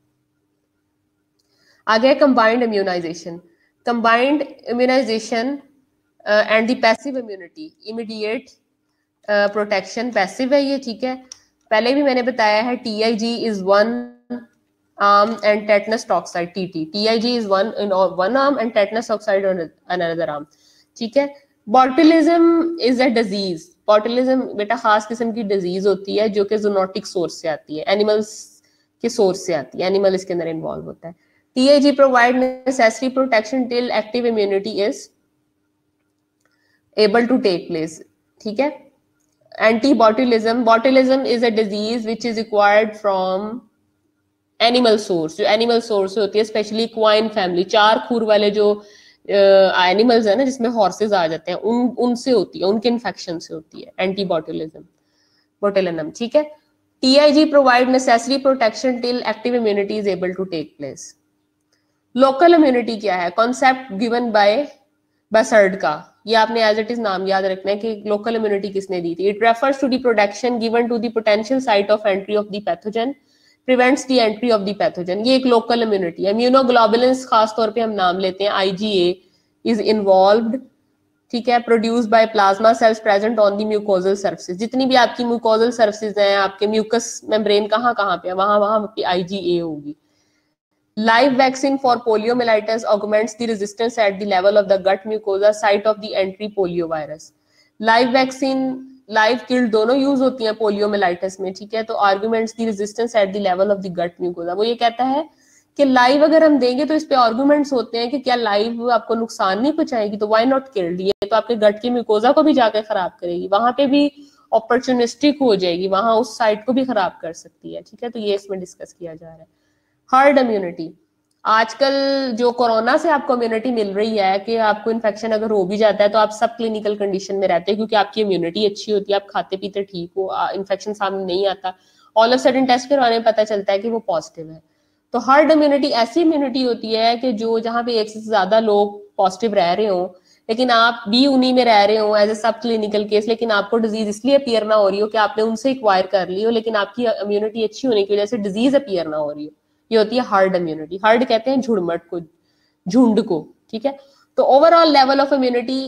आगे combined immunization, combined immunization and the passive immunity, immediate protection passive है ये। ठीक है। पहले भी मैंने बताया है TIG is one arm and tetanus toxide, TT, TIG is one arm and tetanus toxide on another arm। ठीक है। Botulism is a disease, botulism बेटा खास किस्म की डिजीज होती है जो कि जूनोटिक सोर्स से आती है, एनिमल्स के सोर्स से आती है, एनिमल इसके अंदर इन्वॉल्व होता है। TIG provide necessary protection till active immunity is able to take place. ठीक है। Anti botulism, botulism is a disease which is acquired from animal source, जो एनिमल सोर्स होती है, स्पेशली इक्वाइन फैमिली, 4 खुर वाले जो एनिमल्स है ना जिसमें हॉर्सेस आ जाते हैं, उनसे होती है, उनके इन्फेक्शन से होती है एंटी बॉटुलिनम। ठीक है। TIG provide necessary protection till active immunity is able to take place. Local immunity क्या है? कॉन्सेप्ट गिवन बाय बसर्ड का, ये आपने एज इट इज नाम याद रखना है कि लोकल इम्यूनिटी किसने दी थी। It refers to the protection given to the potential site of entry of the pathogen, prevents the entry of the pathogen. ये एक लोकल इम्यूनिटी है। इम्यूनोग्लोबुलिन्स खास तौर पे हम नाम लेते हैं, IgA इज इन्वॉल्व्ड, ठीक है, produced by plasma cells present on the mucosal surfaces. जितनी भी आपकी म्यूकोजल सर्फेसिस हैं, आपके म्यूकस मेम्ब्रेन कहाँ कहाँ पे है, वहां वहां आपकी IgA होगी। Live vaccine for poliomyelitis augments the resistance at the level of the gut mucosa, site of the entry poliovirus। Live vaccine, live killed दोनों यूज होती हैं पोलियोमिलाइटिस में। ठीक है। तो arguments the resistance at the level of the gut mucosa, वो ये कहता है कि लाइव अगर हम देंगे तो इस पे आर्गुमेंट्स होते हैं कि क्या लाइव आपको नुकसान नहीं पहुंचाएगी, तो व्हाई नॉट किल्ड। ये तो आपके गट के म्यूकोसा को भी जाकर खराब करेगी, वहां पे भी अपॉर्चुनिस्टिक हो जाएगी, वहां उस साइट को भी खराब कर सकती है। ठीक है। तो ये इसमें डिस्कस किया जा रहा है। हर्ड इम्यूनिटी, आजकल जो कोरोना से आपको इम्यूनिटी मिल रही है कि आपको इन्फेक्शन अगर हो भी जाता है तो आप सब क्लिनिकल कंडीशन में रहते हैं क्योंकि आपकी इम्यूनिटी अच्छी होती है, आप खाते पीते ठीक हो, इन्फेक्शन सामने नहीं आता, ऑल ऑफ सडन टेस्ट करवाने में पता चलता है कि वो पॉजिटिव है। तो हर्ड इम्यूनिटी ऐसी इम्यूनिटी होती है कि जो जहां पे एक से ज्यादा लोग पॉजिटिव रह रहे हो लेकिन आप भी उन्हीं में रह रहे हो एज ए सब क्लिनिकल केस, लेकिन आपको डिजीज इसलिए अपीयर ना हो रही हो कि आपने उनसे एक्वायर कर ली हो, लेकिन आपकी इम्यूनिटी अच्छी होने की वजह से डिजीज अपीयर ना हो रही हो। ये होती है हर्ड इम्यूनिटी। हर्ड कहते हैं झुड़मट को, झुंड को, ठीक है। तो overall level of immunity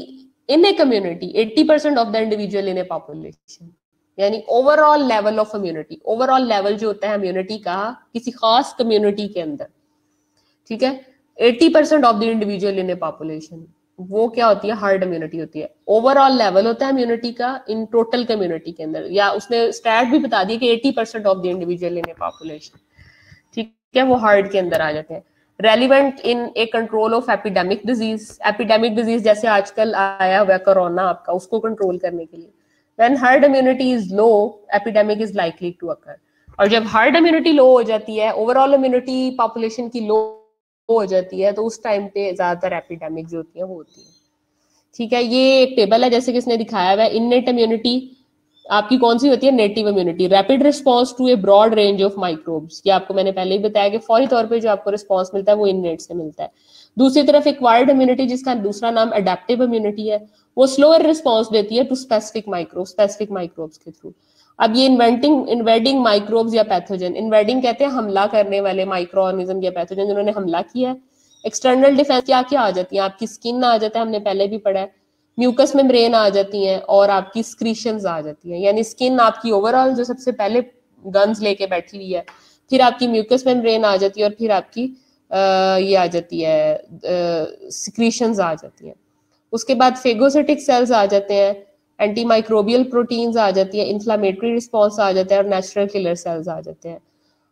in a community 80% of the individual in a population, यानी overall level of immunity, overall level जो होता है इम्यूनिटी का किसी खास कम्युनिटी के अंदर, ठीक है, 80% of the individual in a population, वो क्या होती है, हर्ड इम्यूनिटी होती है। ओवरऑल लेवल होता है इम्यूनिटी का इन टोटल कम्युनिटी के अंदर, या उसने स्टैट भी बता दिया कि 80% of the individual in a population, ठीक है, वो हर्ड के अंदर आ जाते हैं। Relevant in A control of epidemic disease, epidemic disease जैसे आजकल आया हुआ कोरोना आपका, उसको कंट्रोल करने के लिए when herd immunity is low epidemic is likely to occur. और जब हर्ड इम्यूनिटी लो हो जाती है, ओवरऑल इम्यूनिटी पॉपुलेशन की लो हो जाती है, तो उस टाइम पे ज्यादातर एपिडेमिक जो होती है वो होती है, ठीक है। ये एक टेबल है जैसे कि इसने दिखाया हुआ है। इननेट इम्यूनिटी आपकी कौन सी होती है, native immunity, rapid response to a broad range of microbes, ये आपको मैंने पहले ही बताया कि फौरी तौर पे जो आपको रिस्पांस मिलता है वो इननेट से मिलता है। दूसरी तरफ एक्वायर्ड इम्यूनिटी जिसका दूसरा नाम अडेप्टिव इम्यूनिटी है, वो स्लोअर रिस्पांस देती है टू स्पेसिफिक माइक्रोब्स के थ्रू। अब ये इन्वेडिंग माइक्रोब्स या पैथोजन, इन्वेडिंग कहते हैं हमला करने वाले माइक्रो ऑर्गेनिज्म या पैथोजन जिन्होंने हमला किया है। एक्सटर्नल डिफेंस क्या क्या आ जाती है, आपकी स्किन आ जाता है, हमने पहले भी पढ़ा है, म्यूकस मेम्ब्रेन आ जाती हैं, और आपकी स्क्रीशंस आ जाती हैं, यानी स्किन आपकी ओवरऑल जो सबसे पहले गन्स लेके बैठी हुई है, फिर आपकी म्यूकस मेम्ब्रेन आ जाती है, और फिर आपकी ये आ जाती है सिक्रीशंस आ जाती हैं। उसके बाद फेगोसिटिक सेल्स आ जाते हैं, एंटी माइक्रोबियल प्रोटीन्स आ जाती है, इन्फ्लामेटरी रिस्पॉन्स आ जाता है, और नेचुरल किलर सेल्स आ जाते हैं।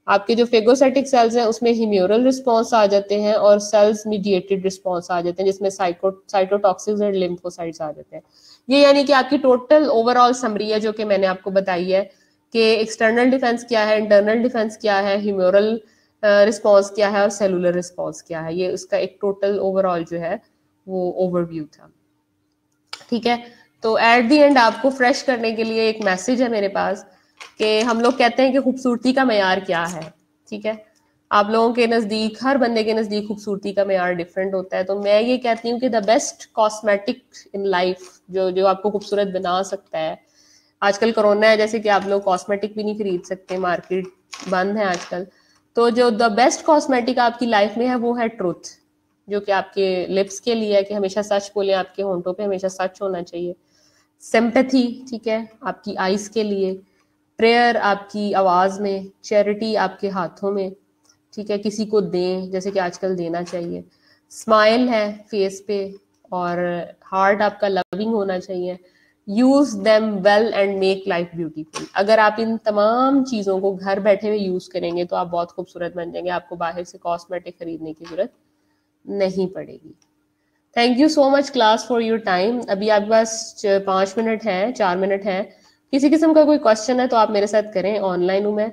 आपके जो फेगोसाइटिक सेल्स हैं उसमें ह्यूमोरल रिस्पॉन्स आ जाते हैं, और सेल्स मीडिएटेड रिस्पॉन्स आ जाते हैं जिसमें साइटोटॉक्सिक्स और लिम्फोसाइट्स आ जाते हैं। ये यानी कि आपकी टोटल ओवरऑल समरी है जो कि मैंने आपको बताई है कि एक्सटर्नल डिफेंस क्या है, इंटरनल डिफेंस क्या है, ह्यूमोरल रिस्पॉन्स क्या है, और सेलुलर रिस्पॉन्स क्या है। ये उसका एक टोटल ओवरऑल जो है वो ओवरव्यू था, ठीक है। तो एट दी एंड आपको फ्रेश करने के लिए एक मैसेज है मेरे पास कि हम लोग कहते हैं कि खूबसूरती का मेयार क्या है, ठीक है। आप लोगों के नज़दीक, हर बंदे के नज़दीक खूबसूरती का मेयार डिफरेंट होता है। तो मैं ये कहती हूँ कि the best cosmetic in life जो जो आपको खूबसूरत बना सकता है, आजकल कोरोना है जैसे कि आप लोग कॉस्मेटिक भी नहीं खरीद सकते, मार्केट बंद है आजकल, तो जो द बेस्ट कॉस्मेटिक आपकी लाइफ में है वो है ट्रुथ, जो कि आपके लिप्स के लिए है कि हमेशा सच बोले, आपके होंठों पे हमेशा सच होना चाहिए। सिंपैथी, ठीक है, आपकी आइज के लिए, प्रेयर आपकी आवाज में, चैरिटी आपके हाथों में, ठीक है, किसी को दें जैसे कि आजकल देना चाहिए, स्माइल है फेस पे, और हार्ट आपका लविंग होना चाहिए। Use them well and make life beautiful. अगर आप इन तमाम चीजों को घर बैठे हुए यूज करेंगे तो आप बहुत खूबसूरत बन जाएंगे, आपको बाहर से कॉस्मेटिक खरीदने की जरूरत नहीं पड़ेगी। Thank you so much class for your time. अभी आपके पास 5 मिनट है, 4 मिनट है, किसी किस्म का कोई क्वेश्चन है तो आप मेरे साथ करें, ऑनलाइन हूँ मैं,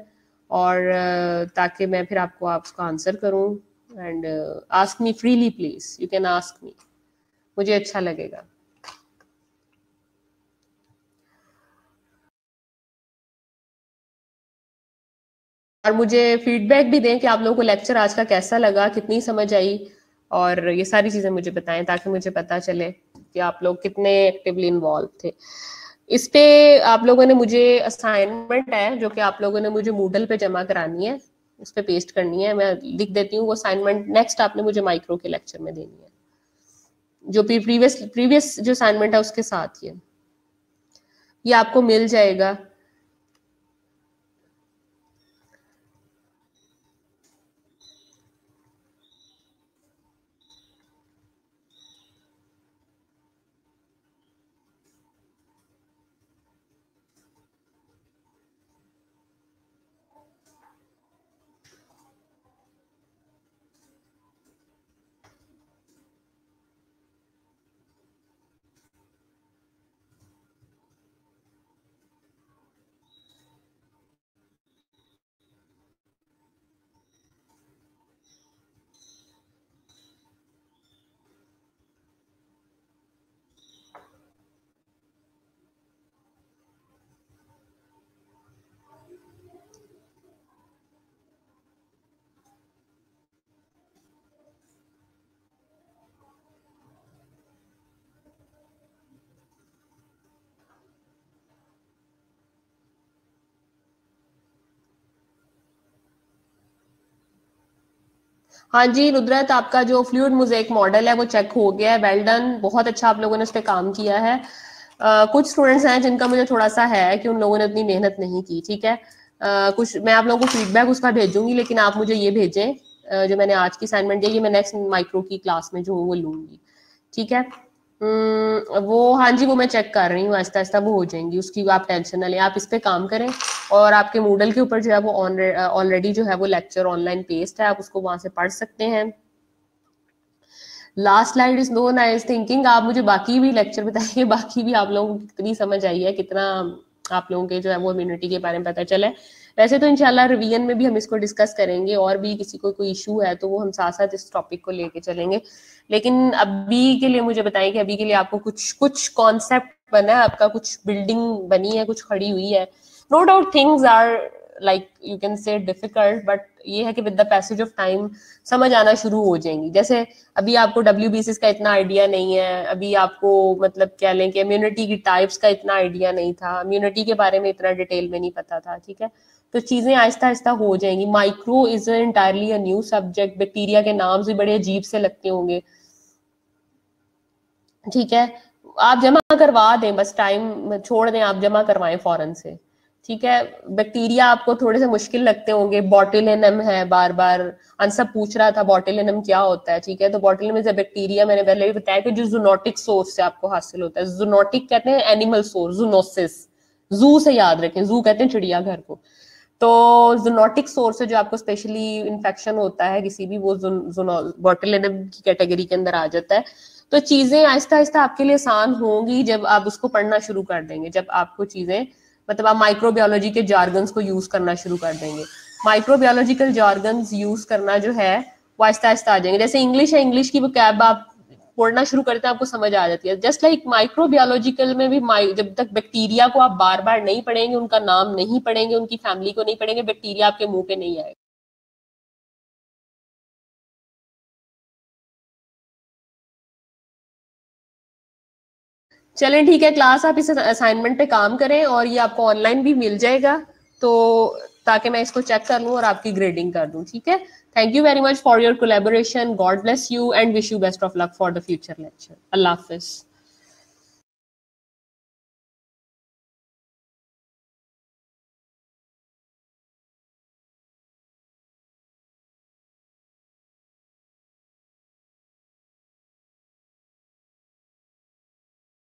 और ताकि मैं फिर आपको उसका आंसर करूँ। And ask me freely please, you can ask me, मुझे अच्छा लगेगा। और मुझे फीडबैक भी दें कि आप लोगों को लेक्चर आज का कैसा लगा, कितनी समझ आई, और ये सारी चीजें मुझे बताएं ताकि मुझे पता चले कि आप लोग कितने एक्टिवली इन्वॉल्व थे इस पे। आप लोगों ने मुझे असाइनमेंट है जो कि आप लोगों ने मुझे मूडल पे जमा करानी है, उस पे पेस्ट करनी है, मैं लिख देती हूँ वो असाइनमेंट, नेक्स्ट आपने मुझे माइक्रो के लेक्चर में देनी है, जो प्रीवियस प्रीवियस जो असाइनमेंट है उसके साथ ये आपको मिल जाएगा। हाँ जी रुद्रत, आपका जो फ्लूइड मोज़ेक मॉडल है वो चेक हो गया है, वेल डन, बहुत अच्छा आप लोगों ने उस पर काम किया है। कुछ स्टूडेंट्स हैं जिनका मुझे थोड़ा सा है कि उन लोगों ने उतनी मेहनत नहीं की, ठीक है। कुछ मैं आप लोगों को फीडबैक उसका भेजूंगी, लेकिन आप मुझे ये भेजें जो मैंने आज की असाइनमेंट दी, ये मैं नेक्स्ट माइक्रो की क्लास में जो वो लूंगी, ठीक है। वो हाँ जी, वो मैं चेक कर रही हूँ, आहिस्ता आहिस्ता वो हो जाएंगी, उसकी आप टेंशन ना लें, आप इस पे काम करें। और आपके मूडल के ऊपर जो है वो ऑलरेडी जो है वो लेक्चर ऑनलाइन पेस्ट है, आप उसको वहां से पढ़ सकते हैं। Last slide is no nice thinking. आप मुझे बाकी भी लेक्चर बताइए, बाकी भी आप लोगों को कितनी समझ आई है, कितना आप लोगों के जो है वो इम्यूनिटी के बारे में पता चला है। वैसे तो इंशाल्लाह रिवीजन में भी हम इसको डिस्कस करेंगे, और भी किसी को कोई इशू है तो वो हम साथ साथ इस टॉपिक को लेके चलेंगे। लेकिन अभी के लिए मुझे बताएं कि अभी के लिए आपको कुछ कुछ कॉन्सेप्ट बना है, आपका कुछ बिल्डिंग बनी है, कुछ खड़ी हुई है। No doubt things are like you can say difficult, but ये है कि with the passage of time समझ आना शुरू हो जाएंगी। जैसे अभी आपको डब्ल्यूबीसीएस का इतना आइडिया नहीं है, अभी आपको मतलब कह लें कि इम्यूनिटी की टाइप्स का इतना आइडिया नहीं था, इम्यूनिटी के बारे में इतना डिटेल में नहीं पता था, ठीक है। तो चीजें आहिस्ता आहिस्ता हो जाएंगी। Micro is entirely a new subject, bacteria के नाम भी बड़े अजीब से लगते होंगे, ठीक है। आप जमा करवा दें, बस टाइम छोड़ दें, आप जमा करवाएं फौरन से, ठीक है। बैक्टीरिया आपको थोड़े से मुश्किल लगते होंगे, बॉटुलिनम है, बार बार आंसर पूछ रहा था बॉटुलिनम क्या होता है, ठीक है। तो बॉटुलिनम इज अ बैक्टीरिया, मैंने पहले भी बताया कि जो जूनोटिक सोर्स से आपको हासिल होता है। जूनोटिक कहते हैं एनिमल सोर्स, जूनोसिस, जू से याद रखें, जू कहते हैं चिड़ियाघर को। तो जूनोटिक सोर्स से जो आपको स्पेशली इन्फेक्शन होता है किसी भी, वो बॉटुलिनम की कैटेगरी के अंदर आ जाता है। तो चीजें आहिस्ता आहिस्ता आपके लिए आसान होंगी जब आप उसको पढ़ना शुरू कर देंगे, जब आपको चीजें मतलब आप माइक्रोबायोलॉजी के जार्गन्स को यूज करना शुरू कर देंगे। माइक्रोबायोलॉजिकल जार्गन्स यूज करना जो है वो आहिस्ता आहिस्ता आ जाएंगे। जैसे इंग्लिश है, इंग्लिश की वो कैब आप पढ़ना शुरू करते हैं आपको समझ आ जाती है। जस्ट लाइक माइक्रोबायोलॉजिकल में भी जब तक बैक्टीरिया को आप बार बार नहीं पढ़ेंगे, उनका नाम नहीं पढ़ेंगे, उनकी फैमिली को नहीं पढ़ेंगे, बैक्टीरिया आपके मुंह पे नहीं आएगा। चलें ठीक है, क्लास आप इस असाइनमेंट पे काम करें और ये आपको ऑनलाइन भी मिल जाएगा, तो ताकि मैं इसको चेक कर लूँ और आपकी ग्रेडिंग कर दूँ, ठीक है। Thank you very much for your collaboration, God bless you and wish you best of luck for the future lecture. Allah Hafiz.